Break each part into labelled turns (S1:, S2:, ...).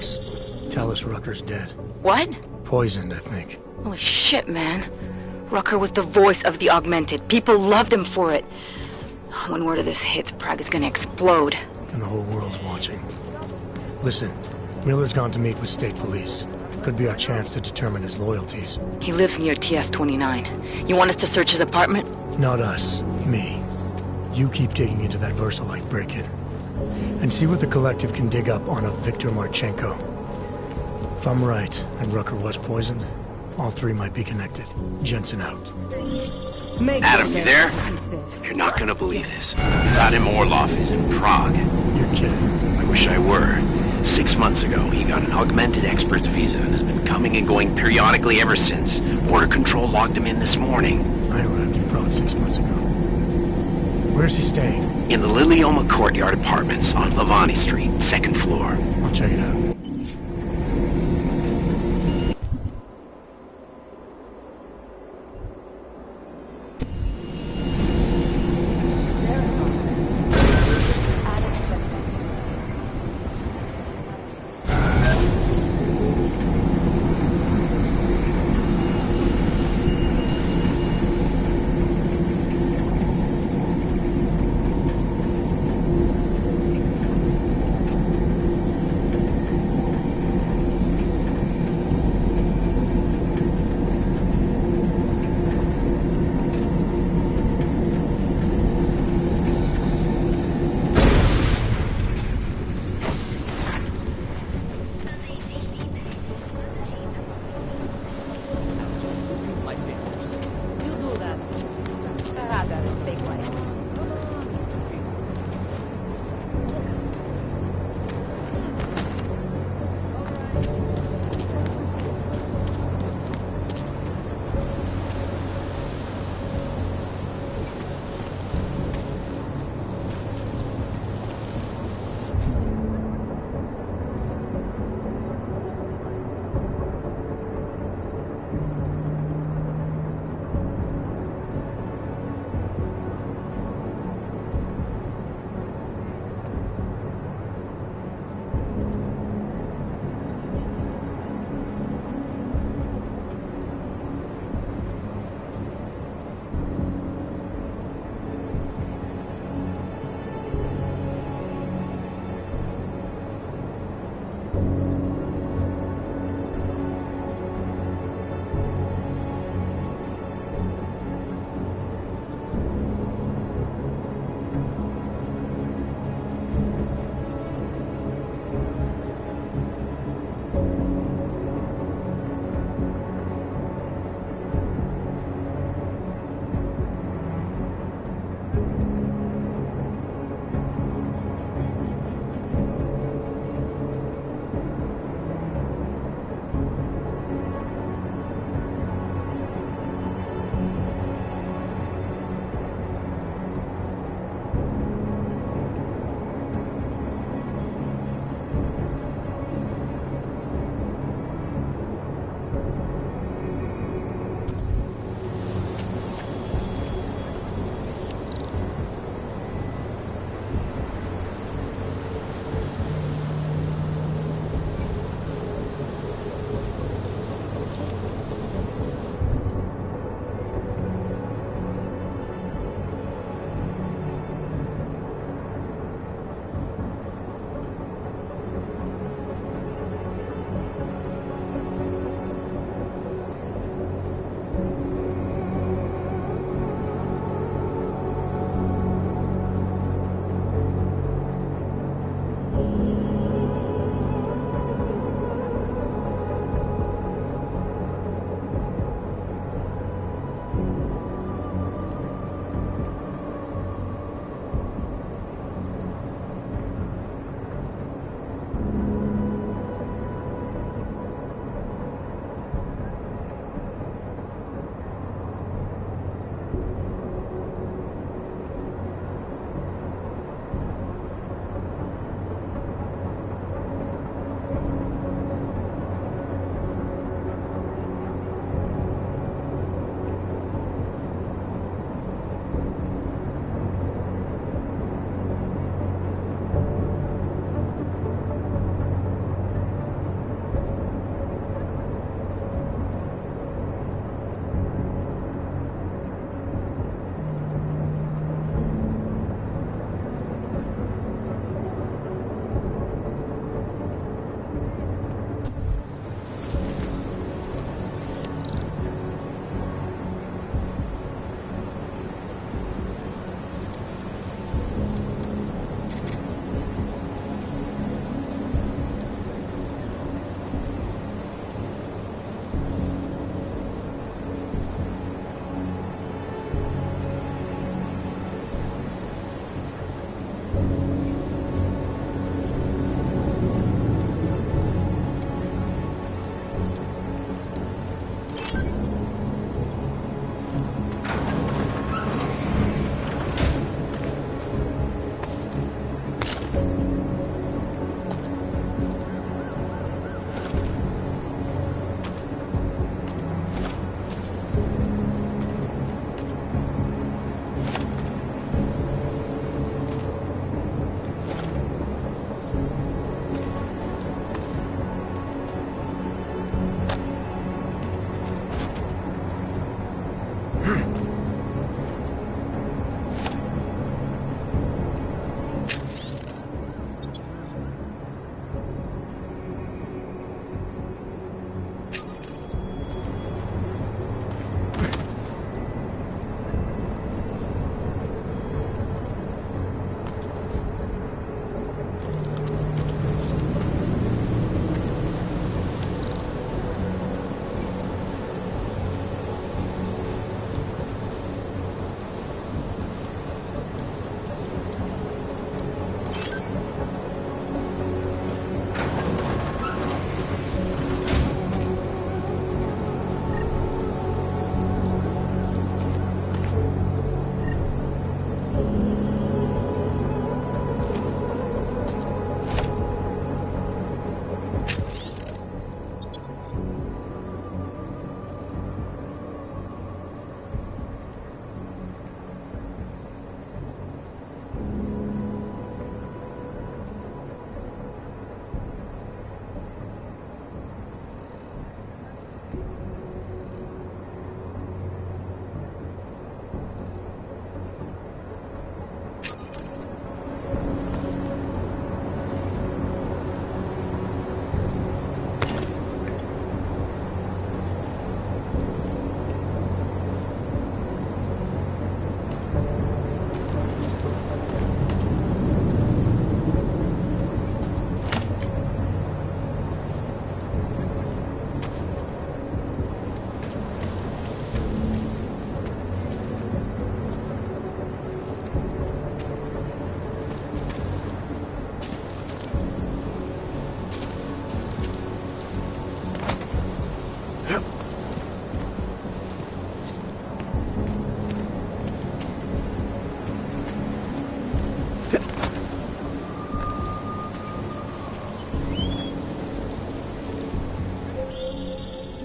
S1: Ex. Tell us Rucker's dead.
S2: What?
S1: Poisoned, I think.
S2: Holy shit, man. Rucker was the voice of the Augmented. People loved him for it. When word of this hits, Prague is gonna explode.
S1: And the whole world's watching. Listen, Miller's gone to meet with state police. Could be our chance to determine his loyalties.
S2: He lives near TF-29. You want us to search his apartment?
S1: Not us. Me. You keep digging into that VersaLife break-in. And see what the Collective can dig up on a Viktor Marchenko. If I'm right, and Rucker was poisoned, all three might be connected. Jensen out.
S3: Adam, you there? You're not gonna believe this. Vadim Orlov is in Prague.
S1: You're kidding.
S3: I wish I were. 6 months ago, he got an augmented expert's visa and has been coming and going periodically ever since. Border Control logged him in this morning.
S1: I arrived in Prague 6 months ago. Where's he staying?
S3: In the Lilioma Courtyard Apartments on Lavani Street, 2nd floor.
S1: I'll check it out.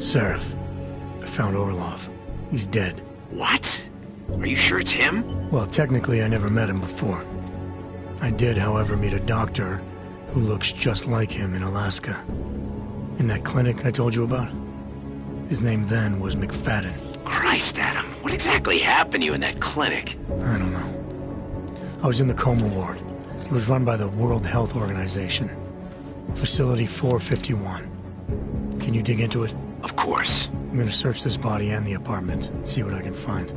S1: Seraph. I found Orlov. He's dead.
S3: What? Are you sure it's him?
S1: Well, technically I never met him before. I did, however, meet a doctor who looks just like him in Alaska. In that clinic I told you about? His name then was McFadden.
S3: Christ, Adam. What exactly happened to you in that clinic?
S1: I don't know. I was in the coma ward. It was run by the World Health Organization. Facility 451. Can you dig into it?
S3: Of course.
S1: I'm gonna search this body and the apartment, see what I can find.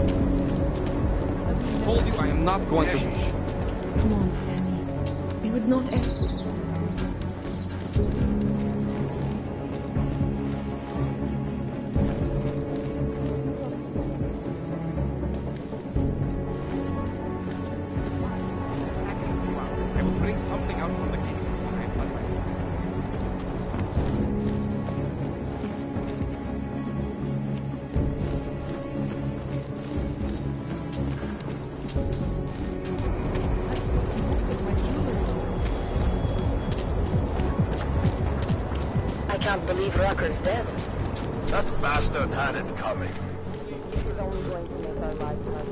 S4: I told you I am not going to...
S5: Come on, Stanley. You would not ever...
S4: I will bring something out from the cave.
S6: I can't believe Rucker's dead.
S7: That bastard had it coming.
S6: It was only going to make our lives harder.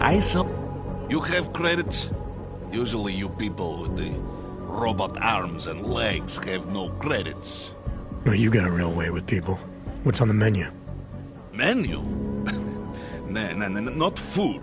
S8: I saw... You have credits? Usually you people with the robot arms and legs have no credits.
S1: No, you got a real way with people. What's on the menu?
S8: Menu? Nah, not food.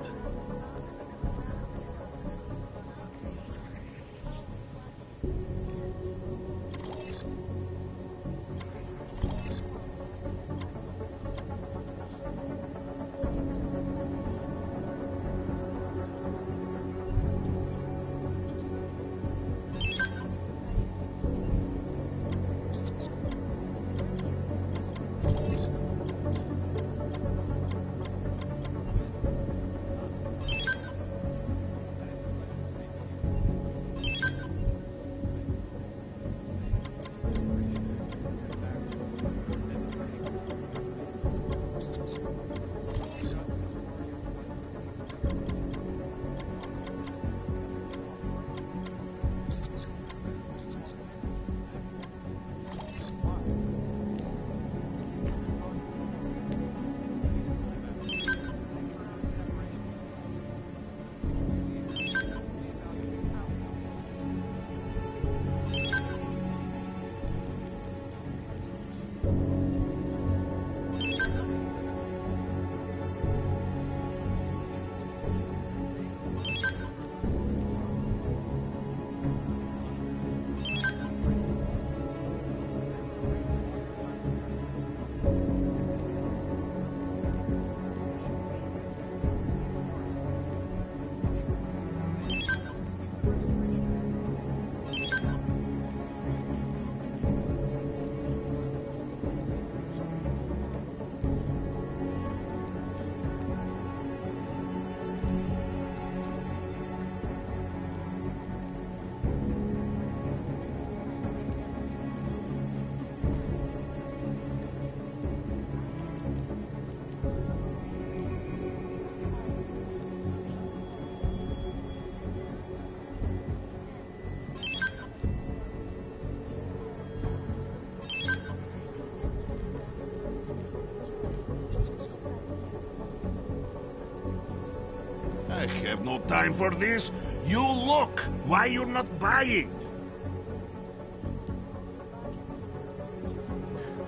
S8: I have no time for this. You look. Why you're not buying?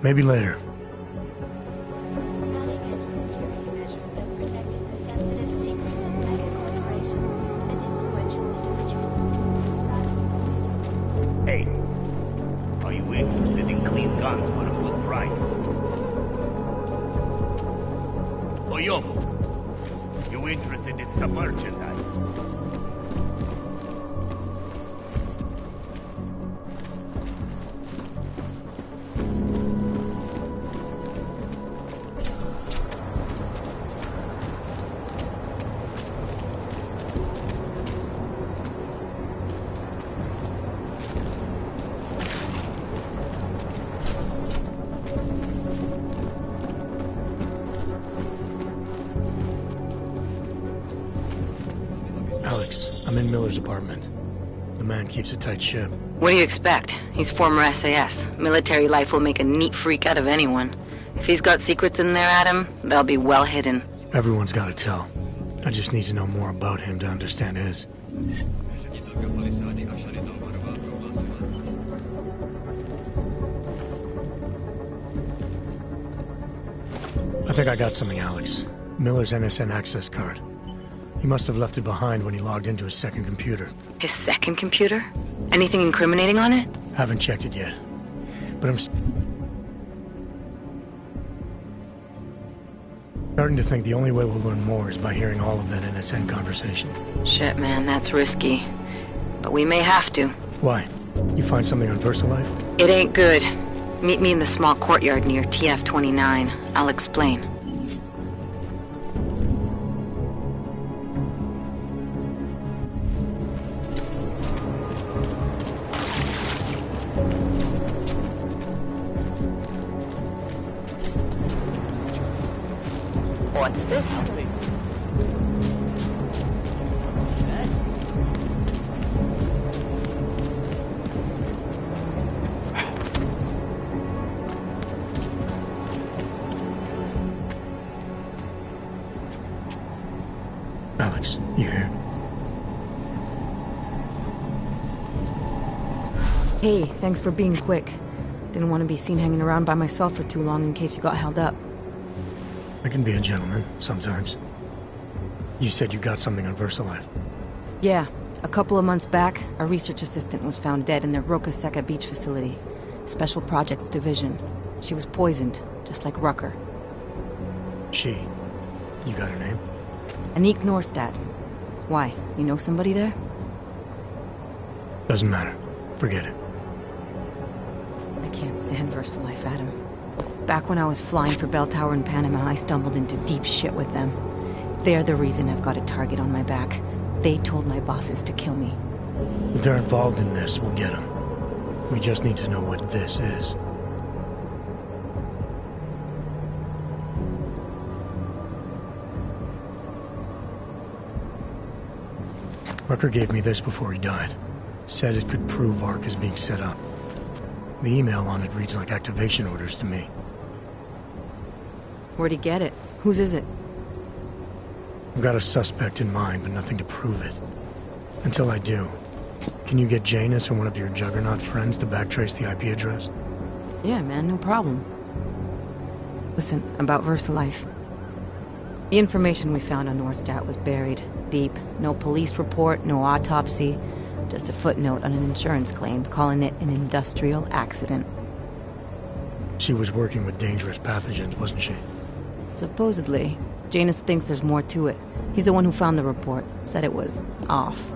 S1: Maybe later.
S9: Cutting-edge security measures have protected the sensitive secrets of mega corporations and influential individuals.
S10: Hey, are you interested in clean guns for a good price? Oyobo, you interested in some merchandise?
S1: Alex, I'm in Miller's apartment. The man keeps a tight ship.
S2: What do you expect? He's former SAS. Military life will make a neat freak out of anyone. If he's got secrets in there, Adam, they'll be well hidden.
S1: Everyone's got to tell. I just need to know more about him to understand his. I think I got something, Alex. Miller's NSN access card. He must have left it behind when he logged into his second computer.
S2: His second computer? Anything incriminating on it?
S1: Haven't checked it yet. But I'm starting to think the only way we'll learn more is by hearing all of that NSN conversation.
S2: Shit, man, that's risky. But we may have to.
S1: Why? You find something on VersaLife?
S2: It ain't good. Meet me in the small courtyard near TF-29. I'll explain.
S6: What's this?
S1: Alex, you here?
S5: Hey, thanks for being quick. Didn't want to be seen hanging around by myself for too long in case you got held up.
S1: I can be a gentleman, sometimes. You said you got something on VersaLife.
S5: Yeah, a couple of months back, a research assistant was found dead in their Roca Seca beach facility. Special Projects Division. She was poisoned, just like Rucker.
S1: She. You got her name?
S5: Anik Norstad. Why, you know somebody there?
S1: Doesn't matter. Forget it.
S5: I can't stand VersaLife, Adam. Back when I was flying for Bell Tower in Panama, I stumbled into deep shit with them. They're the reason I've got a target on my back. They told my bosses to kill me.
S1: If they're involved in this, we'll get them. We just need to know what this is. Rucker gave me this before he died. Said it could prove ARC is being set up. The email on it reads like activation orders to me.
S5: Where'd he get it? Whose is it?
S1: I've got a suspect in mind, but nothing to prove it. Until I do, can you get Janus or one of your Juggernaut friends to backtrace the IP address?
S5: Yeah, man, no problem. Listen, about VersaLife. The information we found on Norstad was buried deep. No police report, no autopsy. Just a footnote on an insurance claim, calling it an industrial accident.
S1: She was working with dangerous pathogens, wasn't she?
S5: Supposedly. Janus thinks there's more to it. He's the one who found the report. Said it was off.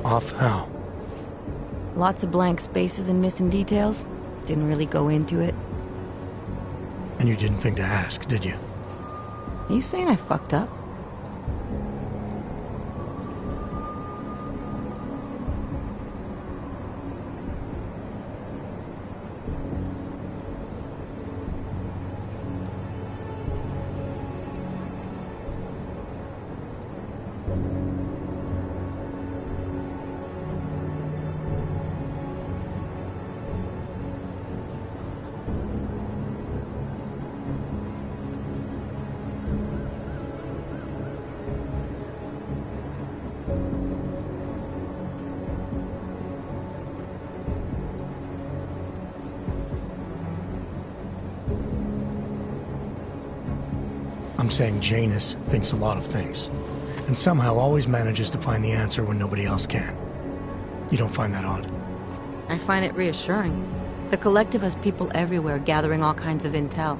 S1: Off how?
S5: Lots of blank spaces and missing details. Didn't really go into it.
S1: And you didn't think to ask, did you?
S5: Are you saying I fucked up?
S1: I'm saying Janus thinks a lot of things, and somehow always manages to find the answer when nobody else can. You don't find that odd?
S5: I find it reassuring. The Collective has people everywhere gathering all kinds of intel.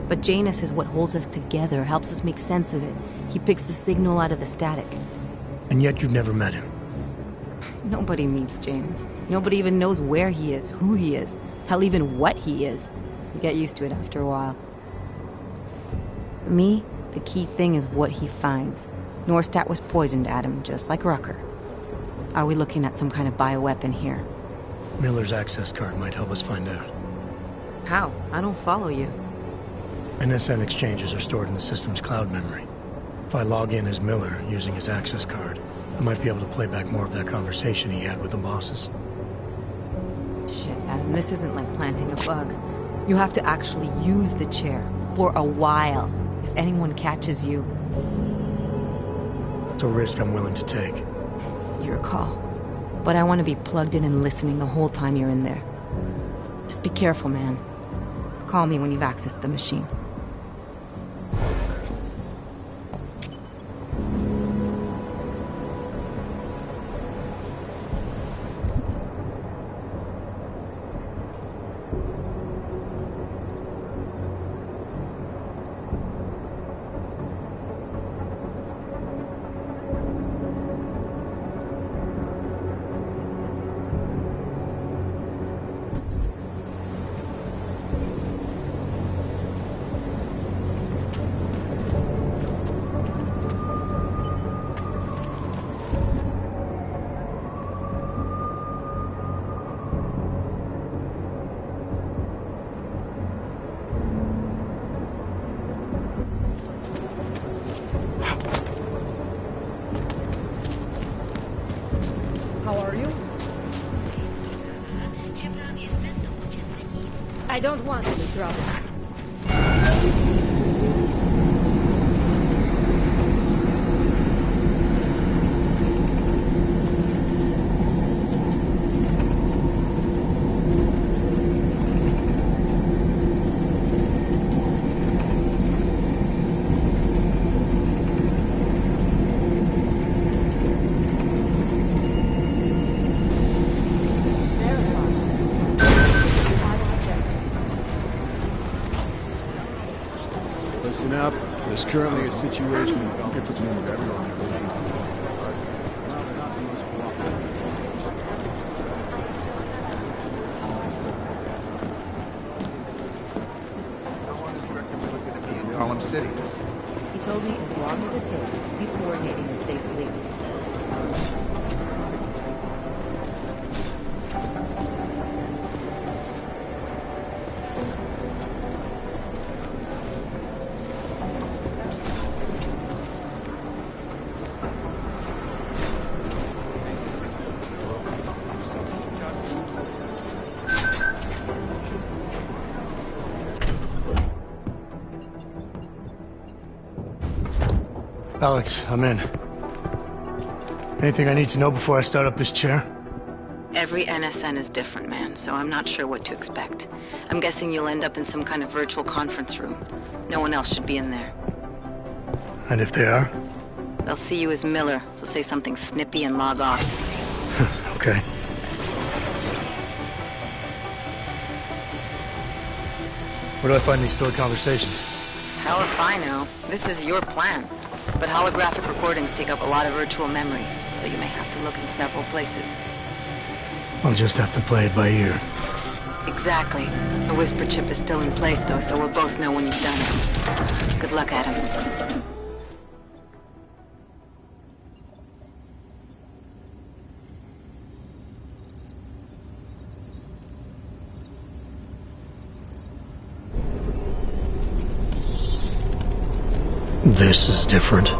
S5: But Janus is what holds us together, helps us make sense of it. He picks the signal out of the static.
S1: And yet you've never met him.
S5: Nobody meets Janus. Nobody even knows where he is, who he is, hell, even what he is. You get used to it after a while. For me, the key thing is what he finds. Norstat was poisoned, Adam, just like Rucker. Are we looking at some kind of bioweapon here?
S1: Miller's access card might help us find out.
S5: How? I don't follow you.
S1: NSN exchanges are stored in the system's cloud memory. If I log in as Miller using his access card, I might be able to play back more of that conversation he had with the bosses.
S5: Shit, Adam, this isn't like planting a bug. You have to actually use the chair, for a while. If anyone catches you...
S1: It's a risk I'm willing to take.
S5: Your call. But I want to be plugged in and listening the whole time you're in there. Just be careful, man. Call me when you've accessed the machine.
S6: I don't want any trouble.
S11: Listen up. There's currently a situation between everyone.
S4: Harlem City.
S12: He told me as long as it takes, he's coordinating a safe leave.
S1: Alex, I'm in. Anything I need to know before I start up this chair?
S2: Every NSN is different, man, so I'm not sure what to expect. I'm guessing you'll end up in some kind of virtual conference room. No one else should be in there.
S1: And if they are?
S2: They'll see you as Miller, so say something snippy and log off.
S1: Okay. Where do I find these stored conversations?
S2: Hell if I know. This is your plan. But holographic recordings take up a lot of virtual memory, so you may have to look in several places.
S1: I'll just have to play it by ear.
S2: Exactly. The whisper chip is still in place, though, so we'll both know when you've done it. Good luck, Adam.
S1: This is different.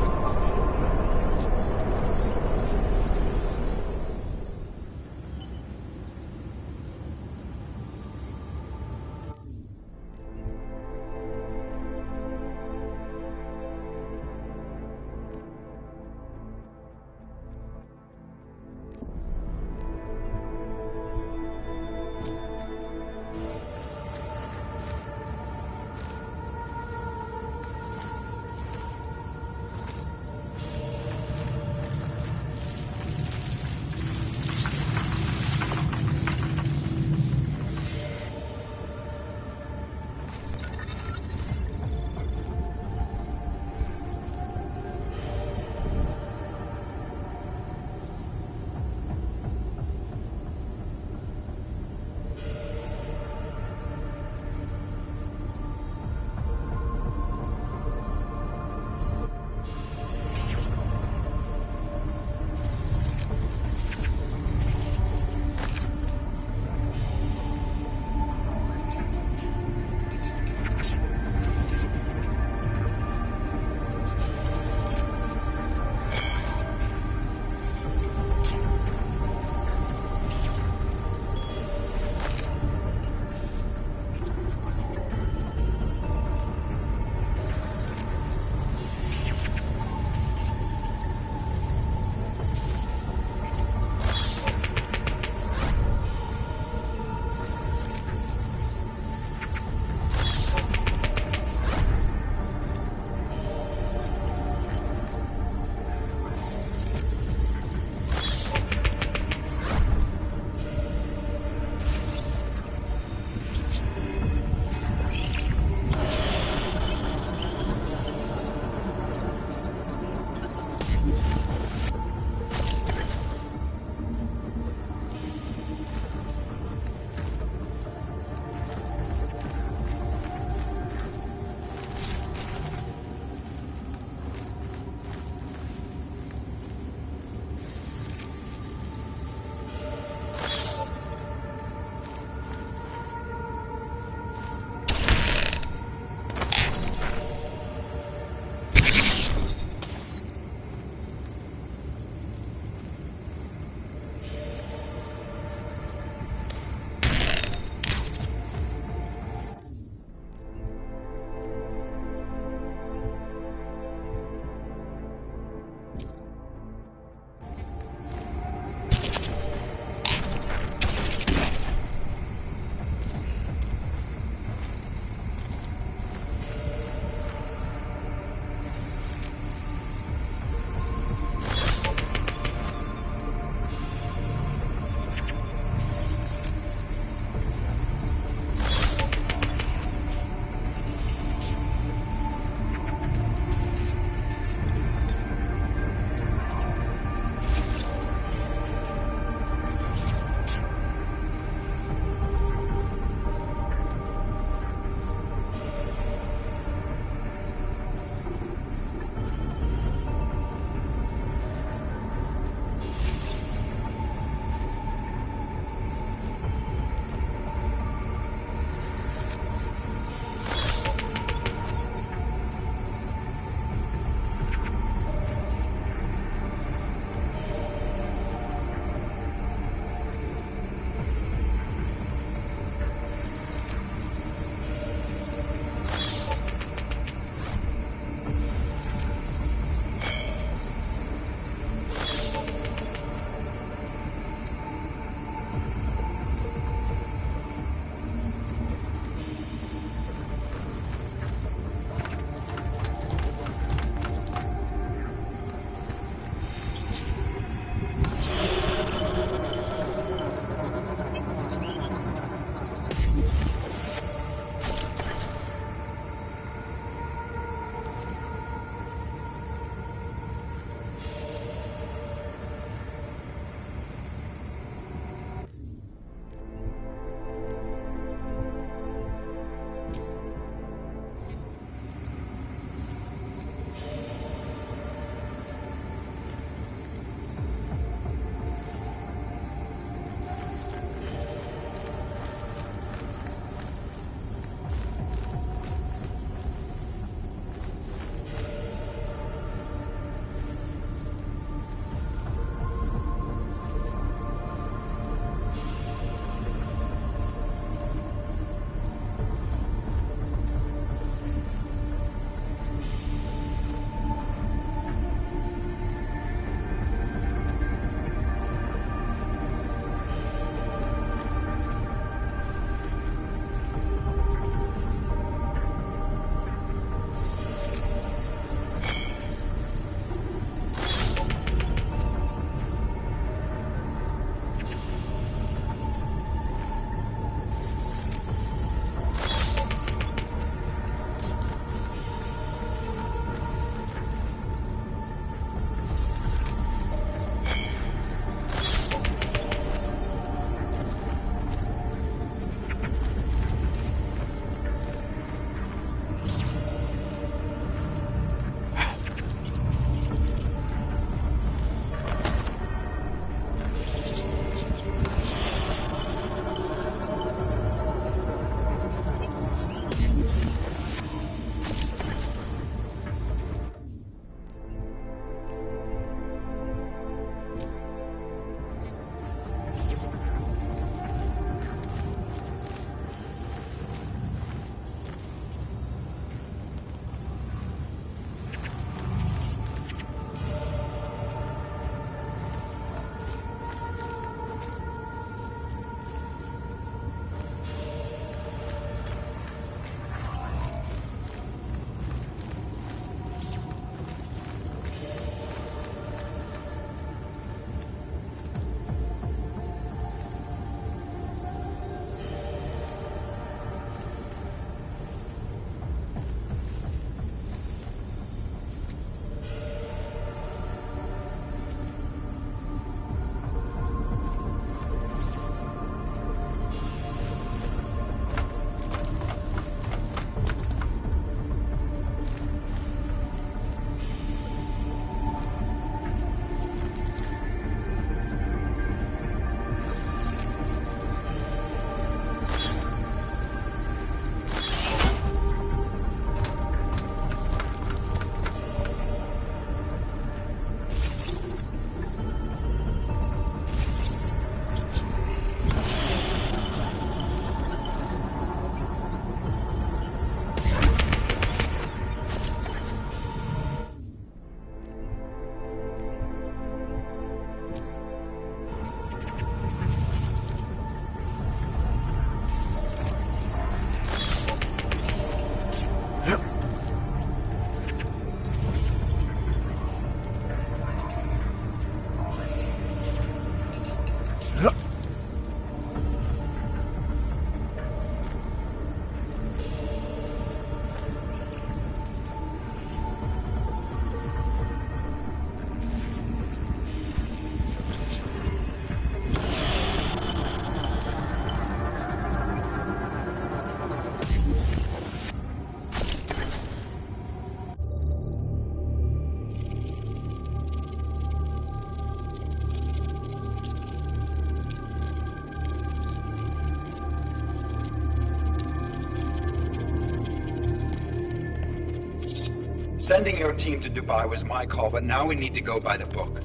S13: Sending your team to Dubai was my call, but now we need to go by the book.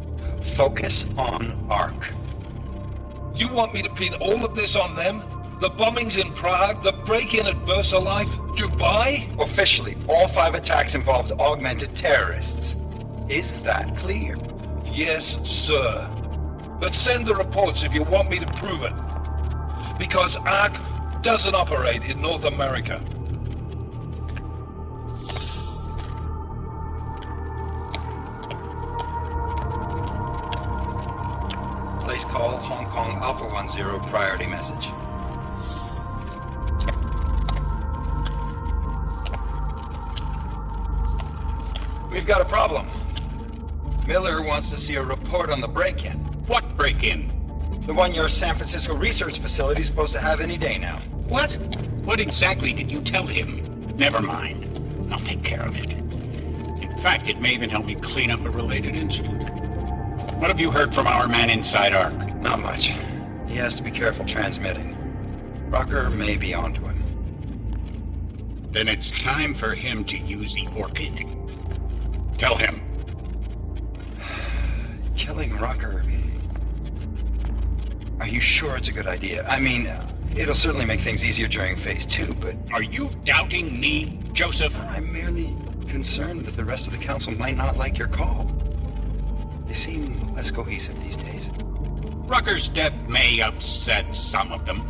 S13: Focus on ARC.
S14: You want me to pin all of this on them? The bombings in Prague, the break-in at VersaLife, Dubai?
S13: Officially, all 5 attacks involved augmented terrorists. Is that clear?
S14: Yes, sir. But send the reports if you want me to prove it. Because ARC doesn't operate in North America.
S13: Place call Hong Kong Alpha 10 priority message. We've got a problem. Miller wants to see a report on the break-in.
S10: What break-in?
S13: The one your San Francisco research facility is supposed to have any day now.
S10: What? What exactly did you tell him? Never mind. I'll take care of it. In fact, it may even help me clean up a related incident. What have you heard from our man inside ARC?
S13: Not much. He has to be careful transmitting. Rucker may be onto him.
S10: Then it's time for him to use the Orchid. Tell him.
S13: Killing Rucker... Are you sure it's a good idea? I mean, it'll certainly make things easier during Phase 2, but...
S10: Are you doubting me, Joseph?
S13: I'm merely concerned that the rest of the Council might not like your call. They seem less cohesive these days.
S10: Rucker's death may upset some of them.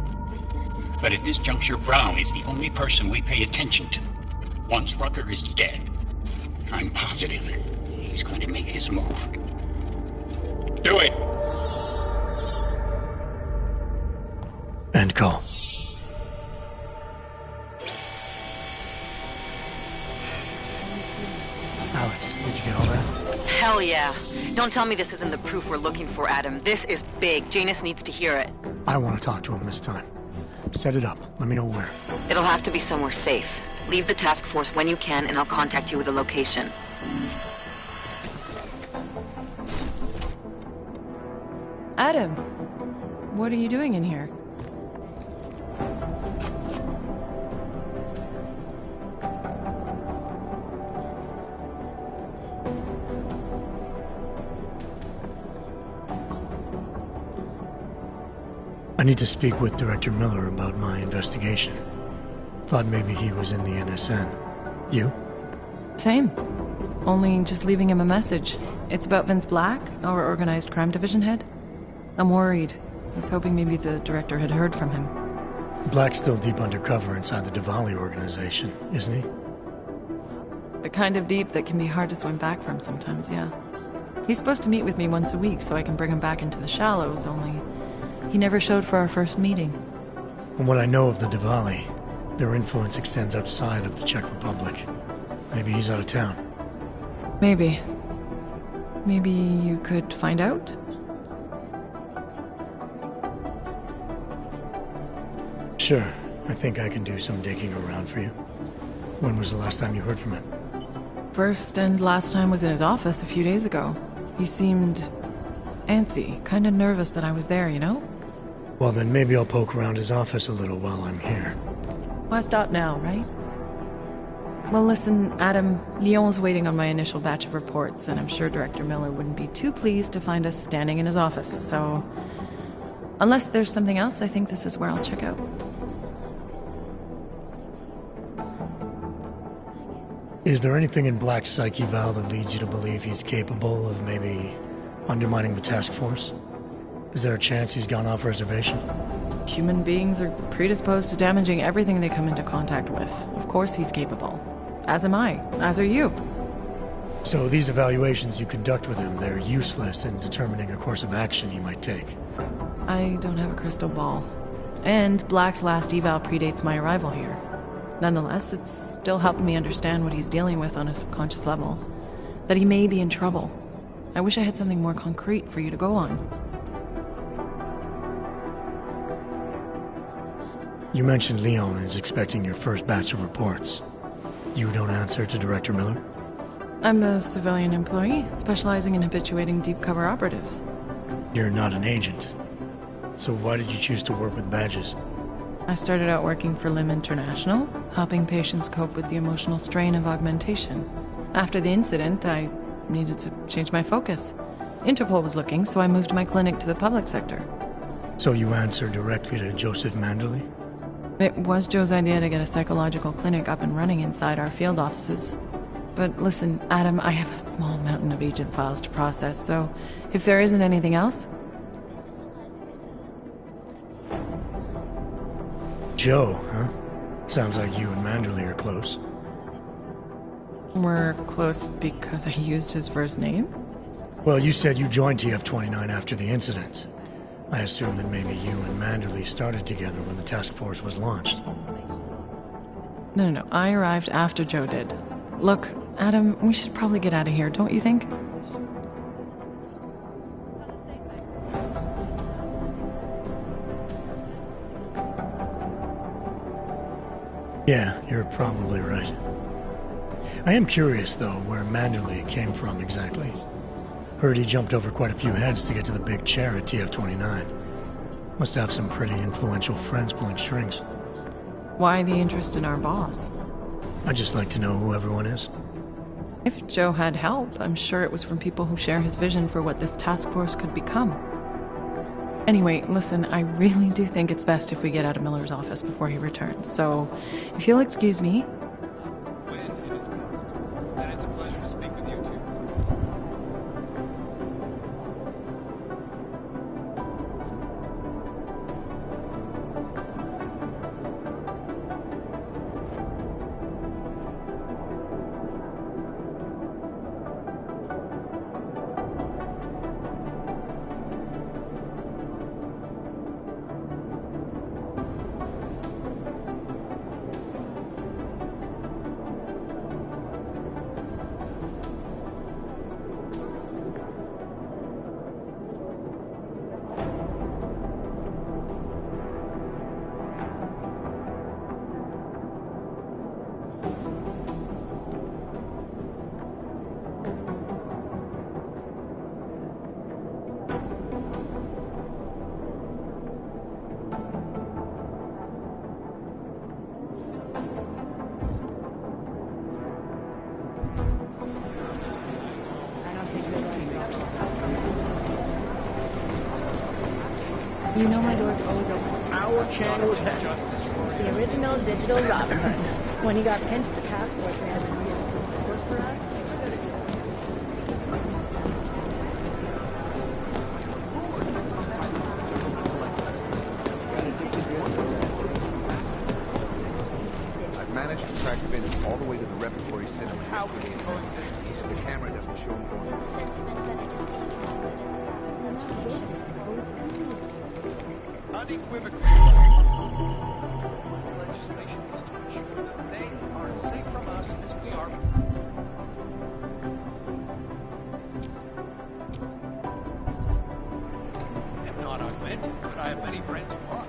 S10: But at this juncture, Brown is the only person we pay attention to. Once Rucker is dead, I'm positive he's going to make his move. Do it!
S1: End call. Alex, did you get all that?
S2: Hell yeah. Don't tell me this isn't the proof we're looking for, Adam. This is big. Janus needs to hear it.
S1: I want to talk to him this time. Set it up. Let me know where.
S2: It'll have to be somewhere safe. Leave the task force when you can, and I'll contact you with a location.
S15: Adam, what are you doing in here?
S1: I need to speak with Director Miller about my investigation. Thought maybe he was in the NSN. You?
S15: Same. Only just leaving him a message. It's about Vince Black, our organized crime division head. I'm worried. I was hoping maybe the director had heard from him.
S1: Black's still deep undercover inside the Diwali organization, isn't he?
S15: The kind of deep that can be hard to swim back from sometimes, yeah. He's supposed to meet with me once a week so I can bring him back into the shallows, only he never showed for our first meeting.
S1: From what I know of the Diwali, their influence extends outside of the Czech Republic. Maybe he's out of town.
S15: Maybe. Maybe you could find out?
S1: Sure. I think I can do some digging around for you. When was the last time you heard from him?
S15: First and last time was in his office a few days ago. He seemed antsy, kind of nervous that I was there, you know?
S1: Well, then maybe I'll poke around his office a little while I'm here.
S15: Why stop now, right? Well, listen, Adam, Lyon's waiting on my initial batch of reports, and I'm sure Director Miller wouldn't be too pleased to find us standing in his office, so... Unless there's something else, I think this is where I'll check out.
S1: Is there anything in Black's psyche, Val, that leads you to believe he's capable of maybe undermining the task force? Is there a chance he's gone off reservation?
S15: Human beings are predisposed to damaging everything they come into contact with. Of course he's capable. As am I. As are you.
S1: So these evaluations you conduct with him, they're useless in determining a course of action he might take?
S15: I don't have a crystal ball. And Black's last eval predates my arrival here. Nonetheless, it's still helping me understand what he's dealing with on a subconscious level. That he may be in trouble. I wish I had something more concrete for you to go on.
S1: You mentioned Leon is expecting your first batch of reports. You don't answer to Director Miller?
S15: I'm a civilian employee, specializing in habituating deep cover operatives.
S1: You're not an agent. So why did you choose to work with badges?
S15: I started out working for LIM International, helping patients cope with the emotional strain of augmentation. After the incident, I needed to change my focus. Interpol was looking, so I moved my clinic to the public sector.
S1: So you answer directly to Joseph Manderley?
S15: It was Joe's idea to get a psychological clinic up and running inside our field offices. But listen, Adam, I have a small mountain of agent files to process, so if there isn't anything else...
S1: Joe, huh? Sounds like you and Manderley are close.
S15: We're close because I used his first name?
S1: Well, you said you joined TF-29 after the incident. I assume that maybe you and Manderley started together when the task force was launched.
S15: No. I arrived after Joe did. Look, Adam, we should probably get out of here, don't you think?
S1: Yeah, you're probably right. I am curious, though, where Manderley came from exactly. Heard he jumped over quite a few heads to get to the big chair at TF-29. Must have some pretty influential friends pulling strings.
S15: Why the interest in our boss?
S1: I'd just like to know who everyone is.
S15: If Joe had help, I'm sure it was from people who share his vision for what this task force could become. Anyway, listen, I really do think it's best if we get out of Miller's office before he returns, so if you'll excuse me...
S6: You know my door's always open.
S7: Our channel was had.
S6: The original digital Robin Hood. When he got pinched, the task force ran to work for us.
S4: I've managed to track Vince all the way to the repertory cinema. How can he coexist? Piece of the camera doesn't show him going. Unequivocally, legislation is to ensure that they are as safe from us as we are. I am not augmented, but I have many friends who are.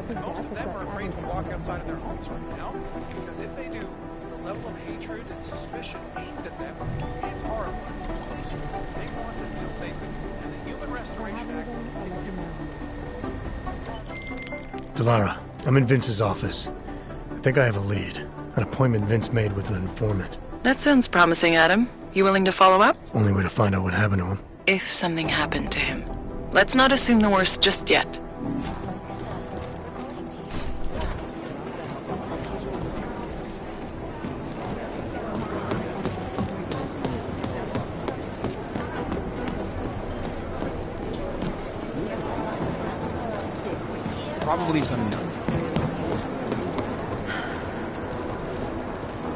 S4: And most of them are afraid to walk outside of their homes right now, because if they do, the level of hatred and suspicion aimed at them is horrifying. They want to feel safe, and the Human Restoration Act will give them.
S1: Delara, I'm in Vince's office. I think I have a lead. An appointment Vince made with an informant.
S15: That sounds promising, Adam. You willing to follow up?
S1: Only way to find out what happened to him.
S15: If something happened to him. Let's not assume the worst just yet.
S16: Probably some...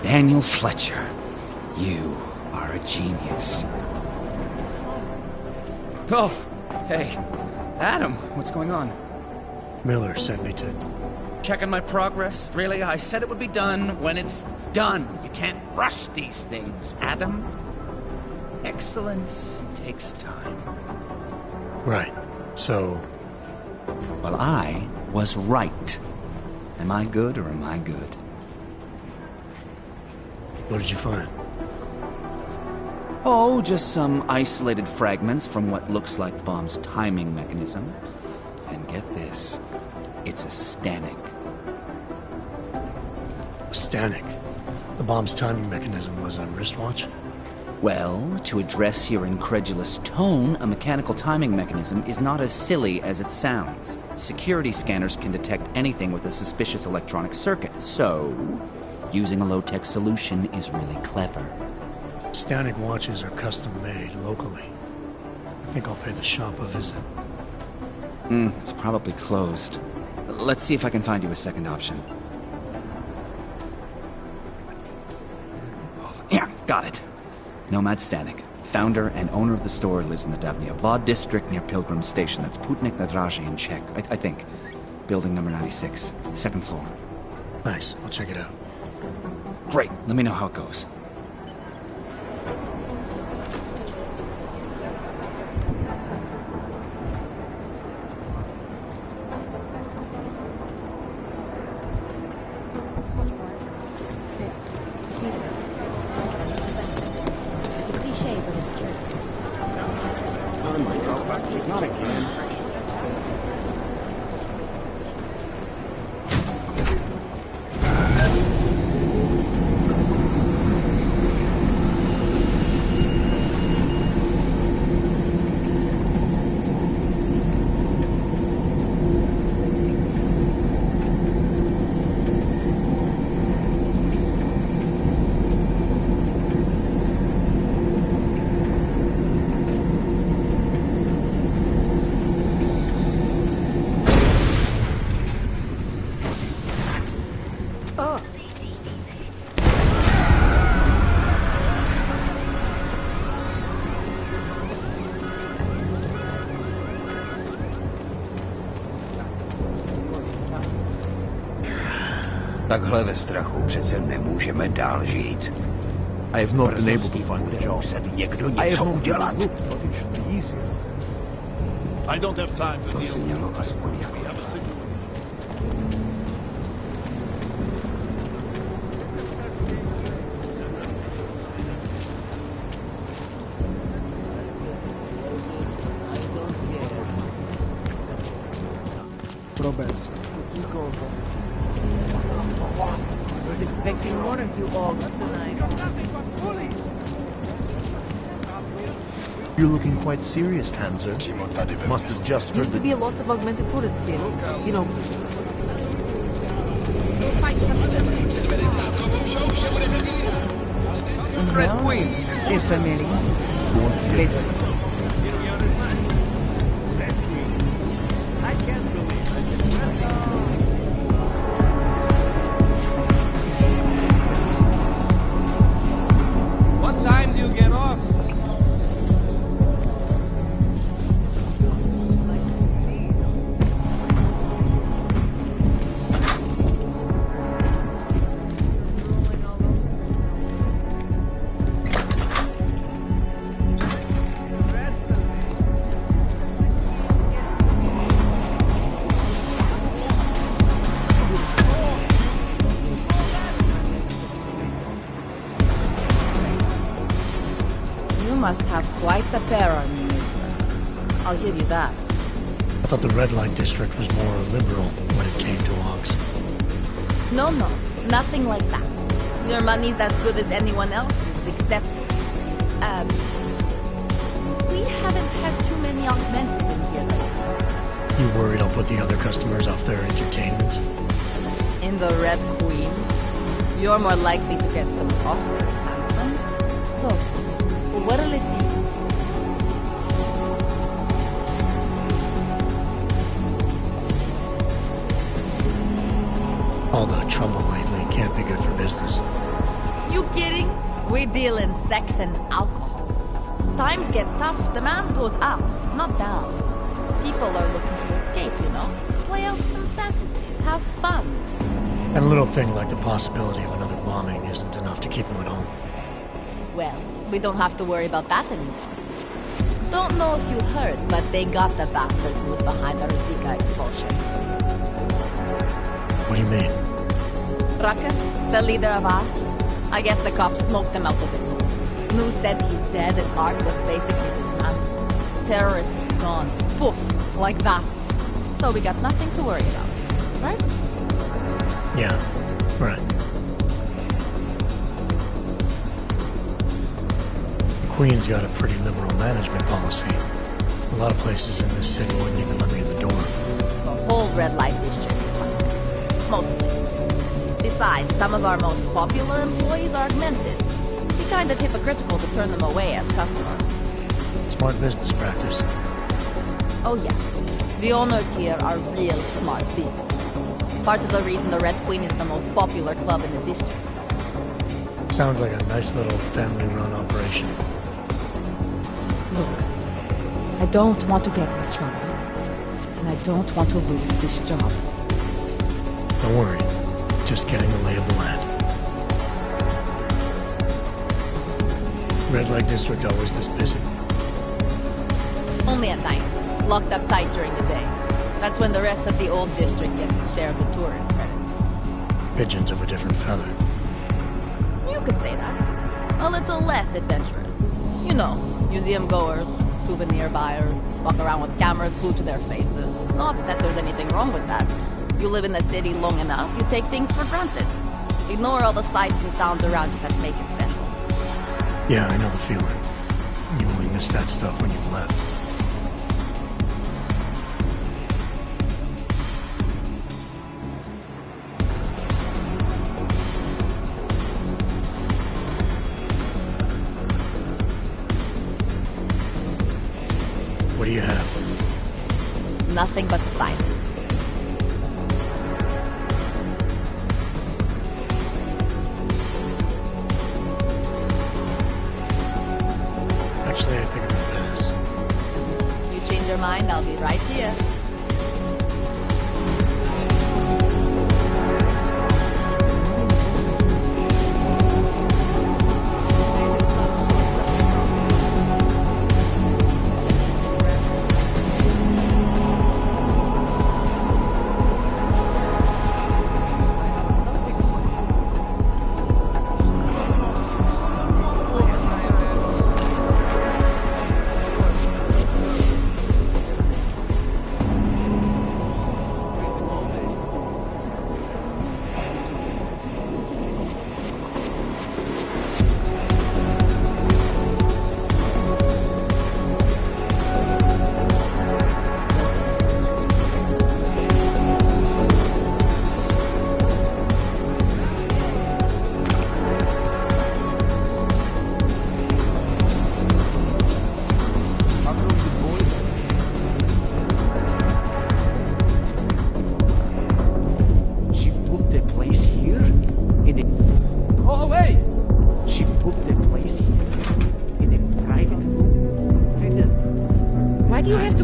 S17: Daniel Fletcher, you are a genius.
S16: Oh, hey. Adam, what's going on?
S1: Miller sent me to...
S16: Checking my progress? Really? I said it would be done when it's done. You can't rush these things, Adam. Excellence takes time.
S1: Right. So...
S17: Well, I was right. Am I good or am I good?
S1: What did you find?
S17: Oh, just some isolated fragments from what looks like the bomb's timing mechanism. And get this, it's a Stanek.
S1: A Stanek? The bomb's timing mechanism was a wristwatch?
S17: Well, to address your incredulous tone, a mechanical timing mechanism is not as silly as it sounds. Security scanners can detect anything with a suspicious electronic circuit, so using a low-tech solution is really clever.
S1: Static watches are custom-made locally. I think I'll pay the shop a visit.
S17: It's probably closed. Let's see if I can find you a second option. Yeah, got it. Nomad Stanek, founder and owner of the store, lives in the Davnia Vod district near Pilgrim Station. That's Putnik Nadraji in Czech, I think. Building number 96, second floor.
S1: Nice, I'll check it out.
S17: Great, let me know how it goes.
S11: Not again.
S18: Takhle ve strachu přece nemůžeme dál žít.
S11: I have not been able to find a job.
S18: Někdo
S11: I have
S18: něco
S11: no
S18: udělat.
S11: look, but it should be easier.
S8: I don't have time to deal with this.
S11: Robert.
S12: I was expecting more of you all tonight.
S11: You're looking quite serious, Hanser. Must have just heard
S12: Used to
S11: the...
S12: be a lot of augmented tourists here. You know.
S18: Red Queen.
S12: It's familiar. Please.
S4: What time do you get off?
S12: You must have quite the pair on you, mister. I'll give you that.
S1: I thought the red light district was more liberal when it came to Ox.
S19: No, nothing like that. Your money's as good as anyone else's, except... we haven't had too many augmented in here lately.
S1: You worried I'll put the other customers off their entertainment?
S19: In the Red Queen, you're more likely to get some offers, handsome. So, what'll it be?
S1: All the trouble lately can't be good for business.
S19: You kidding? We deal in sex and alcohol. Times get tough, demand goes up, not down. People are looking to escape, you know? Play out some fantasies, have fun.
S1: And a little thing like the possibility of another bombing isn't enough to keep them at home.
S19: Well, we don't have to worry about that anymore. Don't know if you heard, but they got the bastard who was behind the Zika expulsion.
S1: What do you mean?
S19: Rucker, the leader of ARC. I guess the cops smoked him out of his home. Nu said he's dead and ARC was basically dismantled. Terrorists gone. Poof, like that. So we got nothing to worry about, right?
S1: Yeah, right. Queen's got a pretty liberal management policy. A lot of places in this city wouldn't even let me in the door.
S19: The whole red light district is like that. Mostly. Besides, some of our most popular employees are augmented. It'd be kind of hypocritical to turn them away as customers.
S1: Smart business practice.
S19: Oh yeah. The owners here are real smart businessmen. Part of the reason the Red Queen is the most popular club in the district.
S1: Sounds like a nice little family-run operation.
S5: Look, I don't want to get into trouble. And I don't want to lose this job.
S1: Don't worry. Just getting the lay of the land. Red light district always this busy?
S19: Only at night. Locked up tight during the day. That's when the rest of the old district gets its share of the tourist credits.
S1: Pigeons of a different feather.
S19: You could say that. A little less adventurous. You know, museum goers, souvenir buyers, walk around with cameras glued to their faces. Not that there's anything wrong with that. You live in the city long enough, you take things for granted. Ignore all the sights and sounds around you that make it special.
S1: Yeah, I know the feeling. You only miss that stuff when you've left. What do you have?
S19: Nothing but the finest.
S1: Actually, I think I'm gonna pass.
S19: You change your mind, I'll be right here.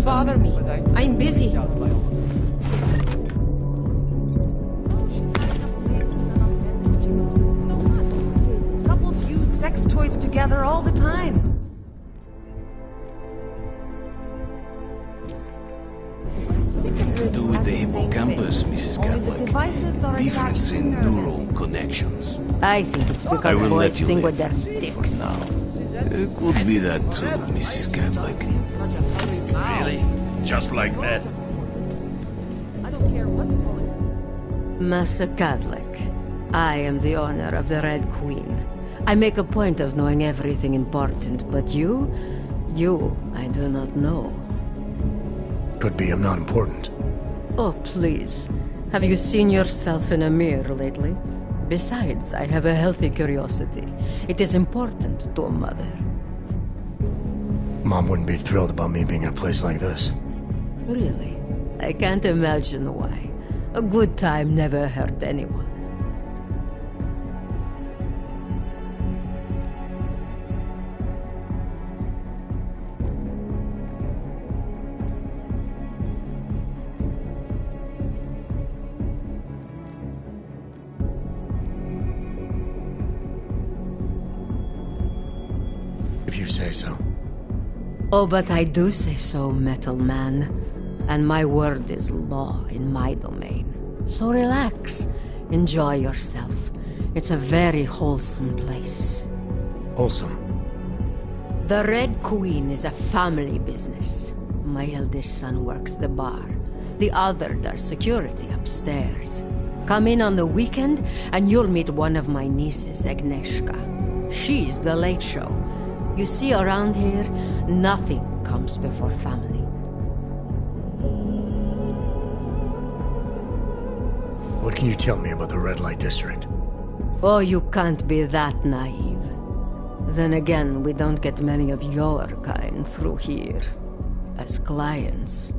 S5: Bother me. I'm busy. Couples use sex toys together all the time.
S18: Do with the hippocampus, Mrs. Catholic. Difference in neural connections.
S5: I think it's because
S18: I will
S5: boys
S18: let you
S5: think
S18: live
S5: with their dicks.
S18: now. It could be that too, Mrs. Catholic.
S8: Really? Just like that?
S20: Master Catholic, I am the owner of the Red Queen. I make a point of knowing everything important, but you, I do not know.
S1: Could be I'm not important.
S20: Oh, please. Have you seen yourself in a mirror lately? Besides, I have a healthy curiosity. It is important to a mother.
S1: Mom wouldn't be thrilled about me being in a place like this.
S20: Really? I can't imagine why. A good time never hurt anyone.
S1: If you say so.
S20: Oh, but I do say so, Metal Man. And my word is law in my domain. So relax. Enjoy yourself. It's a very wholesome place.
S1: Wholesome?
S20: The Red Queen is a family business. My eldest son works the bar. The other does security upstairs. Come in on the weekend, and you'll meet one of my nieces, Agnieszka. She's the late show. You see, around here, nothing comes before family.
S1: What can you tell me about the red light district?
S20: Oh, you can't be that naive. Then again, we don't get many of your kind through here. As clients.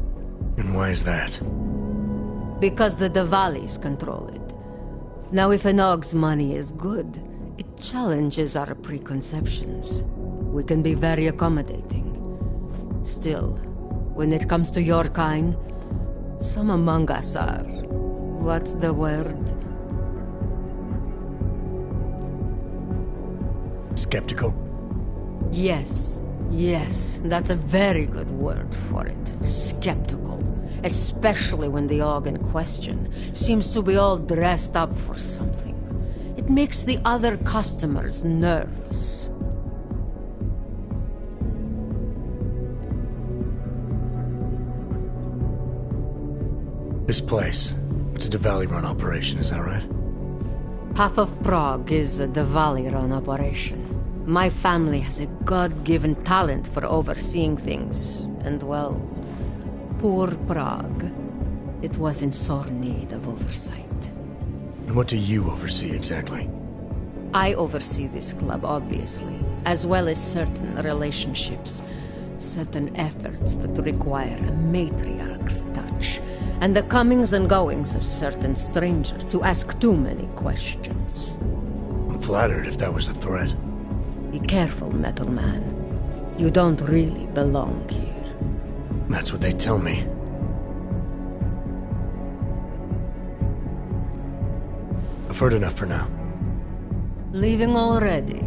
S1: And why is that?
S20: Because the Diwalis control it. Now, if an Og's money is good, it challenges our preconceptions. We can be very accommodating. Still, when it comes to your kind, some among us are... what's the word?
S1: Skeptical?
S20: Yes, that's a very good word for it. Skeptical. Especially when the Og in question seems to be all dressed up for something. It makes the other customers nervous.
S1: This place, it's a Diwali-run operation, is that right?
S20: Half of Prague is a Diwali-run operation. My family has a God-given talent for overseeing things, and well, poor Prague. It was in sore need of oversight.
S1: And what do you oversee exactly?
S20: I oversee this club, obviously, as well as certain relationships, certain efforts that require a matriarch's touch, and the comings and goings of certain strangers who ask too many questions.
S1: I'm flattered if that was a threat.
S20: Be careful, Metal Man. You don't really belong here.
S1: That's what they tell me. I've heard enough for now.
S20: Leaving already?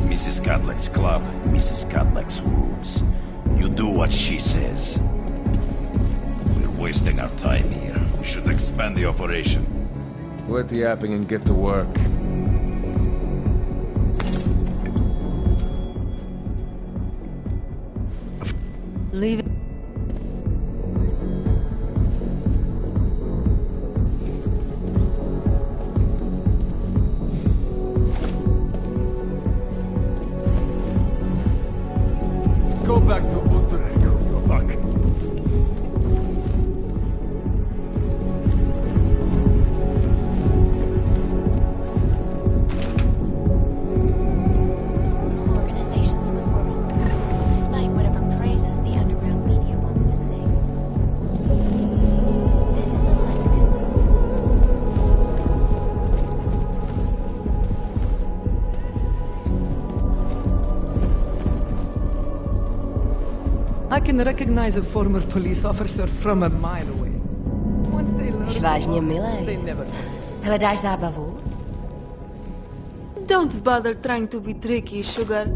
S7: Mrs. Cadleck's club, Mrs. Cadleck's rules. You do what she says. We're wasting our time here. We should expand the operation.
S11: Quit the yapping and get to work.
S20: Leave it.
S11: Go back to Utrecht, you buck.
S9: Organizations in the world, despite whatever praises the underground media wants to sing. This is
S21: I can recognize a former police officer from a mile away. Once they learn
S22: Vážně
S21: more,
S22: milé.
S21: they never...
S22: Hledáš zábavu?
S6: Don't bother trying to be tricky, Sugar.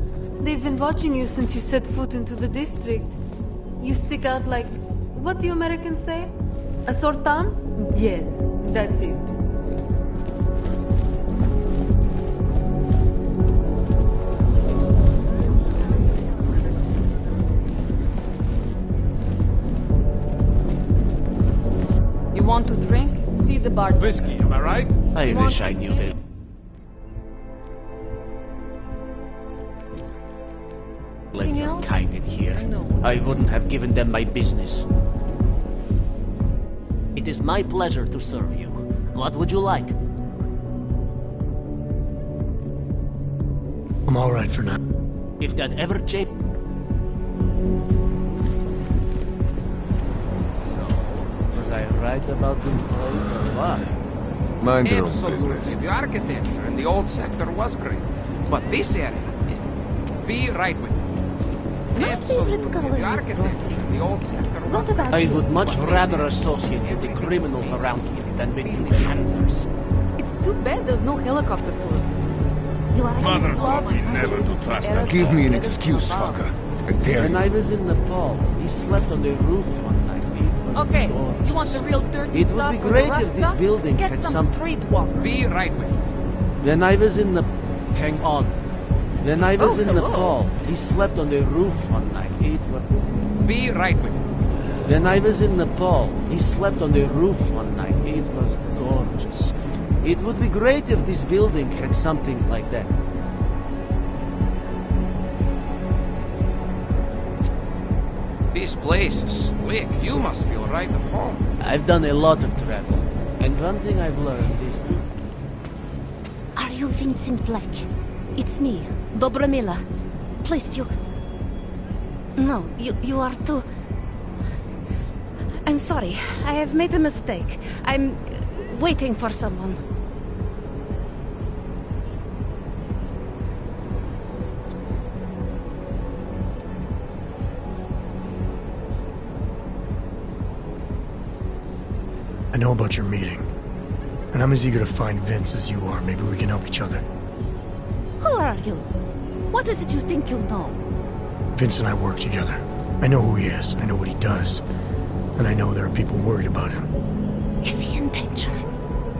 S6: They've been watching you since you set foot into the district. You stick out like... what do Americans say? A sore thumb? Yes, that's it.
S21: You want to drink? See the bar.
S11: Whiskey, am I right?
S10: I wish I knew that. Left your kind in here. I wouldn't have given them my business.
S23: It is my pleasure to serve you. What would you like?
S1: I'm all right for now.
S23: If that ever changes...
S10: Was I right about this place or what?
S11: Mind your own
S24: Absolutely.
S11: business.
S24: The architecture in the old sector was great. But this area is... Be right with me. Absolutely. The architecture in the old sector was great.
S23: I would much rather associate with the criminals around here than with you panthers.
S6: It's too bad there's no helicopter tours.
S8: Mother taught me never to trust them.
S11: Give me an excuse, fucker. I dare
S10: When
S11: you.
S10: I was in Nepal, he slept on the roof one night.
S6: Okay, you want the real dirty
S10: It would
S6: stuff
S10: be
S6: or the
S10: great
S6: rough
S10: if this
S6: stuff?
S10: building
S6: Get
S10: had
S6: some
S10: some-
S6: street walk.
S24: Be right with me.
S10: When I was in the...
S23: Hang on.
S10: When I was in
S6: hello.
S10: Nepal, he slept on the roof one night. It was...
S24: Be right with me.
S23: When I was in Nepal, he slept on the roof one night. It was gorgeous. It would be great if this building had something like that.
S24: This place is slick. You must feel right at home.
S23: I've done a lot of travel, and one thing I've learned is...
S2: Are you Vincent Black? It's me, Dobromila. Please, you... No, you are too... I'm sorry. I have made a mistake. I'm waiting for someone.
S1: I know about your meeting, and I'm as eager to find Vince as you are. Maybe we can help each other.
S2: Who are you? What is it you think you know?
S1: Vince and I work together. I know who he is, I know what he does, and I know there are people worried about him.
S2: Is he in danger?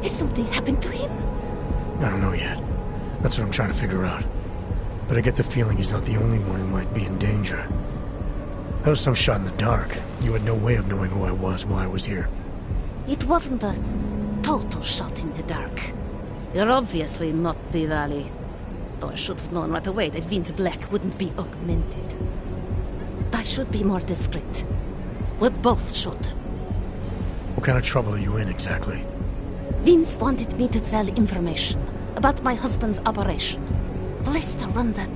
S2: Has something happened to him?
S1: I don't know yet. That's what I'm trying to figure out. But I get the feeling he's not the only one who might be in danger. That was some shot in the dark. You had no way of knowing who I was while I was here.
S2: It wasn't a total shot in the dark. You're obviously not the Valley. Though I should have known right away that Vince Black wouldn't be augmented. I should be more discreet. We both should.
S1: What kind of trouble are you in, exactly?
S2: Vince wanted me to tell information about my husband's operation. Lester runs a...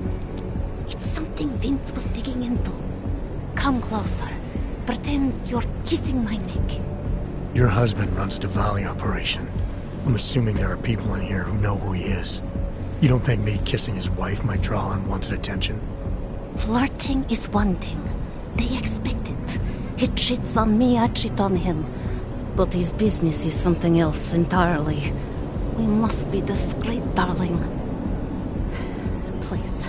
S2: It's something Vince was digging into. Come closer. Pretend you're kissing my neck.
S1: Your husband runs a Diwali operation. I'm assuming there are people in here who know who he is. You don't think me kissing his wife might draw unwanted attention?
S2: Flirting is one thing. They expect it. He cheats on me, I cheat on him. But his business is something else entirely. We must be discreet, darling. Please,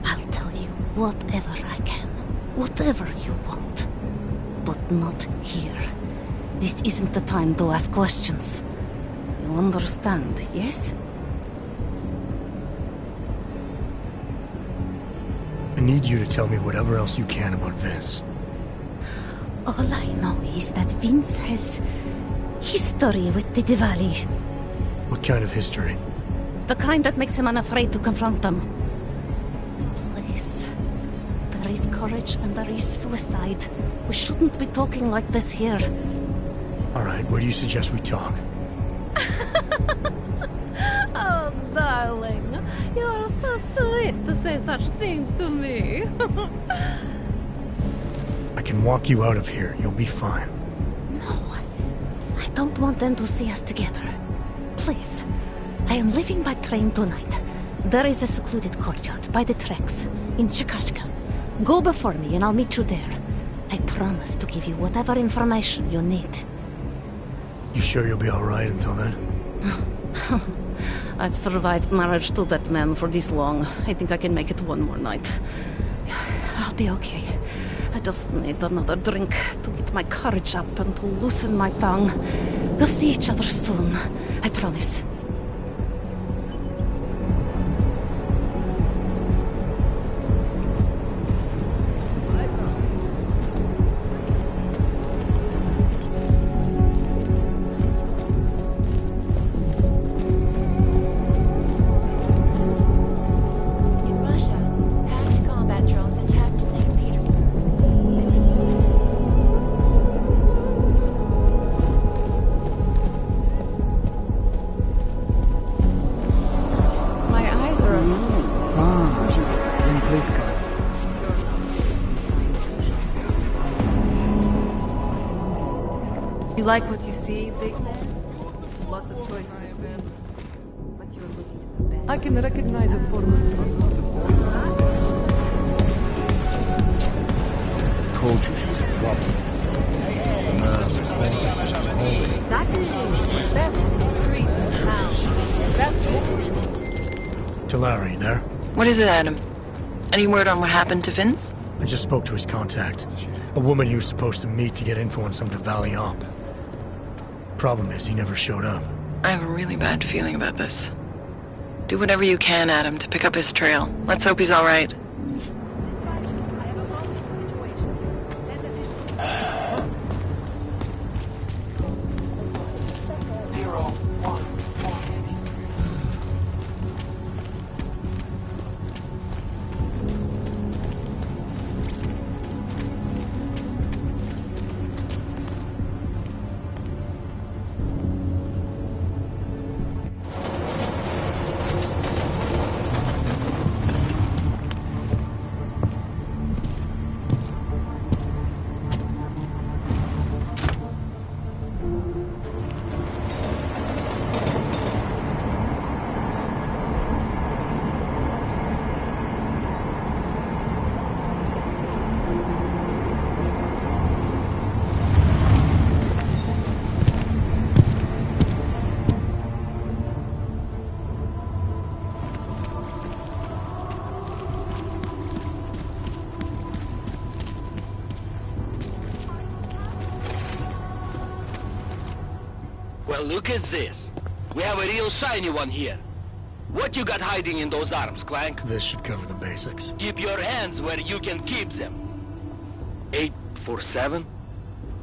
S2: I'll tell you whatever I can. Whatever you want. But not here. This isn't the time to ask questions. You understand, yes?
S1: I need you to tell me whatever else you can about Vince.
S2: All I know is that Vince has history with the Diwali.
S1: What kind of history?
S2: The kind that makes him unafraid to confront them. Please. There is courage and there is suicide. We shouldn't be talking like this here.
S1: All right, where do you suggest we talk?
S6: Oh, darling. You are so sweet to say such things to me.
S1: I can walk you out of here. You'll be fine.
S2: No. I don't want them to see us together. Please. I am leaving by train tonight. There is a secluded courtyard by the tracks in Chikashka. Go before me and I'll meet you there. I promise to give you whatever information you need.
S1: You sure you'll be all right until then?
S2: I've survived marriage to that man for this long. I think I can make it one more night. I'll be okay. I just need another drink to get my courage up and to loosen my tongue. We'll see each other soon. I promise.
S9: In Russia, hacked combat drones attacked St. Petersburg.
S6: My eyes are on You like what you see, big man? Lots of choices. But you're looking at the best.
S21: I can recognize a former
S11: Told you she was a problem.
S1: Larry, there?
S15: What is it, Adam? Any word on what happened to Vince?
S1: I just spoke to his contact. A woman he was supposed to meet to get info on some Diwali op. Problem is, he never showed up.
S15: I have a really bad feeling about this. Do whatever you can, Adam, to pick up his trail. Let's hope he's all right.
S3: Well, look at this. We have a real shiny one here. What you got hiding in those arms, Clank?
S1: This should cover the basics.
S3: Keep your hands where you can keep them. 847?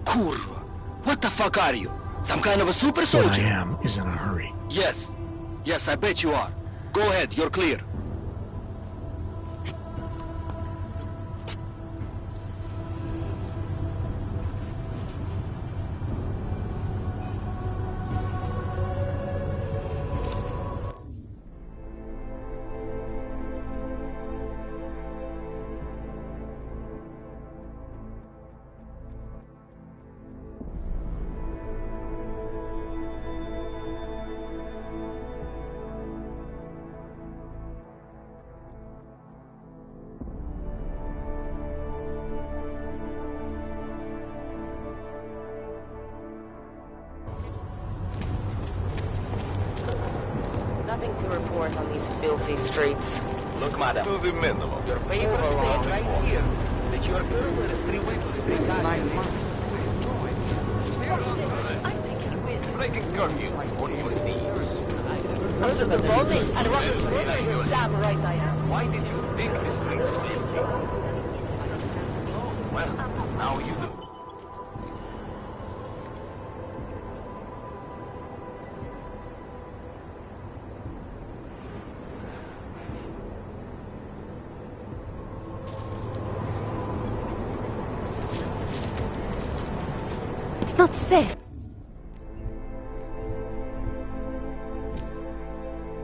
S3: Kurva. What the fuck are you? Some kind of a super soldier?
S1: What I am is in a hurry.
S3: Yes. Yes, I bet you are. Go ahead, you're clear.
S5: Nothing to report on these filthy streets.
S3: Look, madam.
S7: To the middle.
S3: Your paper stays right here. That your girl is free way to the big
S7: Breaking curfew. What do you these?
S3: Those are the police. And what is it? Damn right I am.
S7: Why did you think the streets were empty? Well, now you do.
S2: It's not safe.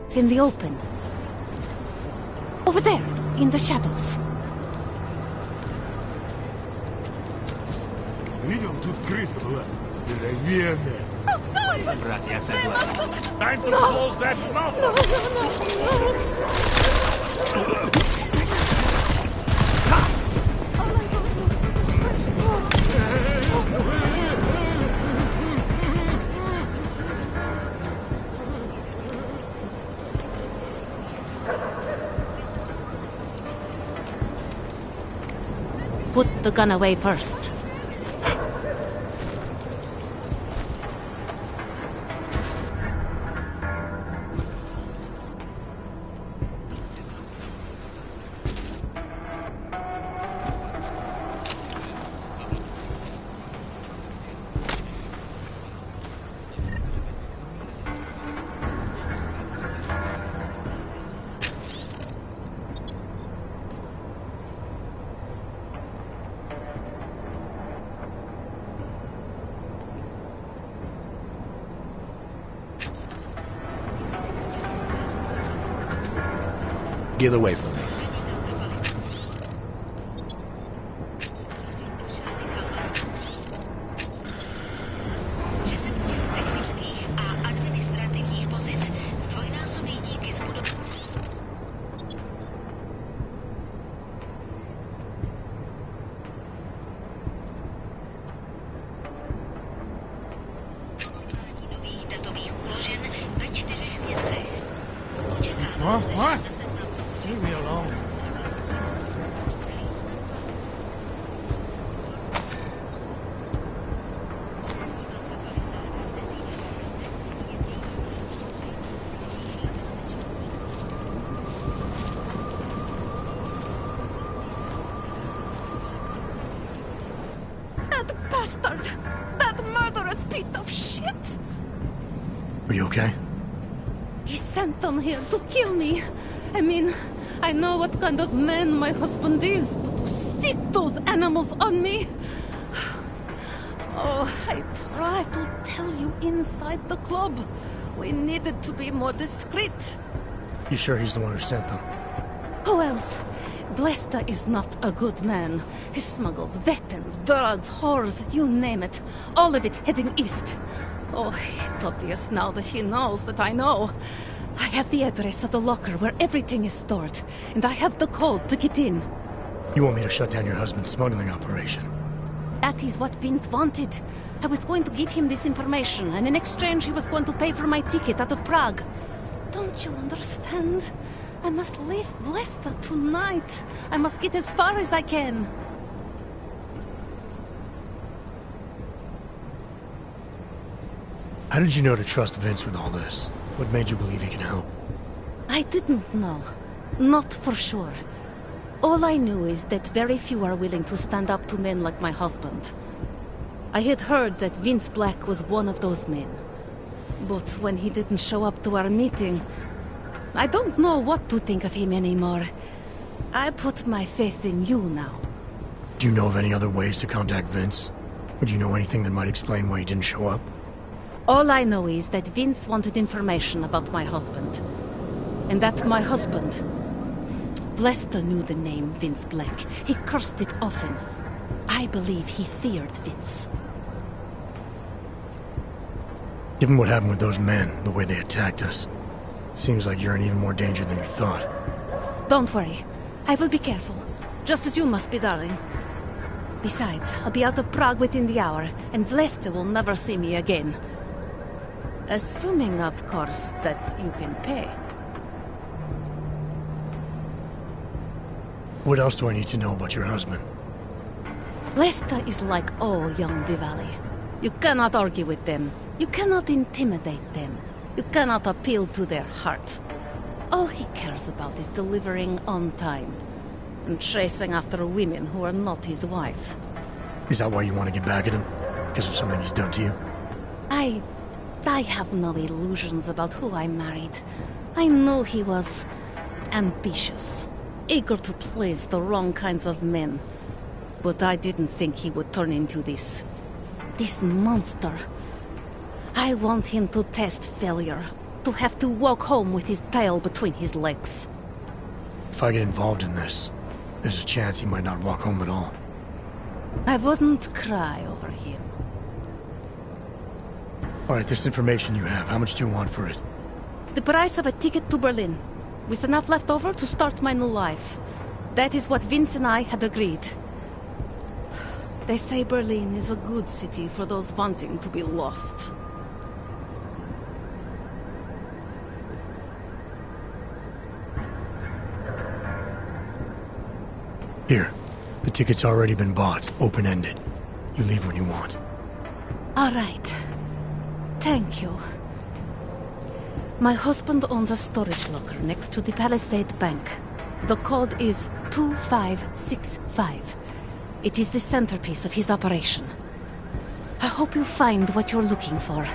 S2: It's in the open. Over there, in the shadows.
S13: Видел, тут крыса была. Здоровенная.
S7: Брат, я согласен.
S13: Time to close that mouth!
S2: Put the gun away first.
S13: Get away from me. What? Leave me alone.
S2: That bastard! That murderous piece of shit!
S1: Are you okay?
S2: He sent them here to kill me. I mean, I know what kind of man my husband is, but to sick those animals on me... Oh, I tried to tell you inside the club. We needed to be more discreet.
S1: You sure he's the one who sent them?
S2: Who else? Blesta is not a good man. He smuggles weapons, drugs, whores, you name it. All of it heading east. Oh, it's obvious now that he knows that I know. I have the address of the locker where everything is stored, and I have the code to get in.
S1: You want me to shut down your husband's smuggling operation?
S2: That is what Vince wanted. I was going to give him this information, and in exchange he was going to pay for my ticket out of Prague. Don't you understand? I must leave Blesta tonight. I must get as far as I can.
S1: How did you know to trust Vince with all this? What made you believe he can help?
S2: I didn't know. Not for sure. All I knew is that very few are willing to stand up to men like my husband. I had heard that Vince Black was one of those men. But when he didn't show up to our meeting, I don't know what to think of him anymore. I put my faith in you now.
S1: Do you know of any other ways to contact Vince? Would you know anything that might explain why he didn't show up?
S2: All I know is that Vince wanted information about my husband. And that my husband... Lester knew the name Vince Black. He cursed it often. I believe he feared Vince.
S1: Given what happened with those men, the way they attacked us, seems like you're in even more danger than you thought.
S2: Don't worry. I will be careful. Just as you must be, darling. Besides, I'll be out of Prague within the hour, and Vlesta will never see me again. Assuming, of course, that you can pay.
S1: What else do I need to know about your husband?
S2: Vlesta is like all young Diwali. You cannot argue with them. You cannot intimidate them. You cannot appeal to their heart. All he cares about is delivering on time. And chasing after women who are not his wife.
S1: Is that why you want to get back at him? Because of something he's done to you?
S2: I have no illusions about who I married. I know he was ambitious, eager to please the wrong kinds of men. But I didn't think he would turn into this monster. I want him to test failure, to have to walk home with his tail between his legs.
S1: If I get involved in this, there's a chance he might not walk home at all.
S2: I wouldn't cry over him.
S1: Alright, this information you have, how much do you want for it?
S2: The price of a ticket to Berlin, with enough left over to start my new life. That is what Vince and I had agreed. They say Berlin is a good city for those wanting to be lost.
S1: Here, the ticket's already been bought, open-ended. You leave when you want.
S2: All right. Thank you. My husband owns a storage locker next to the Palisade Bank. The code is 2565. It is the centerpiece of his operation. I hope you find what you're looking for.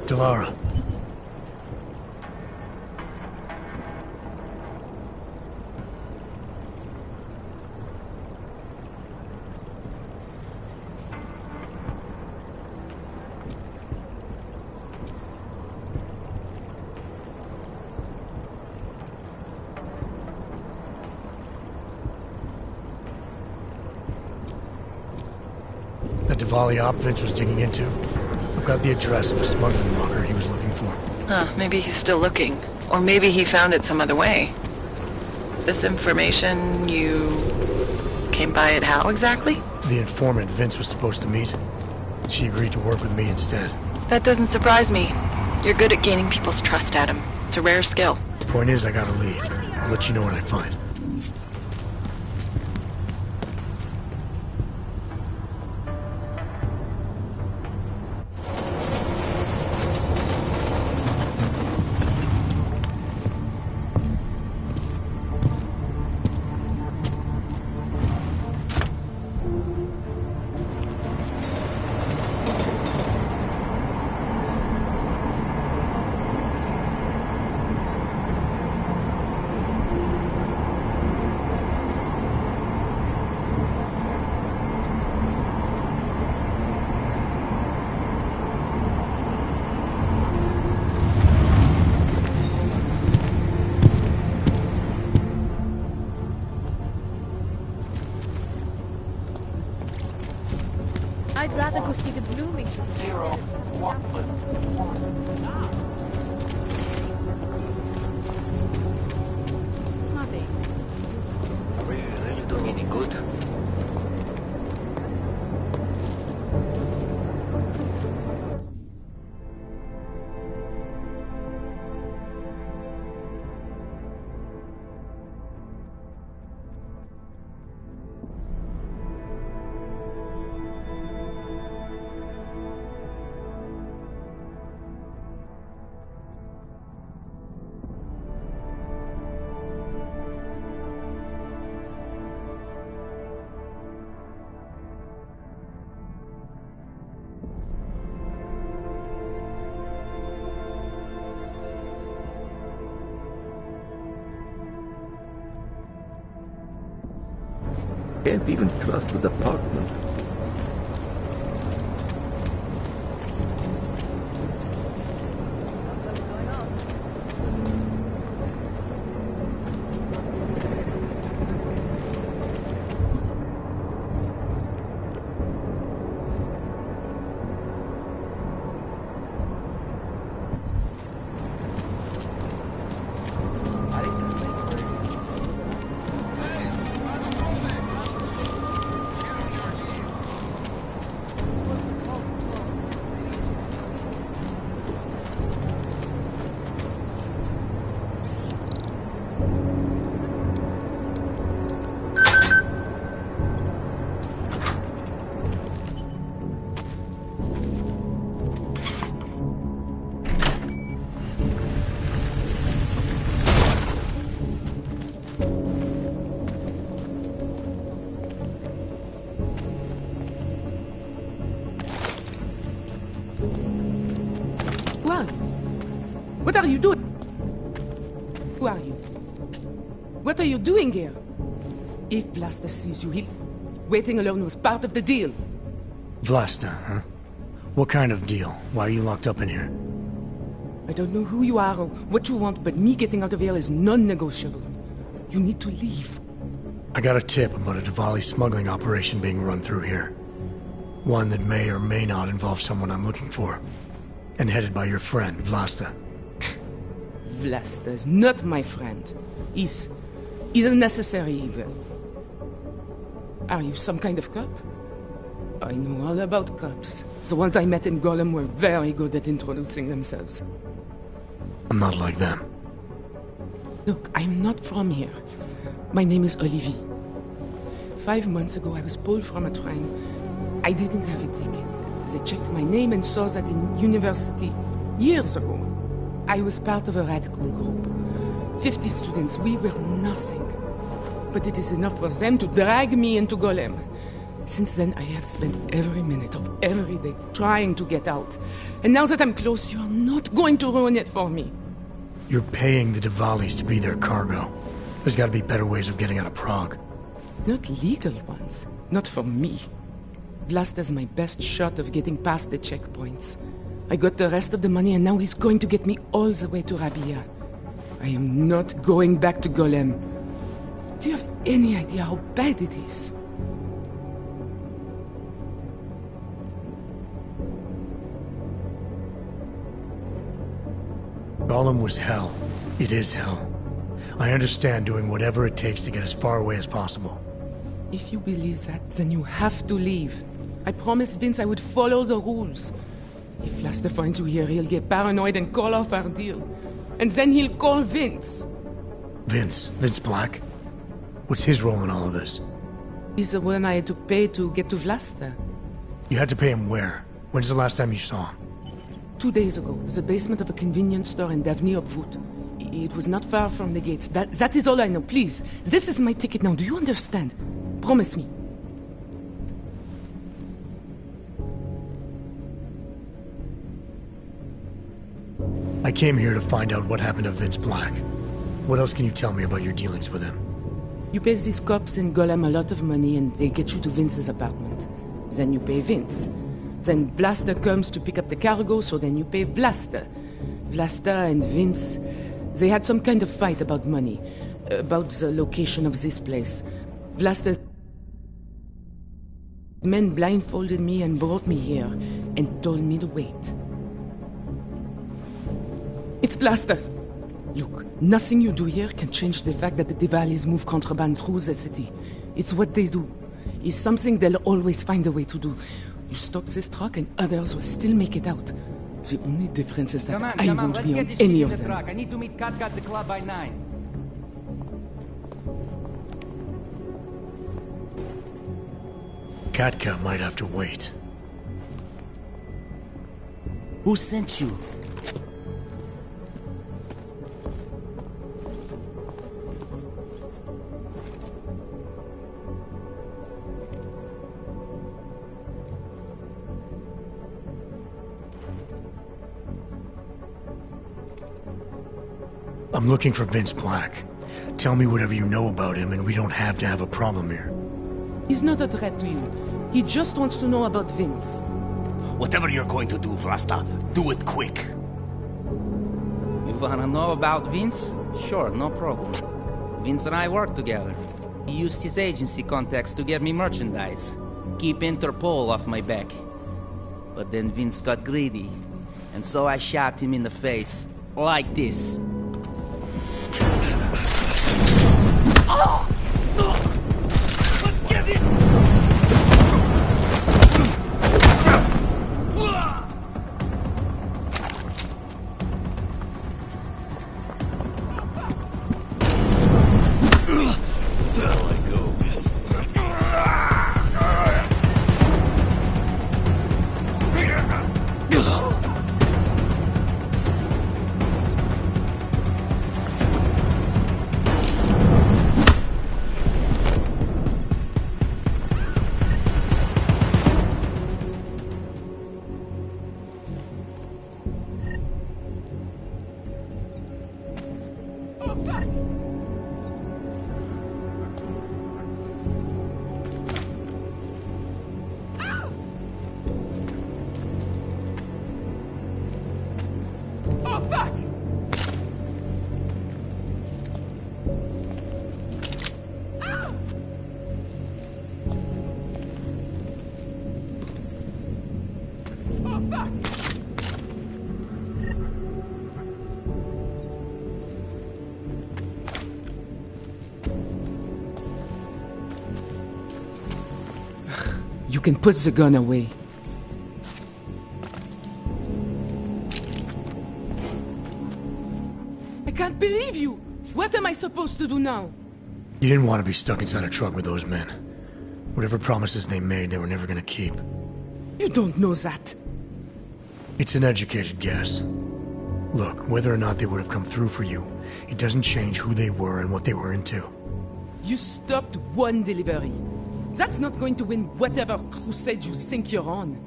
S1: Delara. That Diwali op Vince was digging into? I've got the address of a smuggling locker he was looking for.
S4: Huh, maybe he's still looking. Or maybe he found it some other way. This information, you came by it how exactly?
S1: The informant Vince was supposed to meet. She agreed to work with me instead.
S4: That doesn't surprise me. You're good at gaining people's trust, Adam. It's a rare skill.
S1: The point is, I got a lead. I'll let you know what I find.
S9: I'd rather go see the blooming.
S12: Can't even trust the department.
S14: What are you doing? Who are you? What are you doing here? If Vlasta sees you, waiting alone was part of the deal.
S1: Vlasta, huh? What kind of deal? Why are you locked up in here?
S14: I don't know who you are or what you want, but me getting out of here is non-negotiable. You need to leave.
S1: I got a tip about a Diwali smuggling operation being run through here. One that may or may not involve someone I'm looking for. And headed by your friend, Vlasta.
S14: Vlasta is not my friend. He's a necessary evil. Are you some kind of cop? I know all about cops. The ones I met in Golem were very good at introducing themselves.
S1: I'm not like them.
S14: Look, I'm not from here. My name is Olivier. 5 months ago, I was pulled from a train. I didn't have a ticket. They checked my name and saw that in university, years ago, I was part of a radical group. 50 students, we were nothing. But it is enough for them to drag me into Golem. Since then, I have spent every minute of every day trying to get out. And now that I'm close, you are not going to ruin it for me.
S1: You're paying the Diwalis to be their cargo. There's got to be better ways of getting out of Prague.
S14: Not legal ones. Not for me. Vlasta's my best shot of getting past the checkpoints. I got the rest of the money and now he's going to get me all the way to Rabia. I am not going back to Golem. Do you have any idea how bad it is?
S1: Golem was hell. It is hell. I understand doing whatever it takes to get as far away as possible.
S14: If you believe that, then you have to leave. I promised Vince I would follow the rules. If Vlasta finds you here, he'll get paranoid and call off our deal. And then he'll call Vince.
S1: Vince Black? What's his role in all of this?
S14: He's the one I had to pay to get to Vlasta.
S1: You had to pay him where? When's the last time you saw him?
S14: 2 days ago, the basement of a convenience store in Davni Obvut. It was not far from the gates. That is all I know. Please, this is my ticket now. Do you understand? Promise me.
S1: I came here to find out what happened to Vince Black. What else can you tell me about your dealings with him?
S14: You pay these cops in Golem a lot of money and they get you to Vince's apartment. Then you pay Vince. Then Vlasta comes to pick up the cargo, so then you pay Vlasta. Vlasta and Vince, they had some kind of fight about money, about the location of this place. Vlasta's men blindfolded me and brought me here and told me to wait. It's Vlasta. Look, nothing you do here can change the fact that the Diwalis move contraband through the city. It's what they do. It's something they'll always find a way to do. You stop this truck and others will still make it out. The only difference is that I won't be on any of them.
S16: I need to meet Katka at the club by 9.
S1: Katka might have to wait.
S18: Who sent you?
S1: I'm looking for Vince Black. Tell me whatever you know about him and we don't have to have a problem here.
S14: He's not a threat to you. He just wants to know about Vince.
S18: Whatever you're going to do, Vlasta, do it quick.
S17: You wanna know about Vince? Sure, no problem. Vince and I work together. He used his agency contacts to get me merchandise. Keep Interpol off my back. But then Vince got greedy. And so I shot him in the face. Like this.
S18: Oh! Let's get it!
S14: You can put the gun away. I can't believe you! What am I supposed to do now?
S1: You didn't want to be stuck inside a truck with those men. Whatever promises they made, they were never gonna keep.
S14: You don't know that.
S1: It's an educated guess. Look, whether or not they would have come through for you, it doesn't change who they were and what they were into.
S14: You stopped one delivery. That's not going to win whatever crusade you think you're on.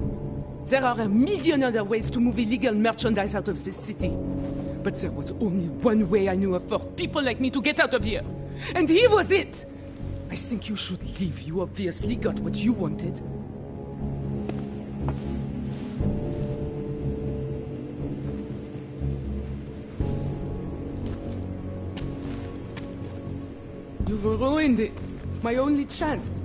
S14: There are a million other ways to move illegal merchandise out of this city. But there was only one way I knew of for people like me to get out of here. And here was it! I think you should leave. You obviously got what you wanted. You've ruined it. My only chance.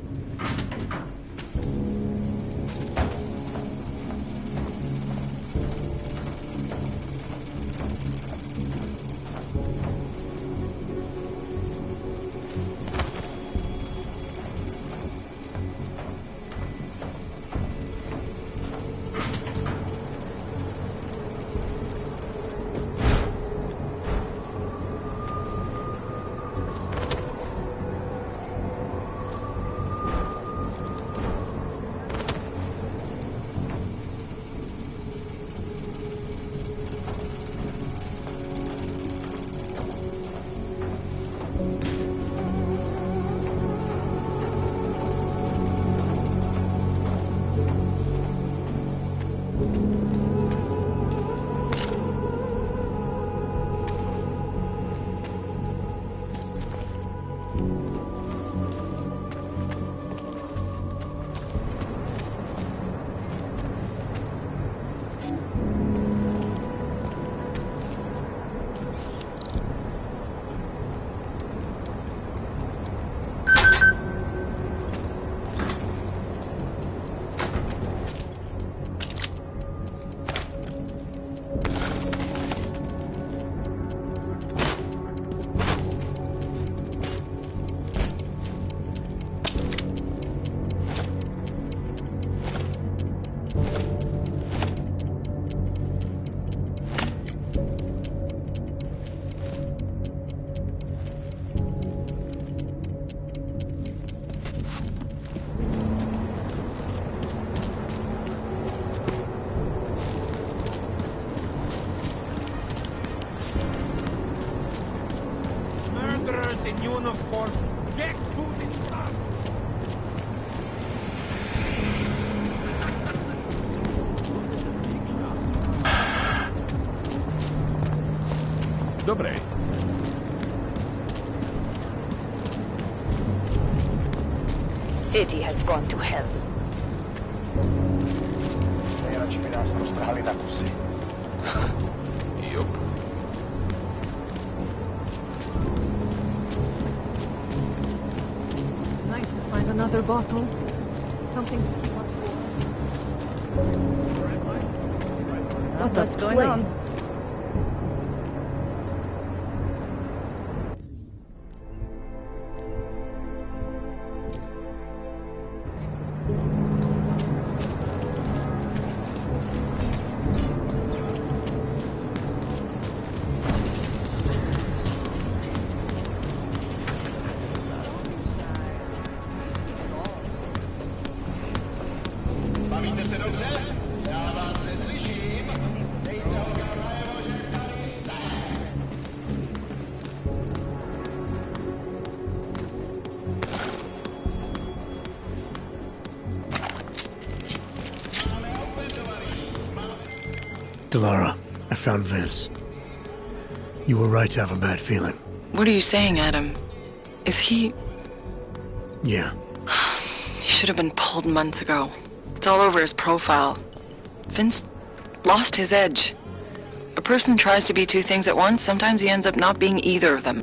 S13: In uniform, get to the top!
S11: Dobre.
S8: city has gone to hell.
S7: Yup.
S21: Nice to find another bottle. Something to keep us warm.
S6: What's going on?
S3: Bavíte se dobře? Já vás neslyším. Dejte ho najevo, že tady jste.
S1: Delara, I found Vince. You were right to have a bad feeling.
S4: What are you saying, Adam? Is he...
S1: Yeah.
S4: He should have been pulled months ago. It's all over his profile. Vince lost his edge. A person tries to be two things at once, sometimes he ends up not being either of them.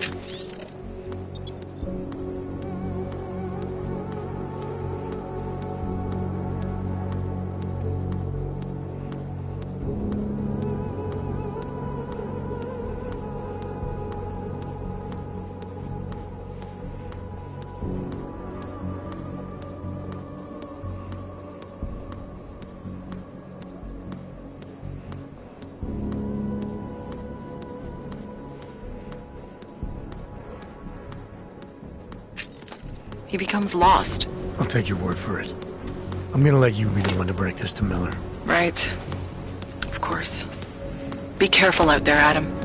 S4: He becomes lost.
S1: I'll take your word for it. I'm gonna let you be the one to break this to Miller.
S4: Right. Of course. Be careful out there, Adam.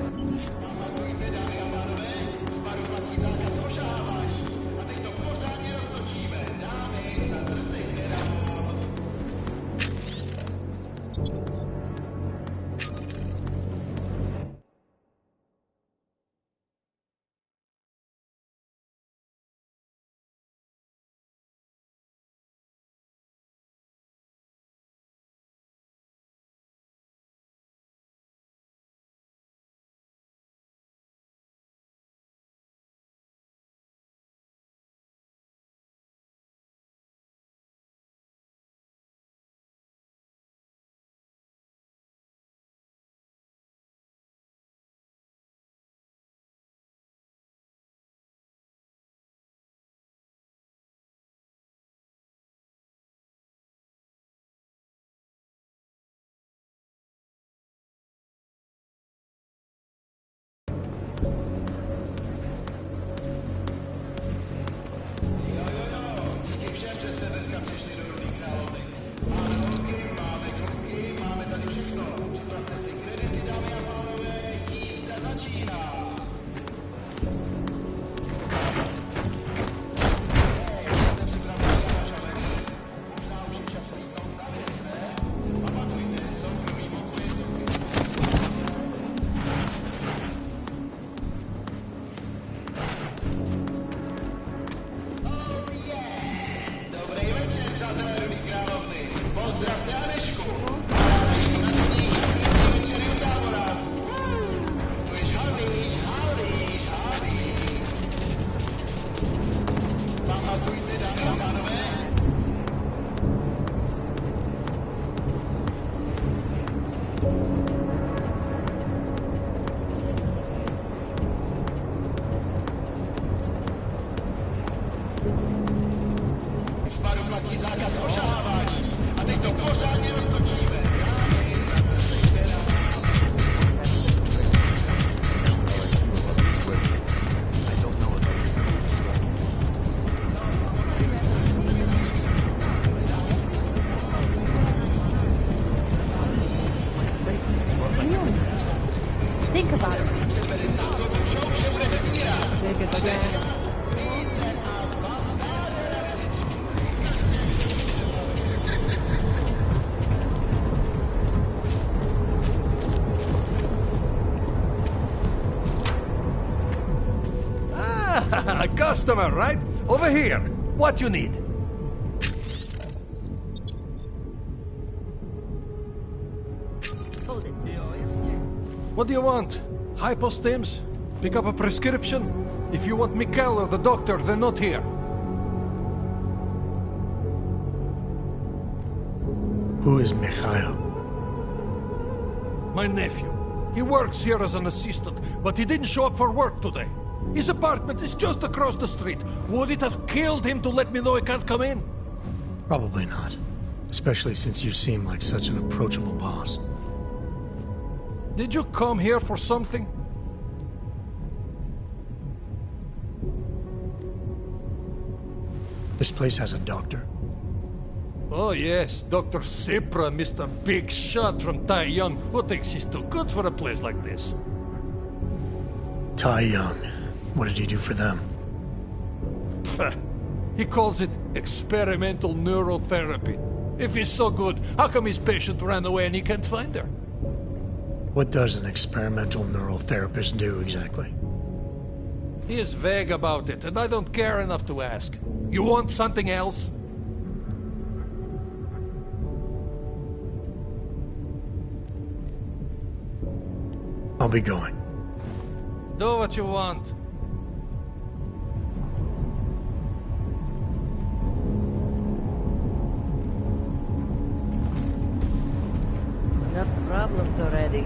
S6: Think about it. Take it again.
S19: A customer, right? Over here. What you need?
S6: Hold it.
S8: What do you want? Hypostims? Pick up a prescription? If you want Mikhail or the doctor, they're not here.
S1: Who is Mikhail?
S8: My nephew. He works here as an assistant, but he didn't show up for work today. His apartment is just across the street. Would it have killed him to let me know he can't come in?
S1: Probably not. Especially since you seem like such an approachable boss.
S8: Did you come here for something?
S1: This place has a doctor?
S8: Oh yes, Dr. Sipra, Mr. Big Shot from Tai Young. Who thinks he's too good for a place like this?
S1: Tai Young. What did he do for them?
S8: He calls it experimental neurotherapy. If he's so good, how come his patient ran away and he can't find her?
S1: What does an experimental neural therapist do exactly?
S8: He is vague about it, and I don't care enough to ask. You want something else?
S1: I'll be going.
S8: Do what you want.
S21: Enough problems already.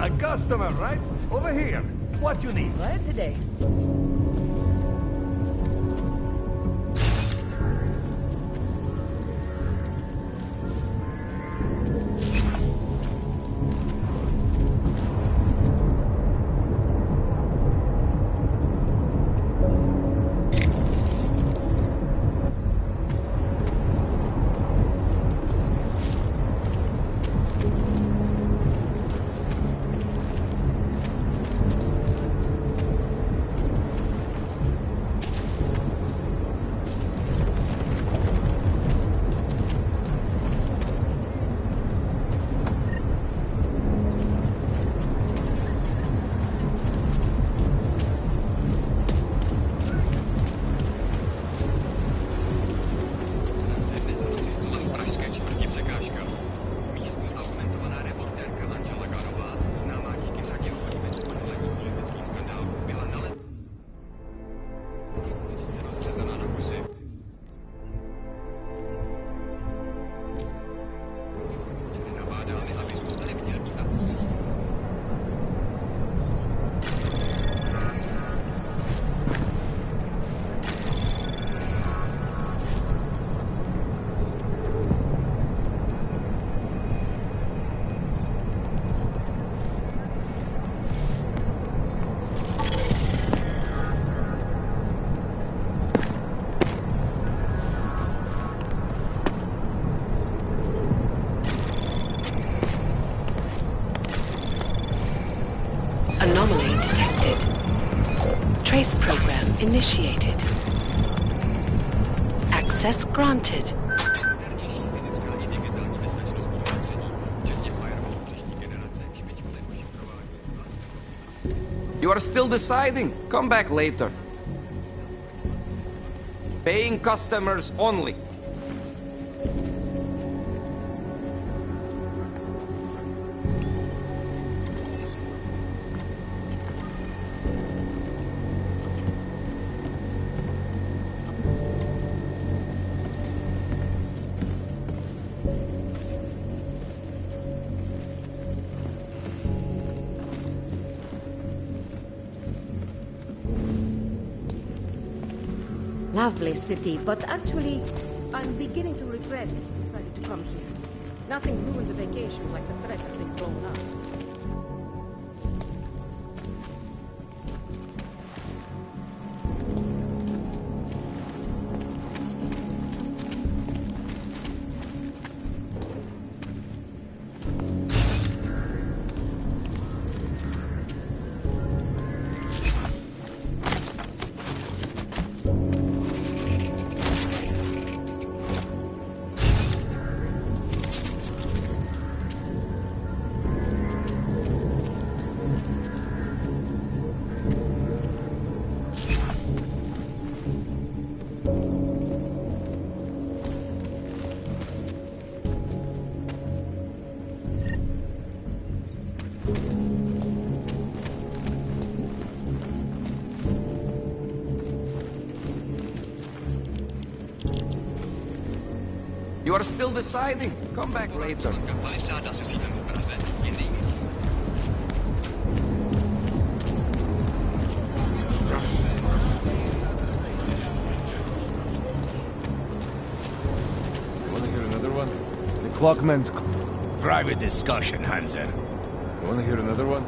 S13: A customer, right? Over here. What you need?
S21: Right today.
S10: Anomaly detected. Trace program initiated. Access granted.
S24: You are still deciding? Come back later. Paying customers only.
S19: Lovely city, but actually, I'm beginning to regret it. Decided to come here. Nothing ruins a vacation like the threat of being blown up.
S24: You are still deciding. Come back later.
S11: Wanna hear another one? The clockman's...
S7: Private discussion, Hanser.
S11: Wanna hear another one?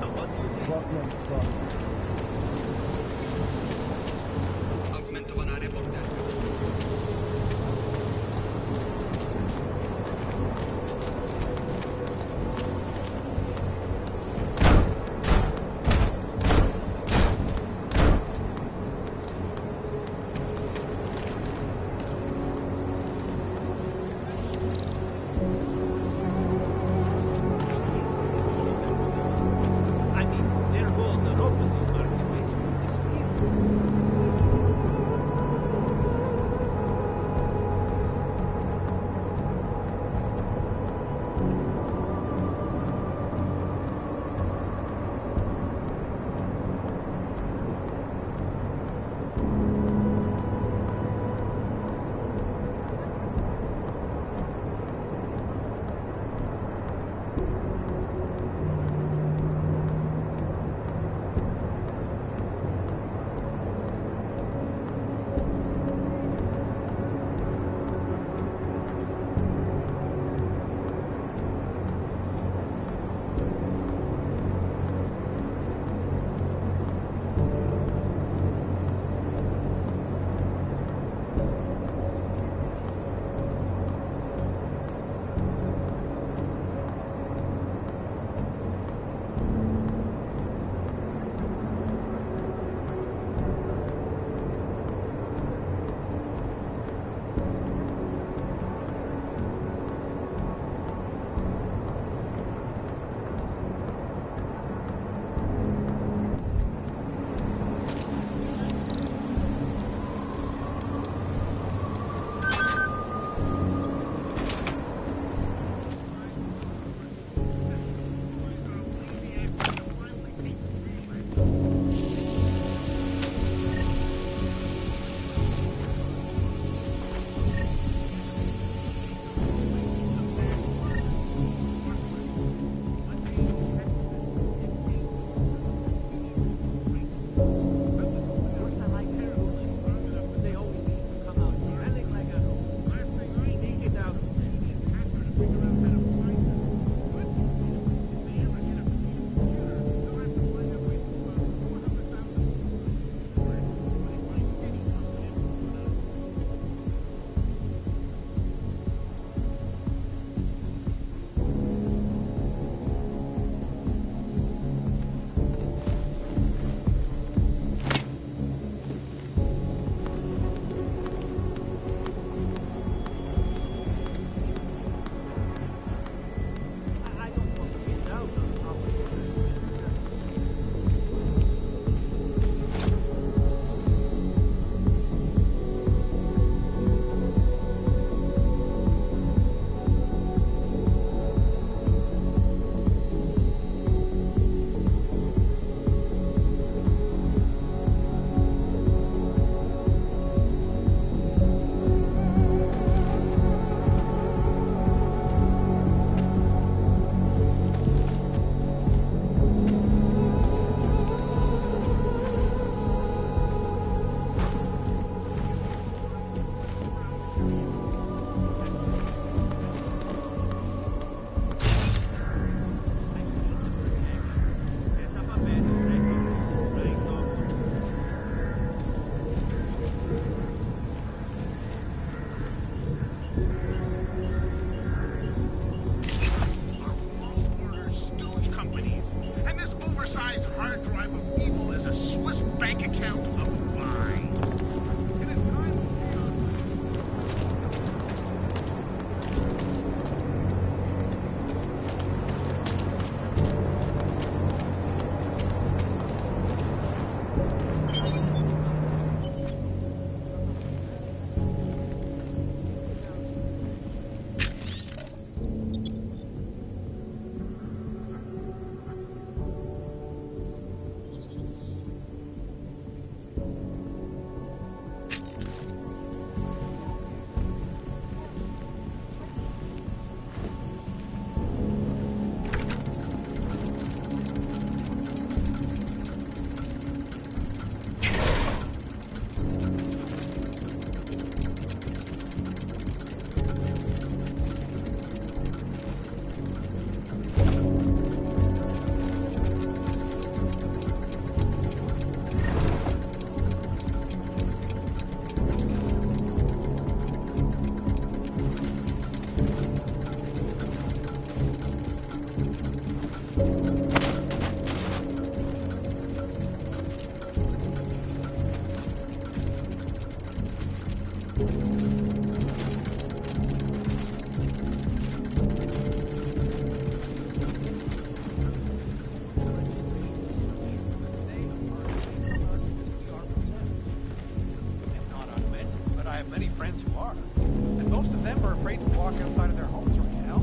S13: many friends who are. And most of them are afraid to walk outside of their homes right now.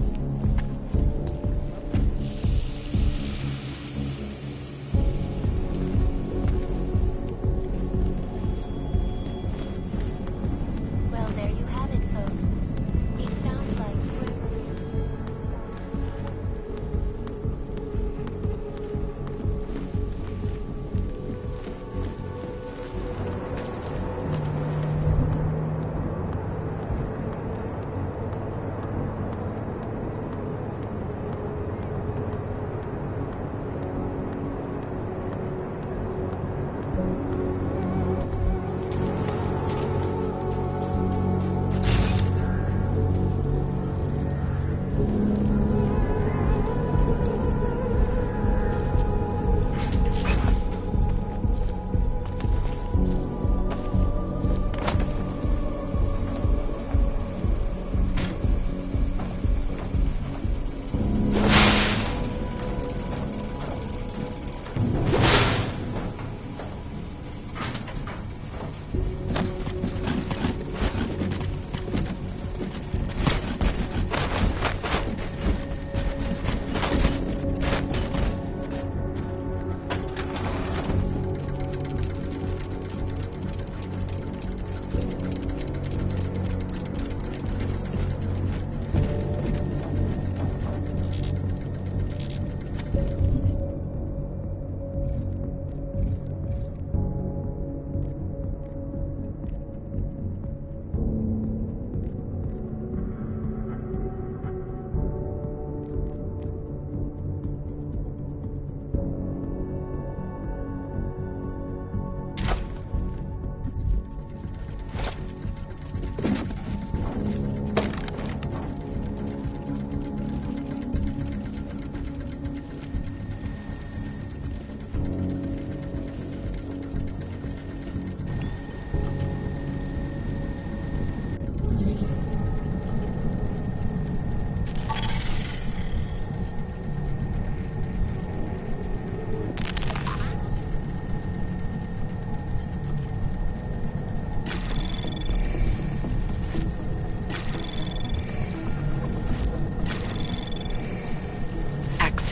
S9: Well, there you have it, folks. It sounds like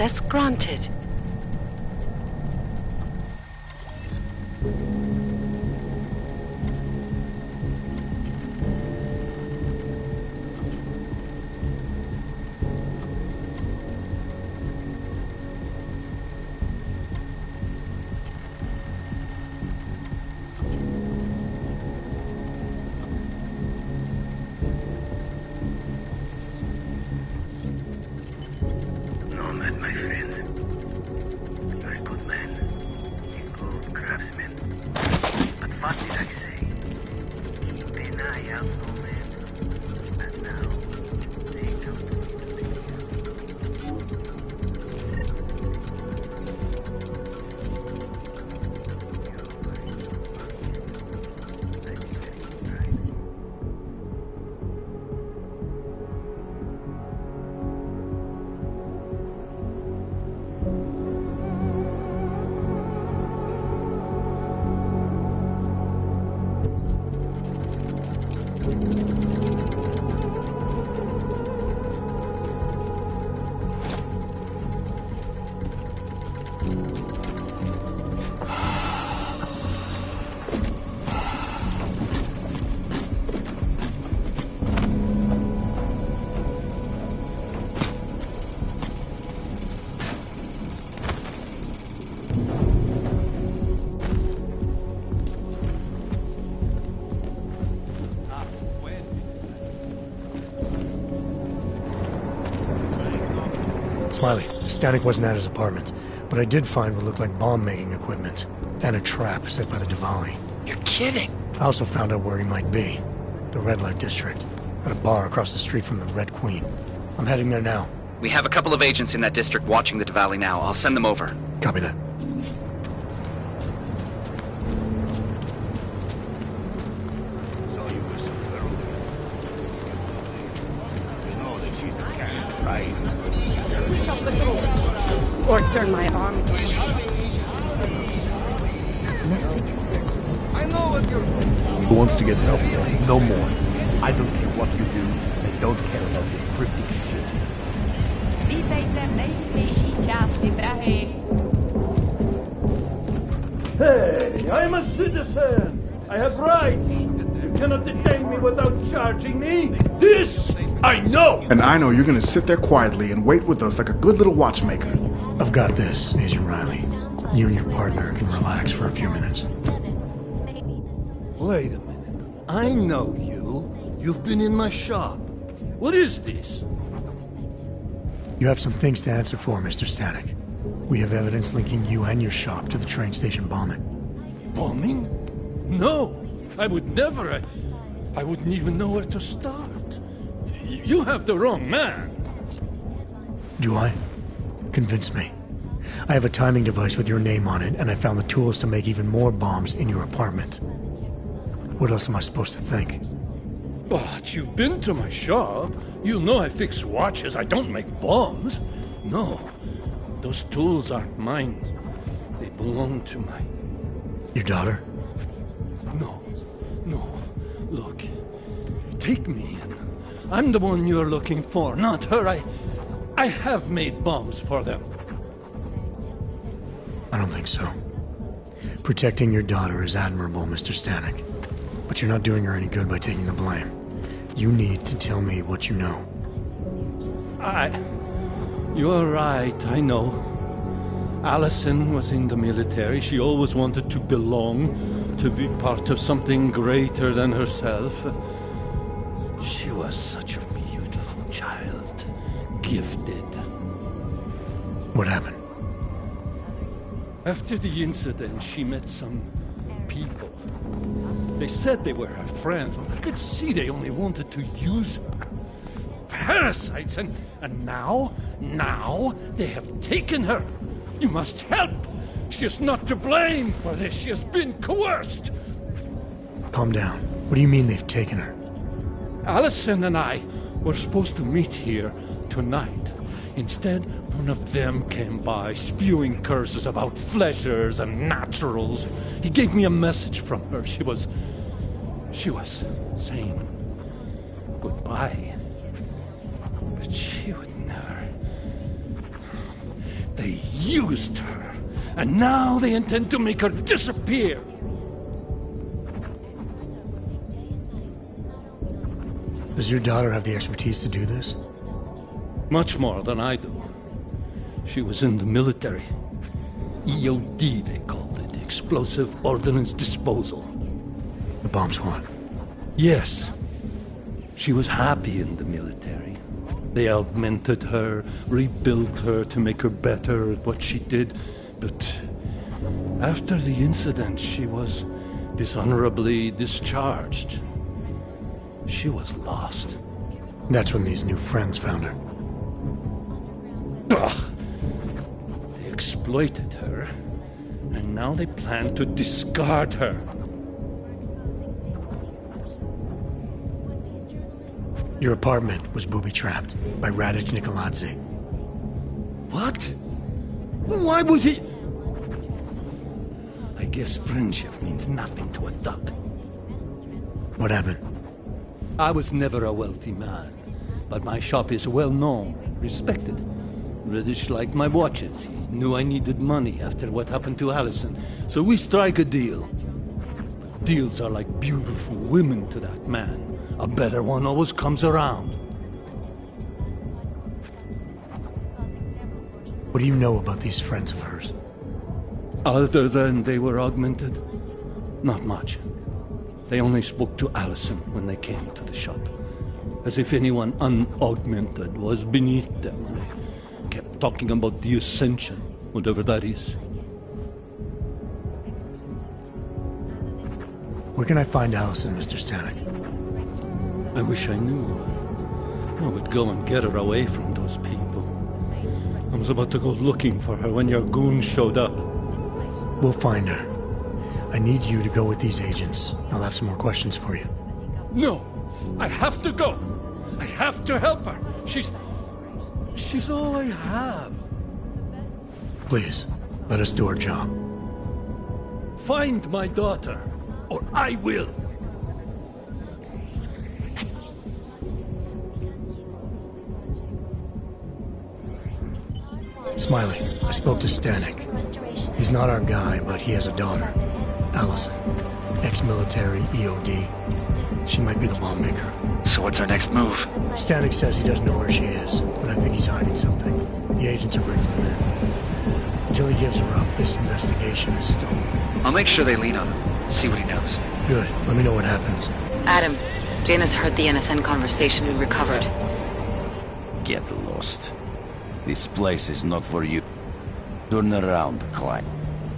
S10: access granted.
S18: Nomad, my friend. You're a good man. A good craftsman. But what did I say? Keep an eye out, Nomad. And now, take out
S1: Smiley, Static wasn't at his apartment, but I did find what looked like bomb-making equipment, and a trap set by the Diwali.
S3: You're kidding.
S1: I also found out where he might be. The Red Light District, at a bar across the street from the Red Queen. I'm heading there now.
S15: We have a couple of agents in that district watching the Diwali now. I'll send them over.
S1: Copy that.
S19: Or turn my arm.
S13: I know what you're doing.
S11: Who wants to get help? No more. I don't care what you do. I don't care about your cryptic shit.
S5: Vítejte v nejvyšší části Prahy.
S8: Hey, I'm a citizen. I have rights. You cannot detain me without charging me. This I know.
S20: And I know you're gonna sit there quietly and wait with us like a good little watchmaker.
S1: I've got this, Agent Riley. You and your partner can relax for a few minutes.
S8: Wait a minute. I know you. You've been in my shop. What is this?
S1: You have some things to answer for, Mr. Stanek. We have evidence linking you and your shop to the train station bombing.
S8: Bombing? No, I would never. I wouldn't even know where to start. You have the wrong man.
S1: Do I? Convince me. I have a timing device with your name on it, and I found the tools to make even more bombs in your apartment. What else am I supposed to think?
S8: But you've been to my shop. You know I fix watches. I don't make bombs. No, those tools aren't mine. They belong to my...
S1: Your daughter?
S8: No. Look, take me in. I'm the one you're looking for, not her. I have made bombs for them.
S1: I don't think so. Protecting your daughter is admirable, Mr. Stanek. But you're not doing her any good by taking the blame. You need to tell me what you know.
S8: You're right, I know. Allison was in the military. She always wanted to belong, to be part of something greater than herself. She was such a beautiful child. Gifted.
S1: What happened?
S8: After the incident, she met some people. They said they were her friends, but I could see they only wanted to use her. Parasites, and now they have taken her. You must help. She is not to blame for this. She has been coerced.
S1: Calm down. What do you mean they've taken her?
S8: Allison and I were supposed to meet here tonight. Instead, one of them came by, spewing curses about fleshers and naturals. He gave me a message from her. She was saying goodbye. But she would never. They used her, and now they intend to make her disappear.
S1: Does your daughter have the expertise to do this?
S8: Much more than I do. She was in the military. EOD, they called it. Explosive Ordnance Disposal.
S1: The bomb squad?
S8: Yes. She was happy in the military. They augmented her, rebuilt her to make her better at what she did. But after the incident, she was dishonorably discharged. She was lost.
S1: That's when these new friends found her.
S8: Ugh. They exploited her, and now they plan to discard her.
S1: Your apartment was booby-trapped by Radic Nikoladze.
S8: What? Why would he... I guess friendship means nothing to a thug.
S1: What happened?
S8: I was never a wealthy man, but my shop is well known, respected. Radic liked my watches. He knew I needed money after what happened to Allison, so we strike a deal. But deals are like beautiful women to that man. A better one always comes around.
S1: What do you know about these friends of hers?
S8: Other than they were augmented? Not much. They only spoke to Allison when they came to the shop. As if anyone unaugmented was beneath them. They kept talking about the Ascension, whatever that is.
S1: Where can I find Allison, Mr. Stanek?
S8: I wish I knew. I would go and get her away from those people. I was about to go looking for her when your goons showed up.
S1: We'll find her. I need you to go with these agents. I'll have some more questions for you.
S8: No! I have to go! I have to help her! She's all I have.
S1: Please, let us do our job.
S8: Find my daughter, or I will!
S1: Smiley, I spoke to Stanek. He's not our guy, but he has a daughter, Allison. Ex-military, EOD. She might be the bomb maker.
S15: So what's our next move?
S1: Stanek says he doesn't know where she is, but I think he's hiding something. The agents are bringing them in. Until he gives her up, this investigation is stalled.
S15: I'll make sure they lean on him. See what he knows.
S1: Good. Let me know what happens.
S4: Adam, Janus heard the NSN conversation we recovered.
S7: Get lost. This place is not for you. Turn around, Klein.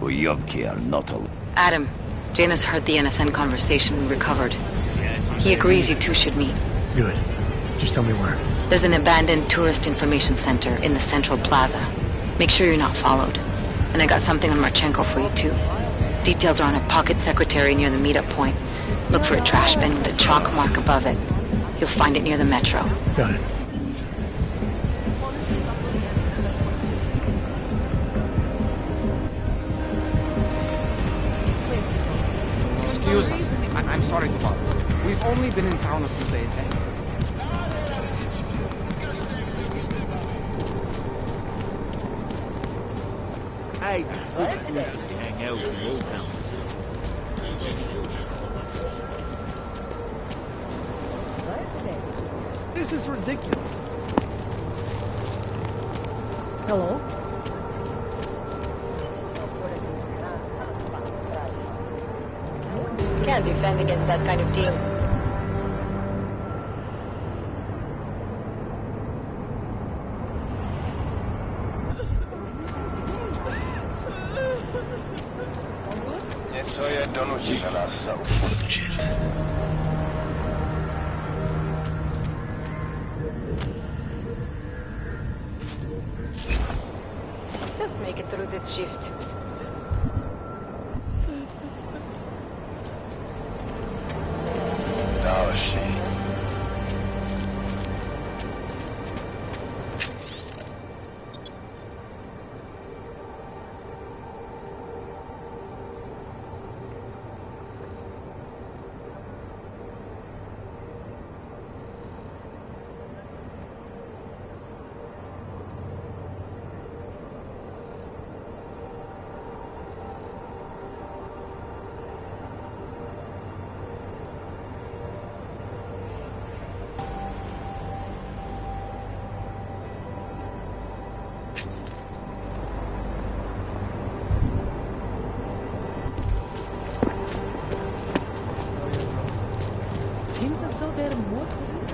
S7: Bojovki are not alone.
S4: Adam, Janus heard the NSN conversation we recovered. He agrees you two should meet.
S1: Good. Just tell me where.
S4: There's an abandoned tourist information center in the central plaza. Make sure you're not followed. And I got something on Marchenko for you too. Details are on a pocket secretary near the meetup point. Look for a trash bin with a chalk mark above it. You'll find it near the metro.
S1: Got it.
S24: Excuse us. I'm sorry to bother. We've only been in town a few days.
S11: Hey, good to hang out in Old Town.
S13: This is ridiculous.
S6: Hello?
S4: Can't defend against that kind of team.
S7: Co je donutí na nás zaútočit?
S4: Just make it through this shift.
S7: Další.
S6: Seems as though there are more police.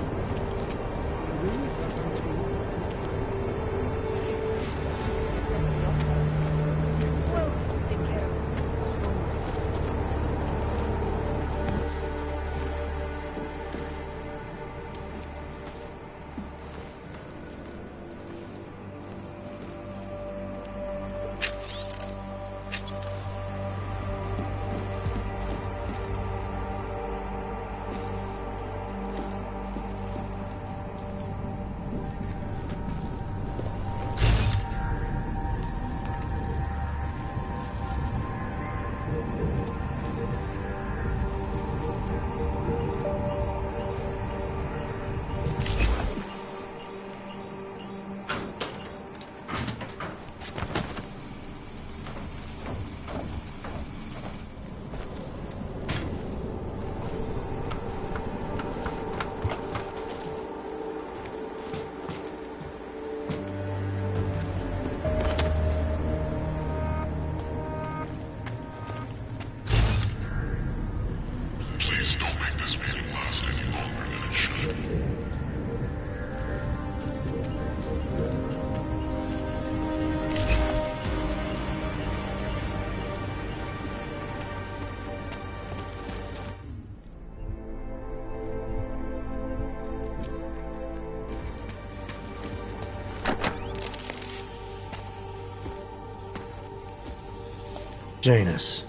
S1: Janus,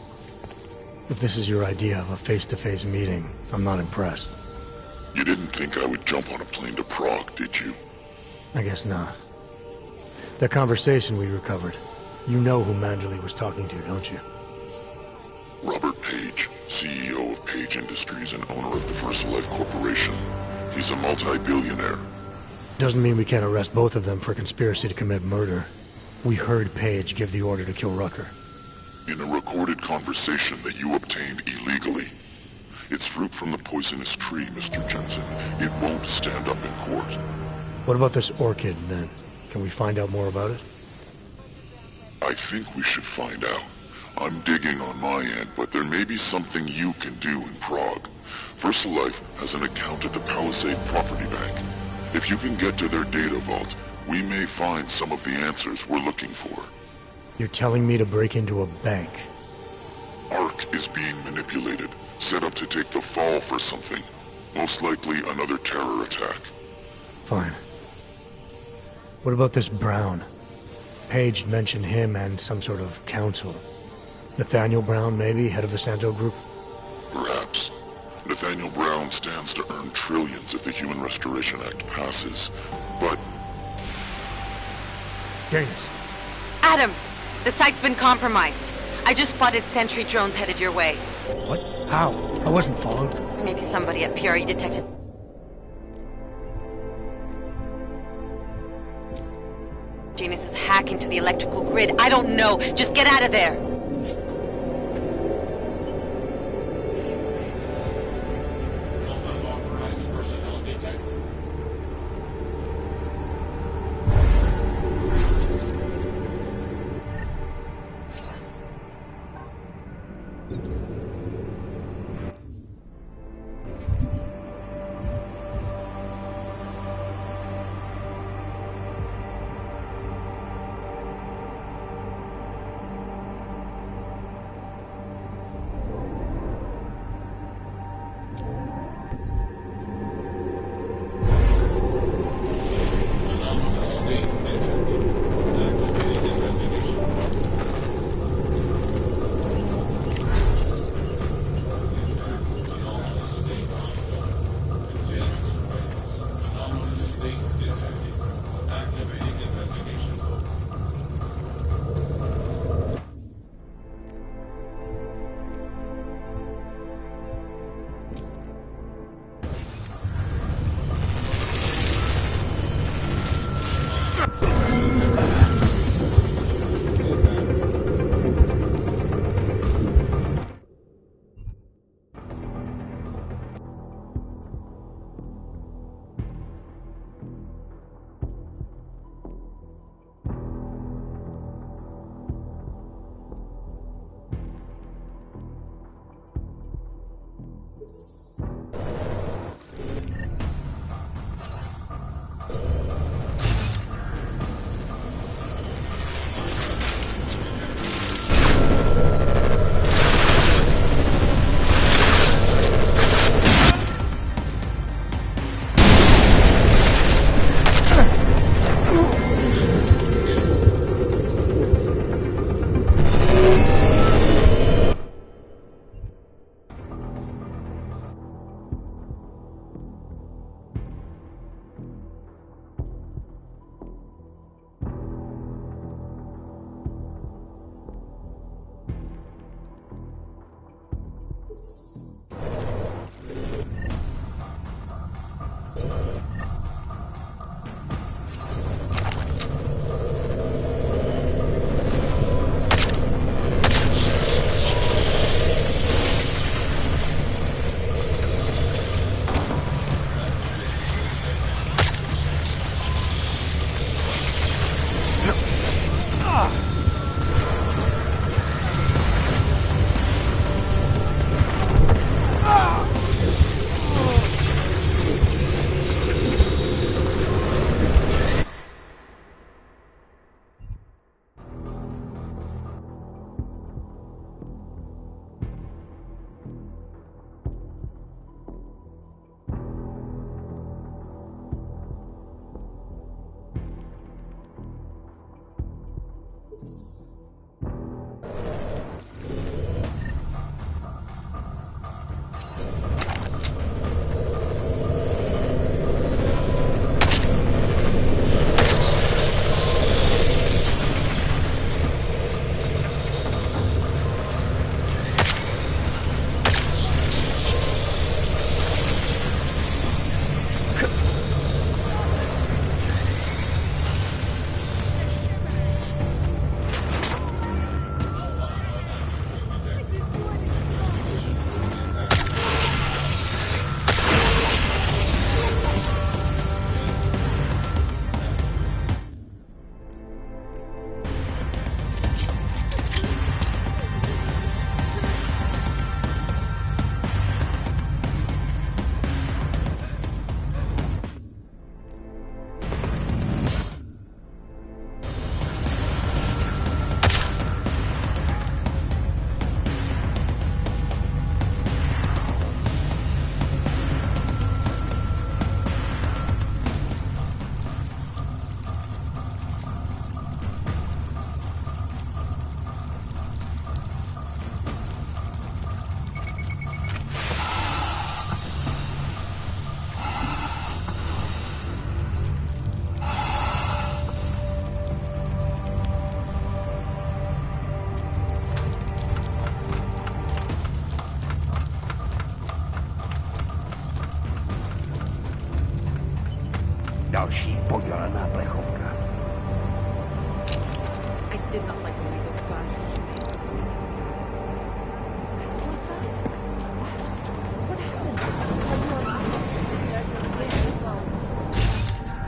S1: if this is your idea of a face-to-face meeting, I'm not impressed.
S2: You didn't think I would jump on a plane to Prague, did you?
S1: I guess not. That conversation we recovered, you know who Manderley was talking to, don't you?
S2: Robert Page, CEO of Page Industries and owner of the VersaLife Corporation. He's a multi-billionaire.
S1: Doesn't mean we can't arrest both of them for conspiracy to commit murder. We heard Page give the order to kill Rucker.
S2: In a recorded conversation that you obtained illegally. It's fruit from the poisonous tree, Mr. Jensen. It won't stand up in court.
S1: What about this orchid, then? Can we find out more about it?
S2: I think we should find out. I'm digging on my end, but there may be something you can do in Prague. VersaLife has an account at the Palisade Property Bank. If you can get to their data vault, we may find some of the answers we're looking for.
S1: You're telling me to break into a bank?
S2: Ark is being manipulated, set up to take the fall for something. Most likely another terror attack.
S1: Fine. What about this Brown? Page mentioned him and some sort of council. Nathaniel Brown, maybe, head of the Santo Group?
S2: Perhaps. Nathaniel Brown stands to earn trillions if the Human Restoration Act passes. But...
S1: Janus.
S12: Adam! The site's been compromised. I just spotted sentry drones headed your way.
S1: What? How? I wasn't followed.
S12: Maybe somebody at PRE detected... Janus is hacking to the electrical grid. I don't know. Just get out of there.
S11: Další podělaná plechovka.
S19: I did not like the way those guys.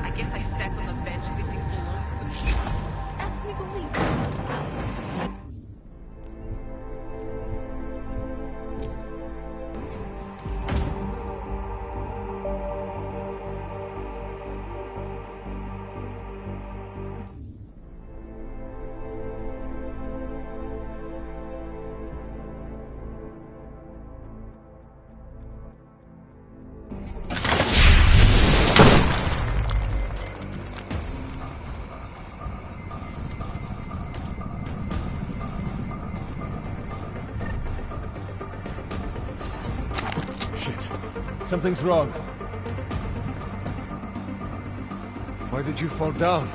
S19: I guess I sat on the bench lifting balloons. Asked me to leave.
S16: Something's wrong. Why did you fall down?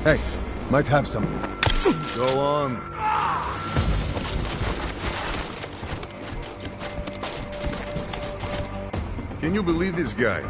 S16: Hey, might have something. Go on.
S17: Can you believe this guy?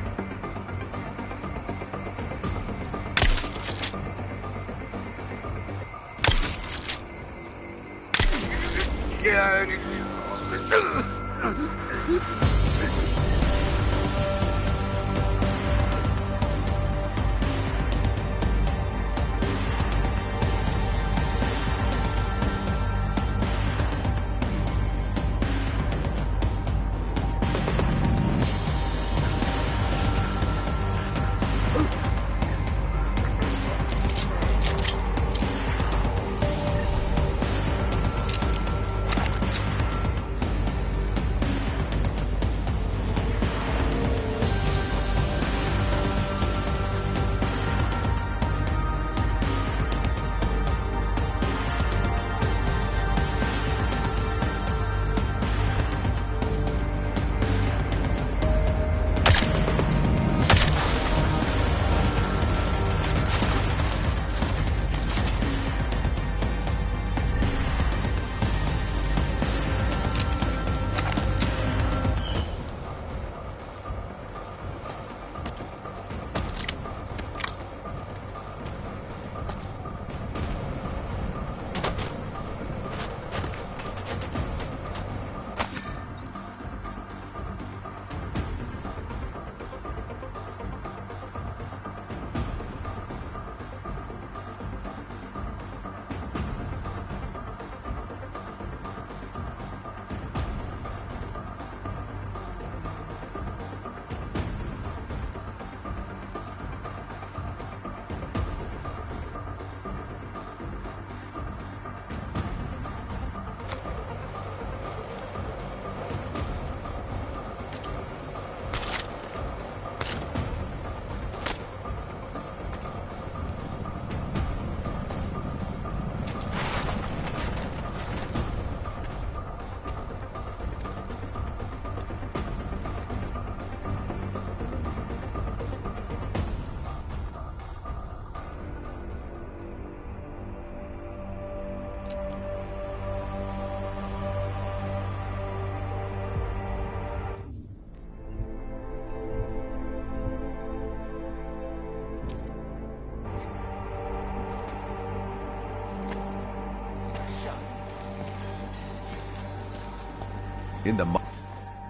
S22: In the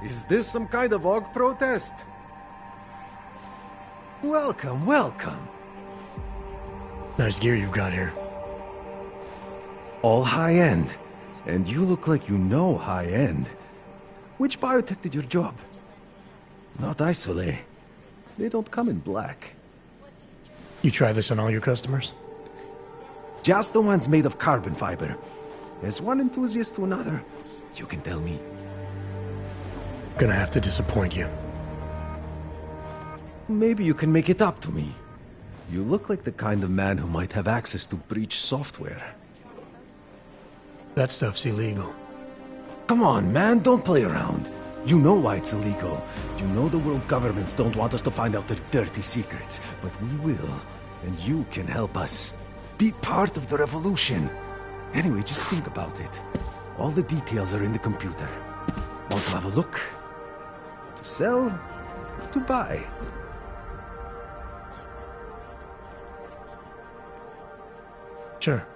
S22: Is this some kind of AUG protest? Welcome, welcome.
S1: Nice gear you've got here.
S22: All high-end. And you look like you know high-end. Which biotech did your job? Not Isolate. They don't come in black.
S1: You try this on all your customers?
S22: Just the ones made of carbon fiber. As one enthusiast to another, you can tell me.
S1: Gonna have to disappoint you.
S22: Maybe you can make it up to me. You look like the kind of man who might have access to breach software.
S1: That stuff's illegal.
S22: Come on, man, don't play around. You know why it's illegal. You know the world governments don't want us to find out their dirty secrets. But we will, and you can help us. Be part of the revolution. Anyway, just think about it. All the details are in the computer. Want to have a look? To sell? Or to buy?
S1: Sure.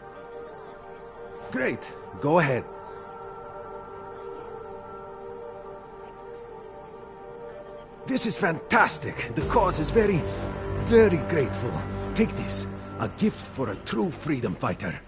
S22: Great. Go ahead. This is fantastic. The cause is very, very grateful. Take this. A gift for a true freedom fighter.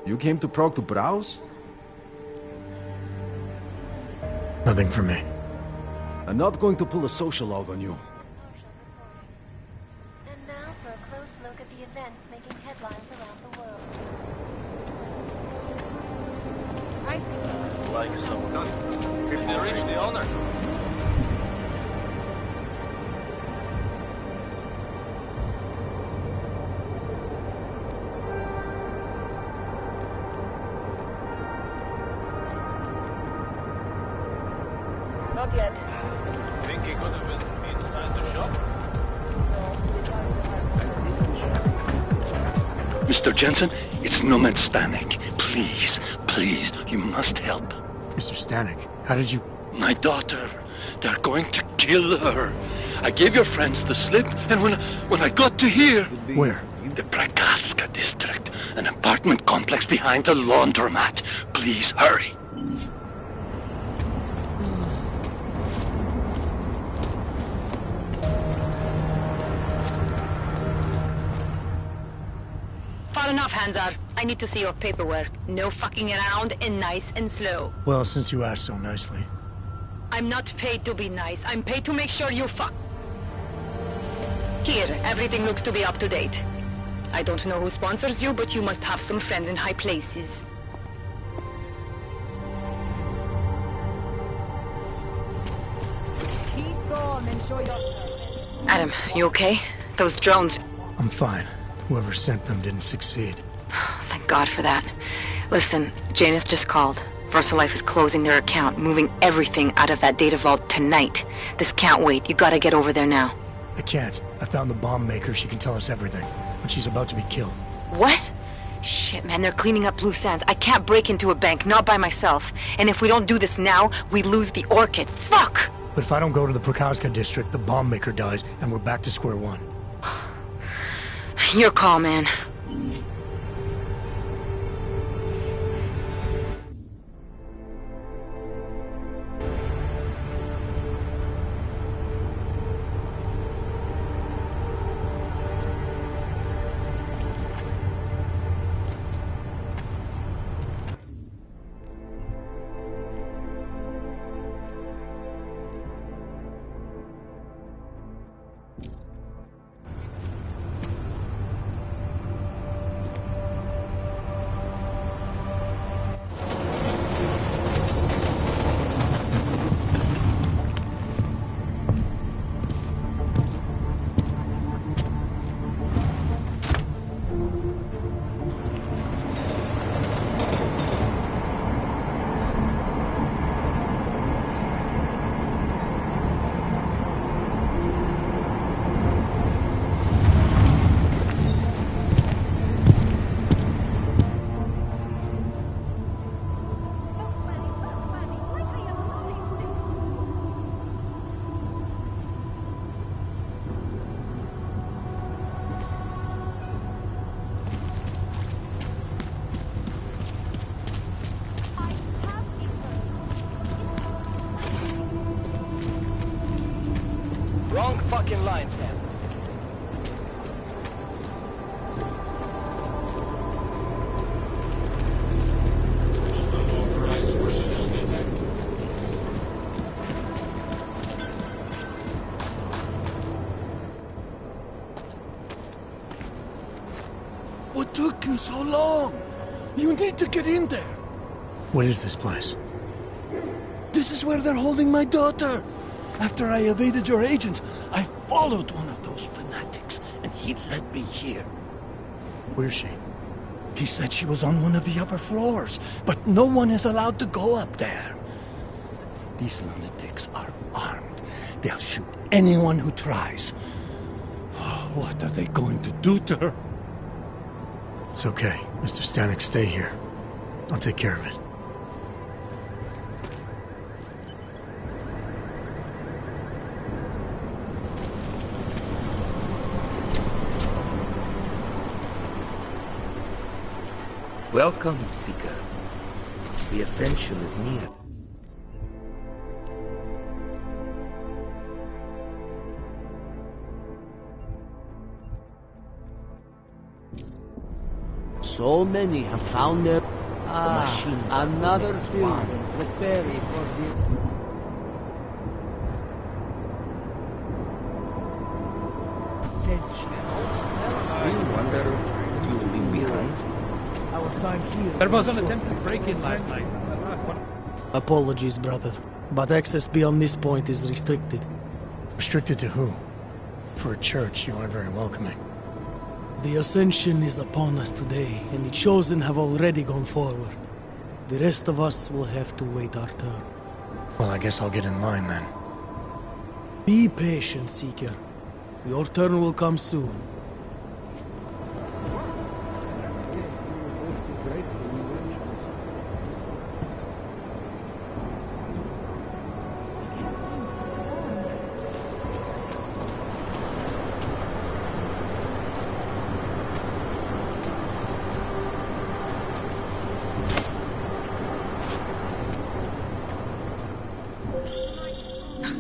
S22: You came to Prague to browse?
S1: Nothing for me.
S22: I'm not going to pull a social log on you.
S9: And now for a close look at the events making headlines around the world.
S11: Like someone. Did they reach the owner?
S4: Not yet.
S11: Think he could have been inside the shop?
S3: Mr. Jensen, it's Nomad Stanek. Please, please, you must help.
S1: Mr. Stanek, how did you...
S3: My daughter. They're going to kill her. I gave your friends the slip, and when I got to here...
S1: Where?
S3: The Prakaska district. An apartment complex behind the laundromat. Please, hurry.
S10: Far enough, Hanzar. I need to see your paperwork. No fucking around and nice and slow.
S1: Well, since you asked so nicely.
S10: I'm not paid to be nice. I'm paid to make sure you fuck. Here, everything looks to be up to date. I don't know who sponsors you, but you must have some friends in high places.
S5: Keep calm and show yourself.
S4: Adam, you okay? Those drones...
S1: I'm fine. Whoever sent them didn't succeed.
S4: Thank God for that. Listen, Janus just called. VersaLife is closing their account, moving everything out of that data vault tonight. This can't wait. You gotta get over there now.
S1: I can't. I found the bomb maker. She can tell us everything. But she's about to be killed.
S4: What? Shit, man, they're cleaning up loose ends. I can't break into a bank, not by myself. And if we don't do this now, we lose the Orchid. Fuck!
S1: But if I don't go to the Prokowska district, the bomb maker dies, and we're back to square one.
S4: Your call, man.
S8: so long. You need to get in there.
S1: What is this place?
S8: This is where they're holding my daughter. After I evaded your agents, I followed one of those fanatics, and he led me here.
S1: Where's she?
S8: He said she was on one of the upper floors, but no one is allowed to go up there. These lunatics are armed. They'll shoot anyone who tries. Oh, what are they going to do to her?
S1: It's okay. Mr. Stanek, stay here. I'll take care of it.
S11: Welcome, Seeker. The Ascension is near. So many have found their machine. Another building preparing for this. We wonder if you will leave behind.
S13: There was an attempted break-in last night.
S14: Apologies, brother, but access beyond this point is restricted.
S1: Restricted to who? For a church, you aren't very welcoming.
S14: The Ascension is upon us today, and the Chosen have already gone forward. The rest of us will have to wait our turn.
S1: Well, I guess I'll get in line then.
S14: Be patient, Seeker. Your turn will come soon.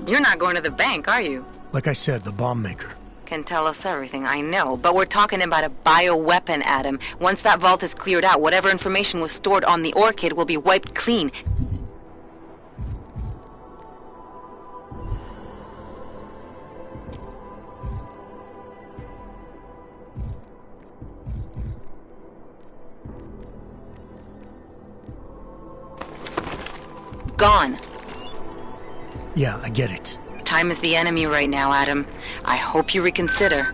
S12: You're not going to the bank, are you?
S1: Like I said, the bomb maker.
S12: Can tell us everything, I know. But we're talking about a bioweapon, Adam. Once that vault is cleared out, whatever information was stored on the Orchid will be wiped clean. Gone.
S1: Yeah, I get it.
S12: Time is the enemy right now, Adam. I hope you reconsider.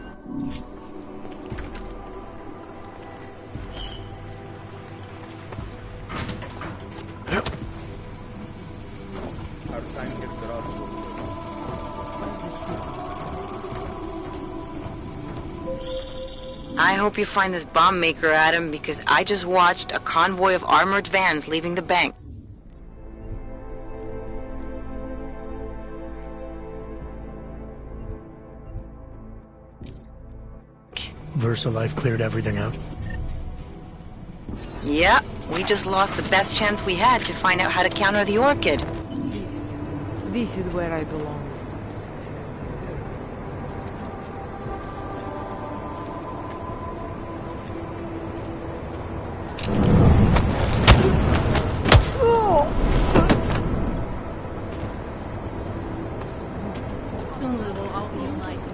S12: I hope you find this bomb maker, Adam, because I just watched a convoy of armored vans leaving the bank.
S1: VersaLife cleared everything out?
S12: Yep, we just lost the best chance we had to find out how to counter the Orchid.
S6: This is where I belong.
S19: Soon we will all be united.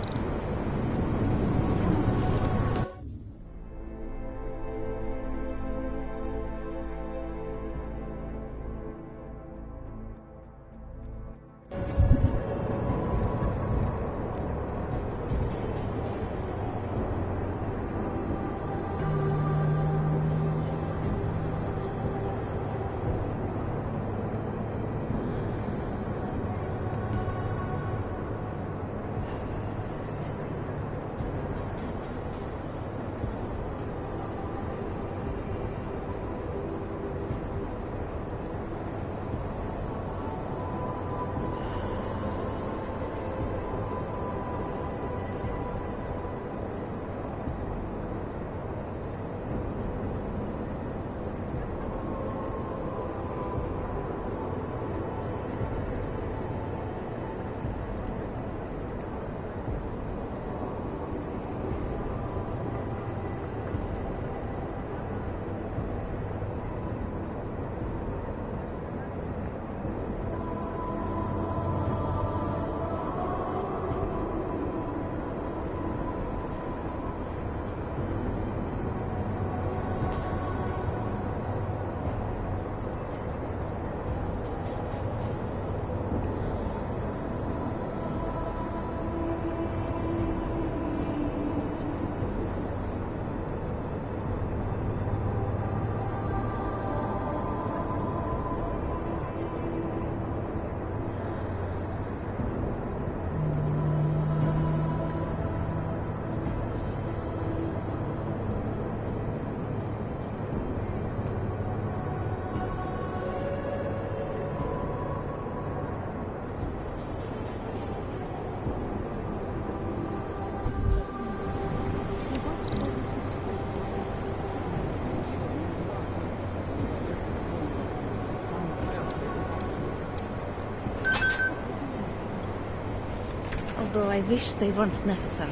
S19: Although I wish they weren't necessary.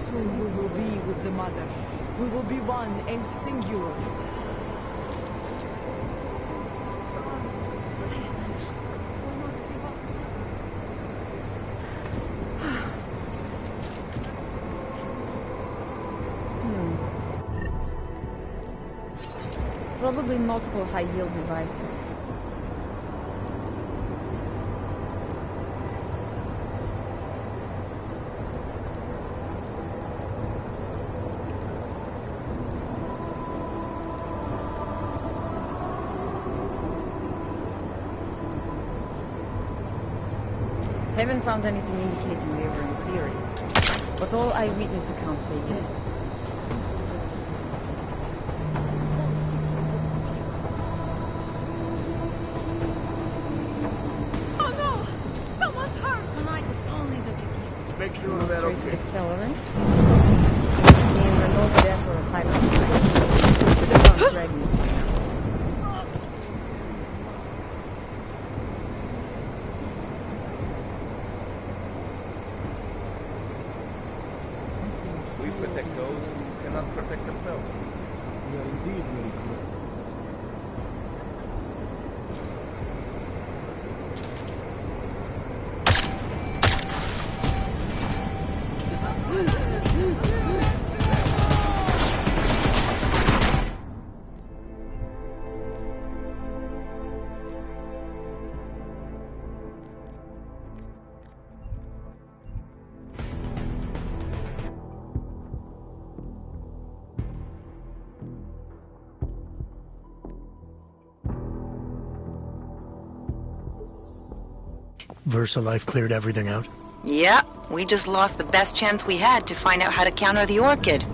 S5: Soon we will be with the Mother. We will be one and singular.
S19: Probably multiple high-yield devices. Haven't found anything indicating they were in series, but all eyewitness accounts say yes.
S5: Oh no! Someone's hurt! Tonight is only the beginning.
S16: Make sure that okay.
S19: Accelerant. Being remote death or hyper. The gun's dragging.
S16: We protect those who cannot protect themselves.
S14: We are indeed very good.
S1: VersaLife cleared everything out?
S12: Yeah, we just lost the best chance we had to find out how to counter the Orchid.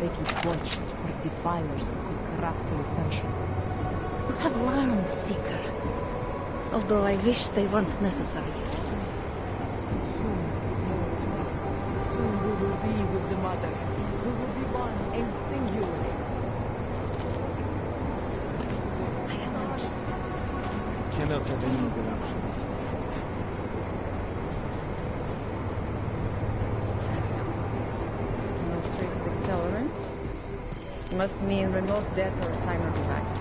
S5: They keep watch for defilers that could corrupt the Ascension.
S19: You have learned, Seeker. Although I wish they weren't necessary.
S5: Soon we will be with the Mother. We will be one and singular.
S16: Cannot have any other options.
S19: No trace of accelerant. Must mean remote death or a timer device.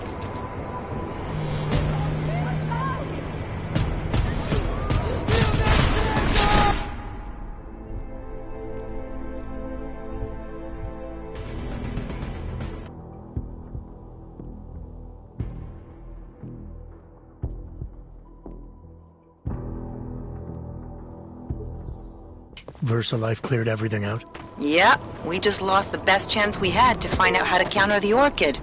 S1: VersaLife cleared everything out?
S12: Yeah, we just lost the best chance we had to find out how to counter the Orchid.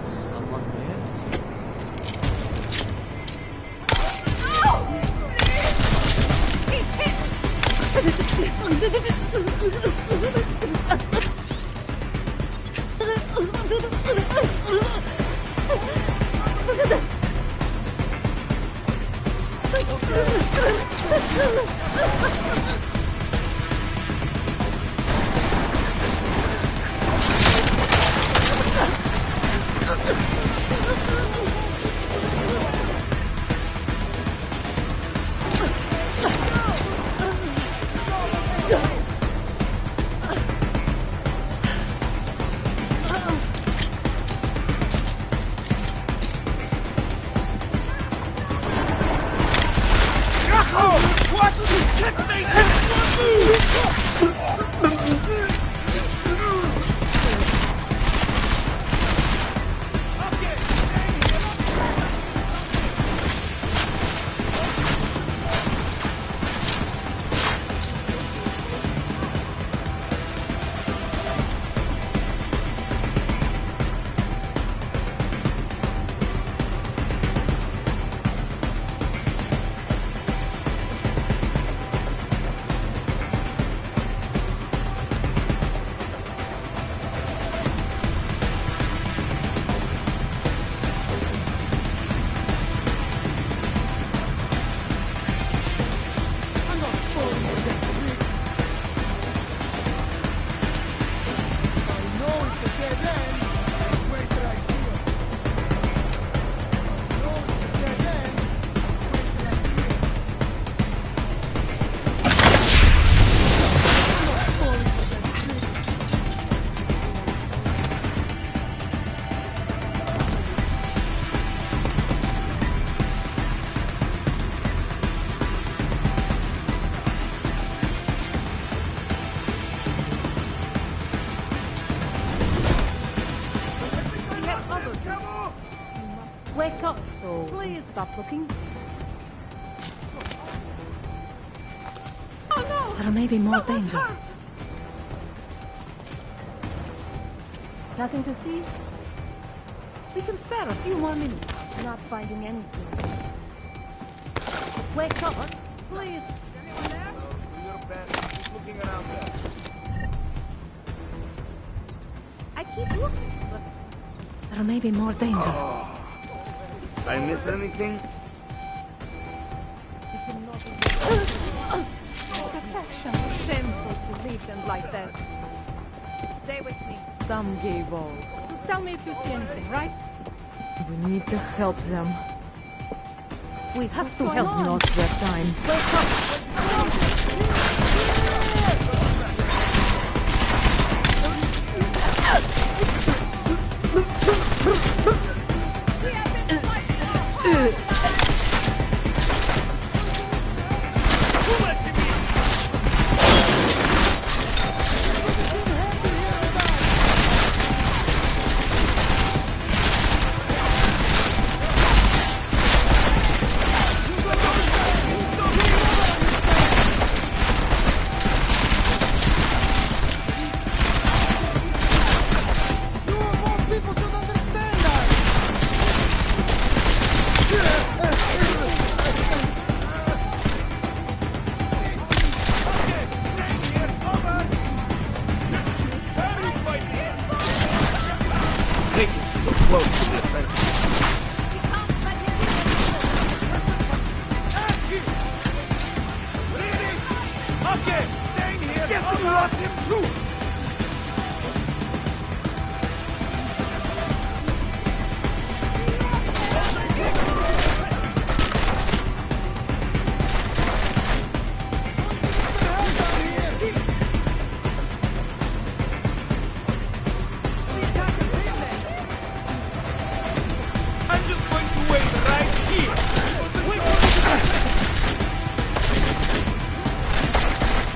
S14: Someone there?
S19: Wake up, so please stop looking. Oh no! There may be more danger. Nothing to see? We can spare a few more minutes. Not finding anything. Wake up, please.
S16: Anyone there? You're bad. Keep looking around there.
S19: I keep looking, but there may be more danger.
S16: Oh. I miss anything?
S19: Perfection. Shameful to leave them like that. Stay with me.
S5: Some gave all.
S19: Tell me if you see anything, right?
S5: We need to help them.
S19: We have to
S5: It's
S19: help.
S5: not their time.
S19: Wake up!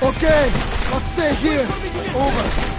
S18: Okay, let's stay here. Over.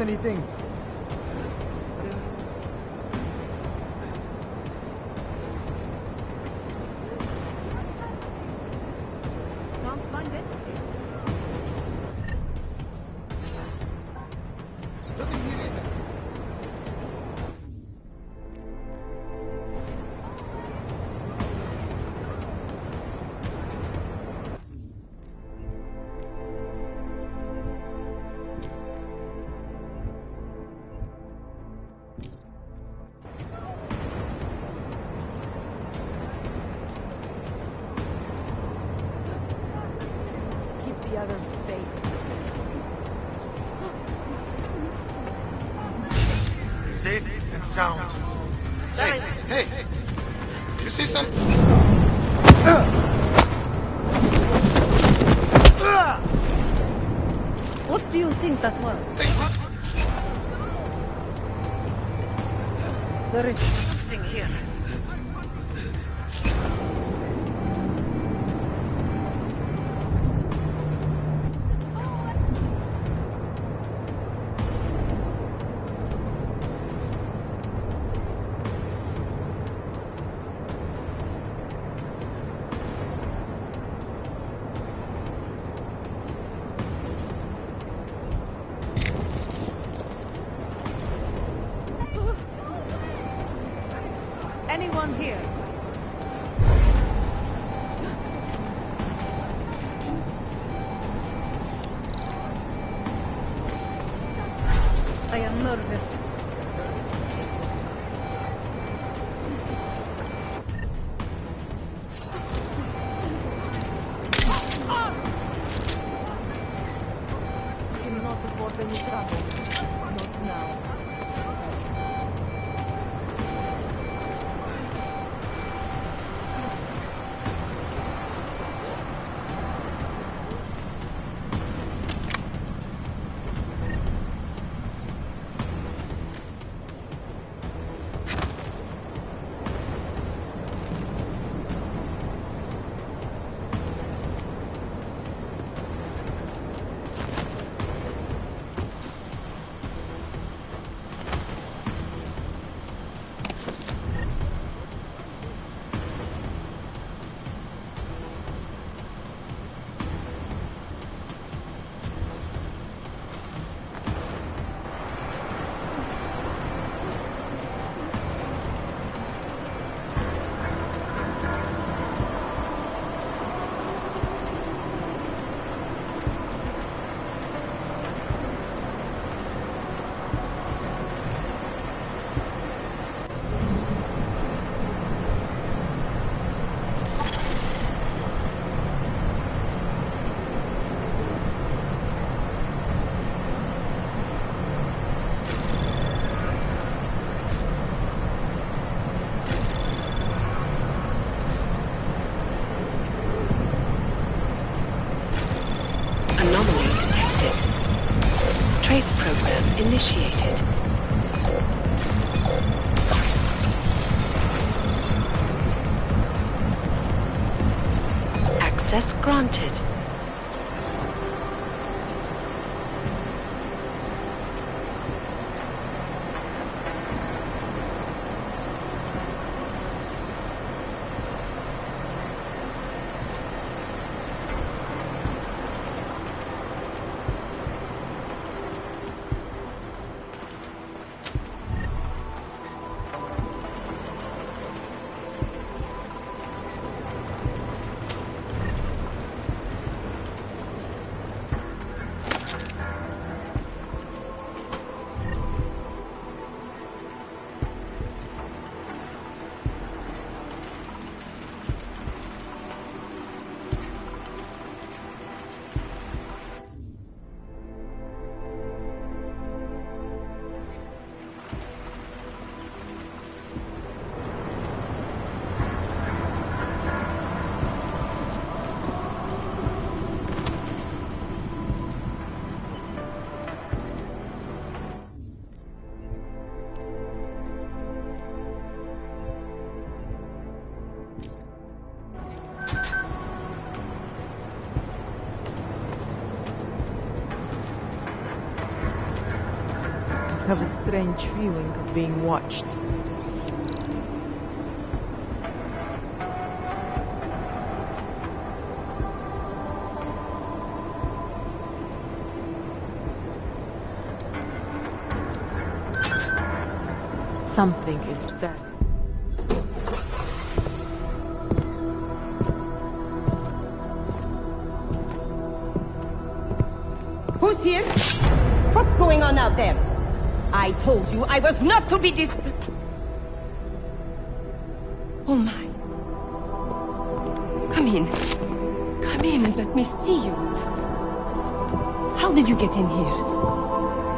S18: Anything.
S19: Can't find it.
S18: Nothing here either.
S19: The others safe.
S15: Safe and sound. Hey, hey! You see something?
S19: What do you think that was? There is something here. Anyone here? I am nervous.
S5: not afford any trouble. Not now.
S20: Anomaly detected. Trace program initiated. Access granted.
S5: I have a strange feeling of being watched. Something is there.
S19: Who's here? What's going on out there? I told you I was not to be disturbed. Oh my. Come in. Come in and let me see you. How did you get in here?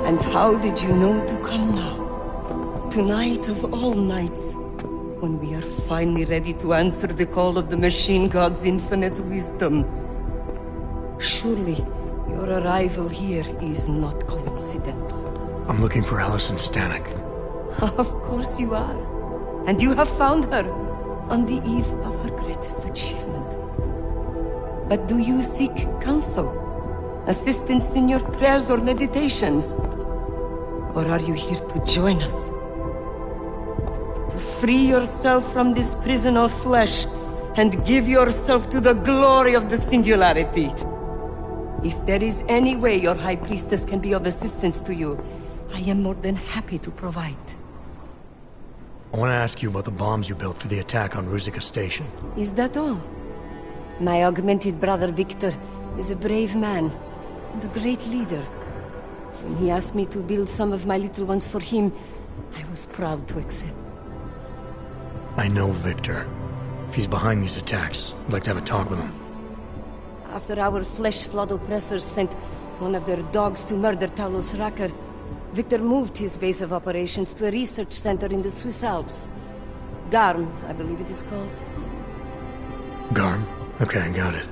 S19: And how did you know to come now? Tonight of all nights, when we are finally ready to answer the call of the machine god's infinite wisdom. Surely, your arrival here is not coincidental.
S1: I'm looking for Allison Stanek.
S19: Of course you are. And you have found her on the eve of her greatest achievement. But do you seek counsel? Assistance in your prayers or meditations? Or are you here to join us? To free yourself from this prison of flesh and give yourself to the glory of the singularity. If there is any way your High Priestess can be of assistance to you, I am more than happy to provide.
S1: I want to ask you about the bombs you built for the attack on Ruzicka Station.
S19: Is that all? My augmented brother Victor is a brave man and a great leader. When he asked me to build some of my little ones for him, I was proud to accept.
S1: I know Victor. If he's behind these attacks, I'd like to have a talk with him.
S19: After our flesh-flood oppressors sent one of their dogs to murder Talos Racker. Victor moved his base of operations to a research center in the Swiss Alps. Garm, I believe it is called.
S1: Garm? Okay, got it.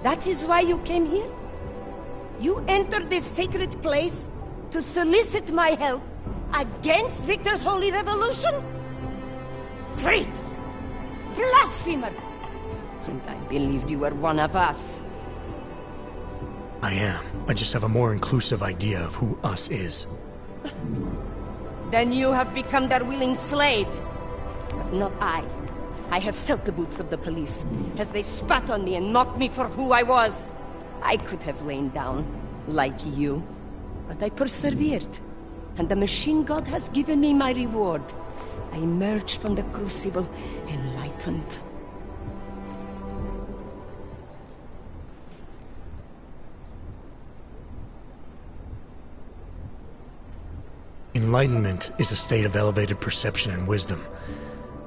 S19: That is why you came here? You entered this sacred place to solicit my help against Victor's holy revolution? Traitor! Blasphemer! And I believed you were one of us.
S1: I am. I just have a more inclusive idea of who us is.
S19: Then you have become their willing slave. But not I. I have felt the boots of the police as they spat on me and mocked me for who I was. I could have lain down, like you. But I persevered. And the machine god has given me my reward. I emerged from the crucible enlightened.
S1: Enlightenment is a state of elevated perception and wisdom.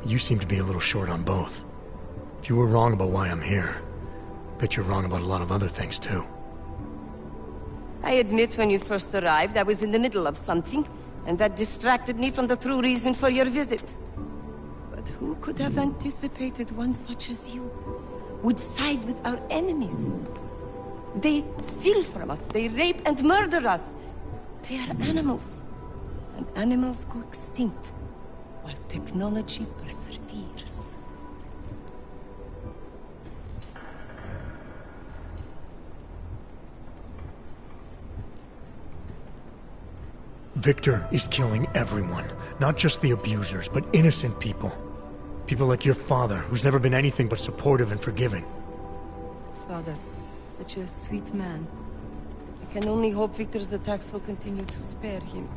S1: You seem to be a little short on both. If you were wrong about why I'm here, bet you're wrong about a lot of other things too.
S19: I admit when you first arrived, I was in the middle of something, and that distracted me from the true reason for your visit. But who could have anticipated one such as you would side with our enemies? They steal from us, they rape and murder us. They are animals. And animals go extinct, while technology perseveres.
S1: Victor is killing everyone, not just the abusers, but innocent people. People like your father, who's never been anything but supportive and forgiving.
S19: Father, such a sweet man. I can only hope Victor's attacks will continue to spare him.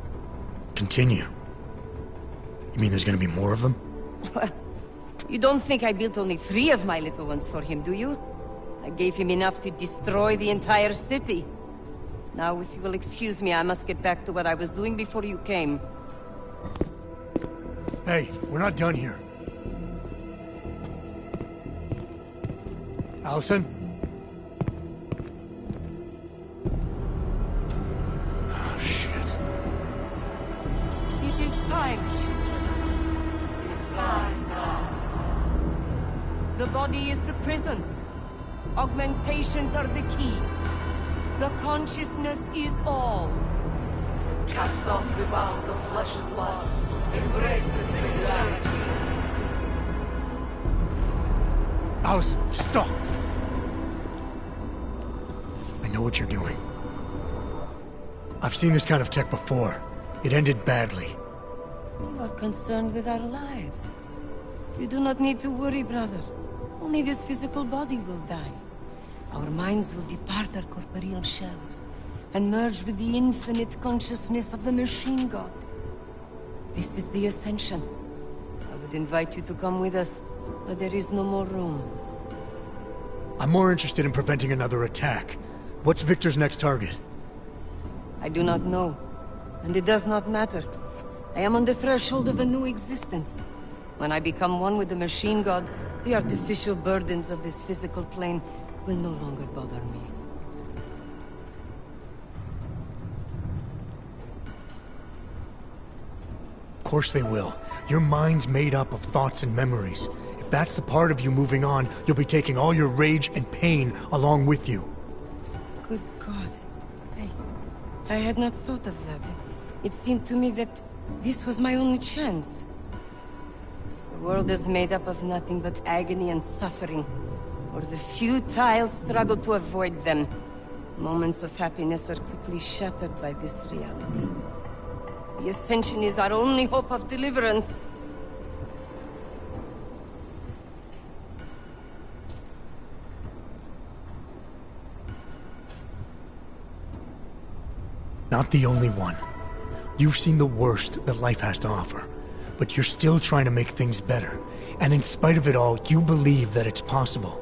S1: Continue? You mean there's gonna be more of them?
S19: Well, you don't think I built only 3 of my little ones for him, do you? I gave him enough to destroy the entire city. Now, if you will excuse me, I must get back to what I was doing before you came.
S1: Hey, we're not done here. Allison? Oh, shit.
S19: It is time, children. It's time now. The body is the prison. Augmentations are the key. The consciousness is all.
S7: Cast off the bounds of flesh and blood. Embrace the singularity.
S1: Allison, stop! I know what you're doing. I've seen this kind of tech before. It ended badly.
S19: You are concerned with our lives. You do not need to worry, brother. Only this physical body will die. Our minds will depart our corporeal shells and merge with the infinite consciousness of the machine god. This is the ascension. I would invite you to come with us, but there is no more room.
S1: I'm more interested in preventing another attack. What's Victor's next target?
S19: I do not know, and it does not matter. I am on the threshold of a new existence. When I become one with the machine god, the artificial burdens of this physical plane will no longer bother me.
S1: Of course they will. Your mind's made up of thoughts and memories. If that's the part of you moving on, you'll be taking all your rage and pain along with you.
S19: Good God. I had not thought of that. It seemed to me that this was my only chance. The world is made up of nothing but agony and suffering, or the futile struggle to avoid them. Moments of happiness are quickly shattered by this reality. The Ascension is our only hope of deliverance.
S1: Not the only one. You've seen the worst that life has to offer, but you're still trying to make things better. And in spite of it all, you believe that it's possible.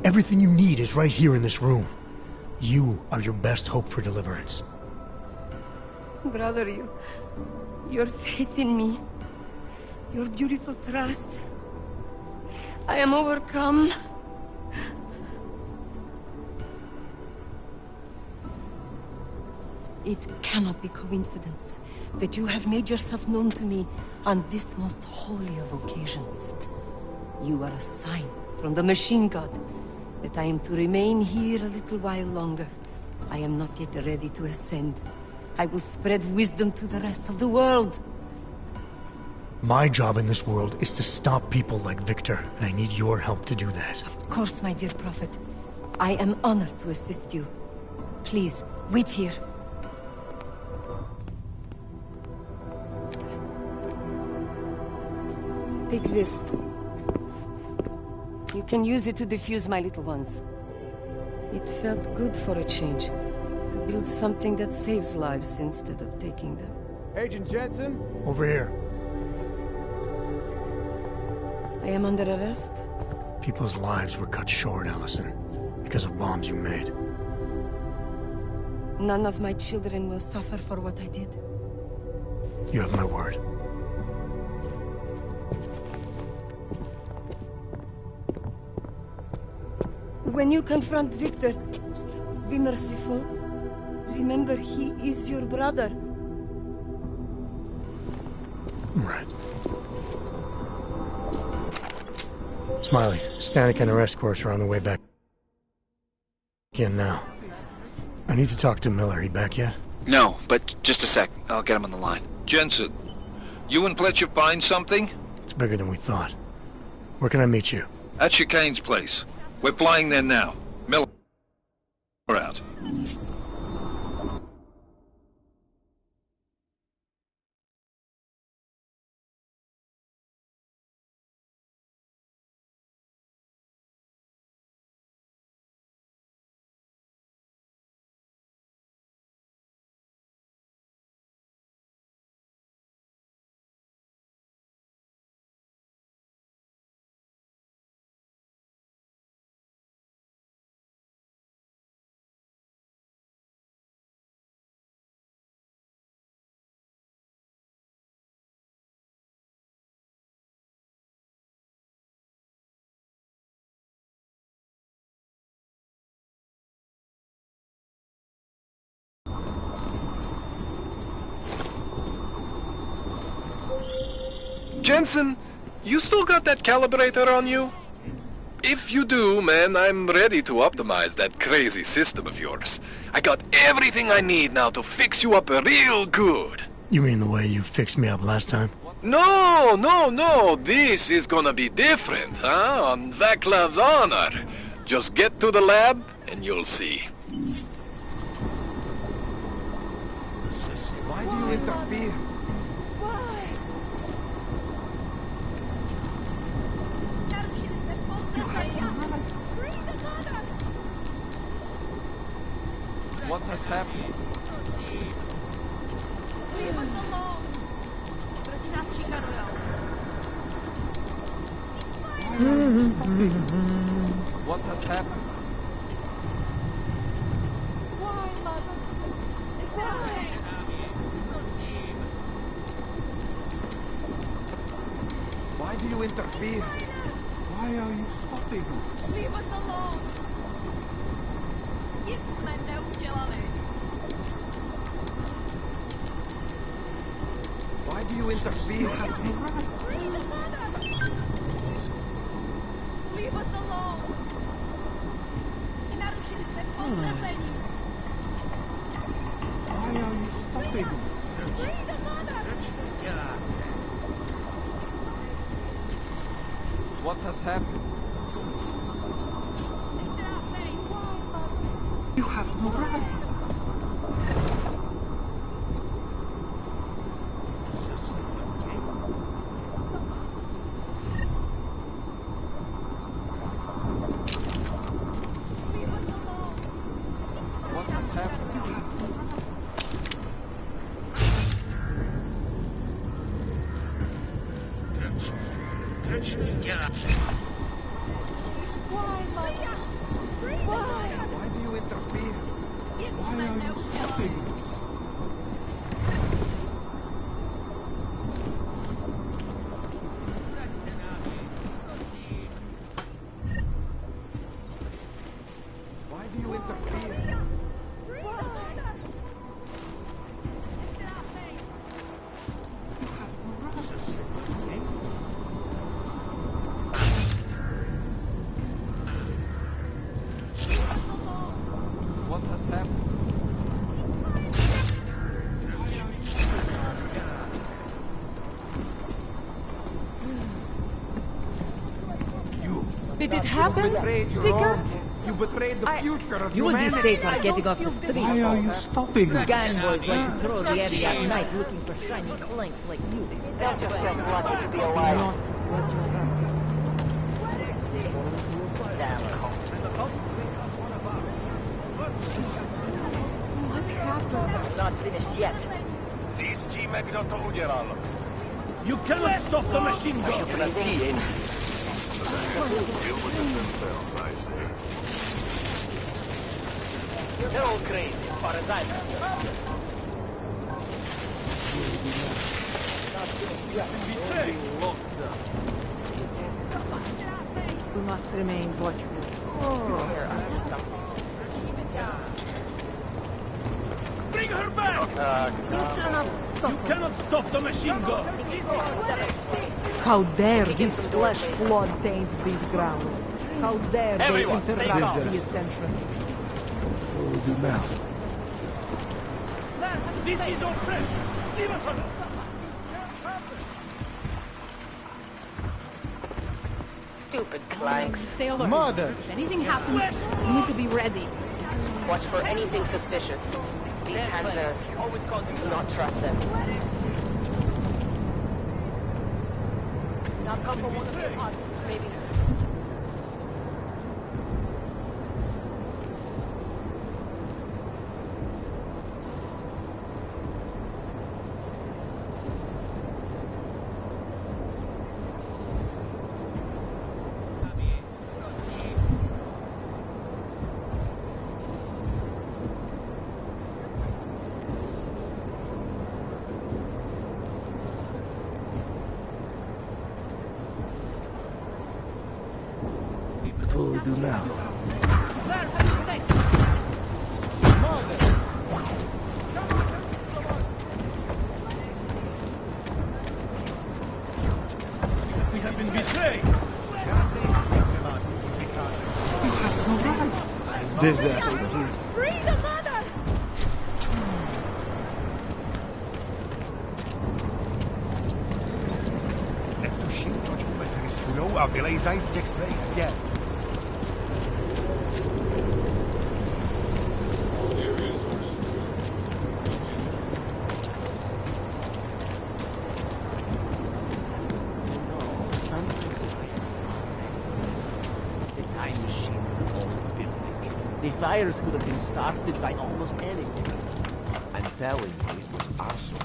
S1: Everything you need is right here in this room. You are your best hope for deliverance.
S19: Brother, your faith in me, your beautiful trust. I am overcome. It cannot be coincidence that you have made yourself known to me on this most holy of occasions. You are a sign from the machine god that I am to remain here a little while longer. I am not yet ready to ascend. I will spread wisdom to the rest of the world.
S1: My job in this world is to stop people like Victor, and I need your help to do that.
S19: Of course, my dear prophet. I am honored to assist you. Please, wait here. Take this. You can use it to defuse my little ones. It felt good for a change. To build something that saves lives instead of taking them.
S16: Agent Jensen?
S1: Over here.
S19: I am under arrest?
S1: People's lives were cut short, Allison, because of bombs you made.
S19: None of my children will suffer for what I did.
S1: You have my word.
S19: When you confront Victor, be merciful. Remember, he is your brother.
S1: Right. Smiley, Stanek and her escorts are on the way back in now. I need to talk to Miller. He back yet?
S2: No, but just a sec. I'll get him on the line.
S21: Jensen, you and Fletcher find something?
S1: It's bigger than we thought. Where can I meet you?
S21: At Chicane's place. We're flying there now. Miller, we're out.
S23: Jensen, you still got that calibrator on you? If you do, man, I'm ready to optimize that crazy system of yours. I got everything I need now to fix you up real good.
S1: You mean the way you fixed me up last time?
S23: No, no, no. This is gonna be different, huh? On Vaclav's honor. Just get to the lab and you'll see.
S15: Why do you interfere?
S13: What has happened?
S7: Leave us alone!
S13: What has happened?
S7: Why, Mother? Why?
S15: Why do you interfere? Why are you stopping?
S7: Leave us alone! Nic jsme neudělali.
S15: Why do you interfere?
S7: Leave us alone! Narušili jsme postavení.
S15: Why are you stopping?
S13: What has happened?
S15: You have no right.
S13: What has happened?
S7: Why, Mother? Why?
S15: Why do you interfere? Why are you stopping? Why do you interfere?
S19: Did it happen, Seeker?
S15: You betrayed the future of
S5: You would be
S15: humanity.
S5: safer getting off the street.
S15: Why are you stopping us?
S5: Gang boys like to throw the area at night looking for shiny flanks like you.
S7: They'll just get lucky to be alive. Damn cult.
S5: What happened?
S7: Not finished yet.
S8: You cannot stop the machine gun!
S7: You cannot see anything. They're all crazy, as far as I'm concerned.
S5: We must remain watchful.
S8: Bring her back! You cannot stop the machine gun!
S5: How dare his flesh blood taint this ground? How dare they interrupt the ascension?
S16: What will we do now?
S8: This is our friend! Leave us alone!
S10: Stupid clanks.
S20: Stay alert.
S15: Mother!
S20: If anything happens, you need to be ready.
S10: Watch for anything suspicious. These Hanzas, do not trust them.
S7: Now come for one of your parties, maybe.
S16: What will we do now?
S8: We have been betrayed!
S16: Disaster.
S20: Free the mother!
S11: The time machine is all building. The fires could have been started by almost anything.
S15: I'm telling you, it was arson.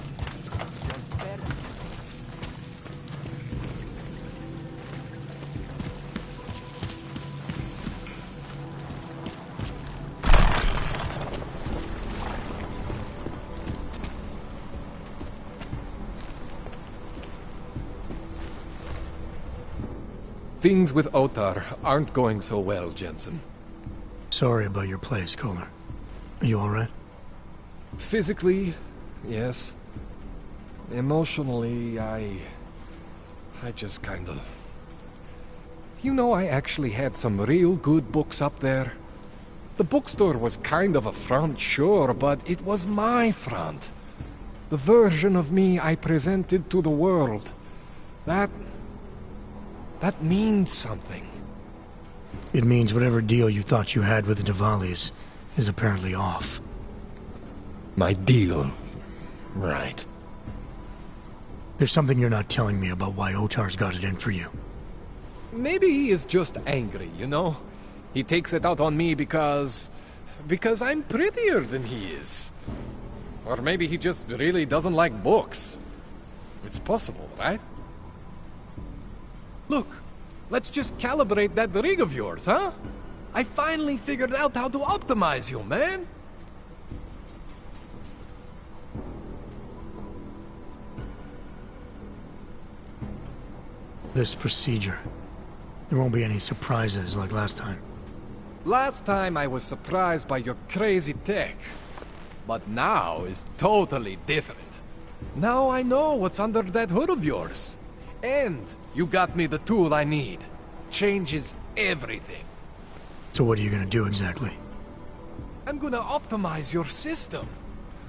S23: Things with Otar aren't going so well, Jensen.
S1: Sorry about your place, Kohler. Are you alright?
S23: Physically, yes. Emotionally, I just kinda... You know, I actually had some real good books up there. The bookstore was kind of a front, sure, but it was my front. The version of me I presented to the world. That means something.
S1: It means whatever deal you thought you had with the Diwalis is apparently off.
S23: My deal. Right.
S1: There's something you're not telling me about why Otar's got it in for you.
S23: Maybe he is just angry, you know? He takes it out on me because I'm prettier than he is. Or maybe he just really doesn't like books. It's possible, right? Look, let's just calibrate that rig of yours, huh? I finally figured out how to optimize you, man.
S1: This procedure. There won't be any surprises like last time.
S23: Last time I was surprised by your crazy tech. But now is totally different. Now I know what's under that hood of yours. And you got me the tool I need. Changes everything.
S1: So what are you gonna do exactly?
S23: I'm gonna optimize your system.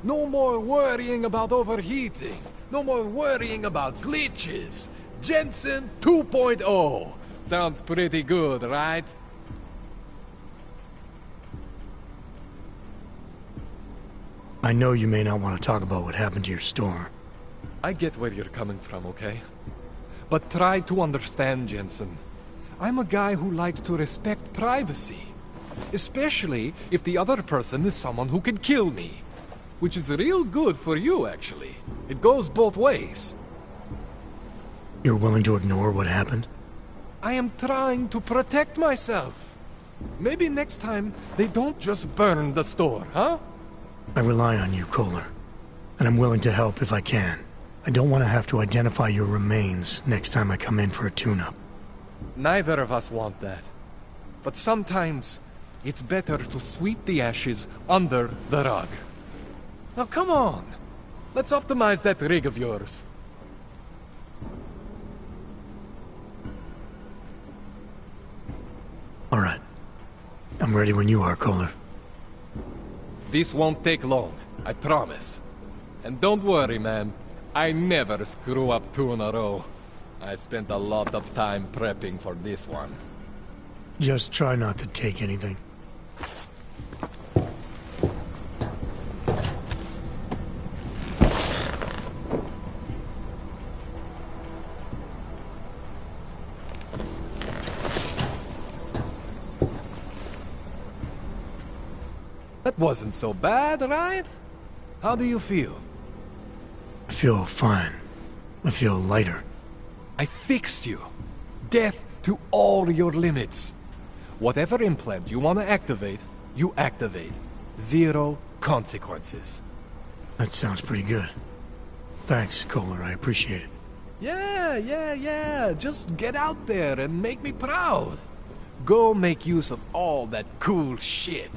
S23: No more worrying about overheating. No more worrying about glitches. Jensen 2.0. Sounds pretty good, right?
S1: I know you may not want to talk about what happened to your store.
S23: I get where you're coming from, okay? But try to understand, Jensen. I'm a guy who likes to respect privacy. Especially if the other person is someone who can kill me. Which is real good for you, actually. It goes both ways.
S1: You're willing to ignore what happened?
S23: I am trying to protect myself. Maybe next time they don't just burn the store, huh?
S1: I rely on you, Kohler. And I'm willing to help if I can. I don't want to have to identify your remains next time I come in for a tune-up.
S23: Neither of us want that. But sometimes, it's better to sweep the ashes under the rug. Now come on. Let's optimize that rig of yours.
S1: All right. I'm ready when you are, Kohler.
S23: This won't take long, I promise. And don't worry, man. I never screw up 2 in a row. I spent a lot of time prepping for this one.
S1: Just try not to take anything.
S23: That wasn't so bad, right? How do you feel?
S1: I feel fine. I feel lighter.
S23: I fixed you. Death to all your limits. Whatever implant you want to activate, you activate. 0 consequences.
S1: That sounds pretty good. Thanks, Kohler. I appreciate it.
S23: Yeah. Just get out there and make me proud. Go make use of all that cool shit.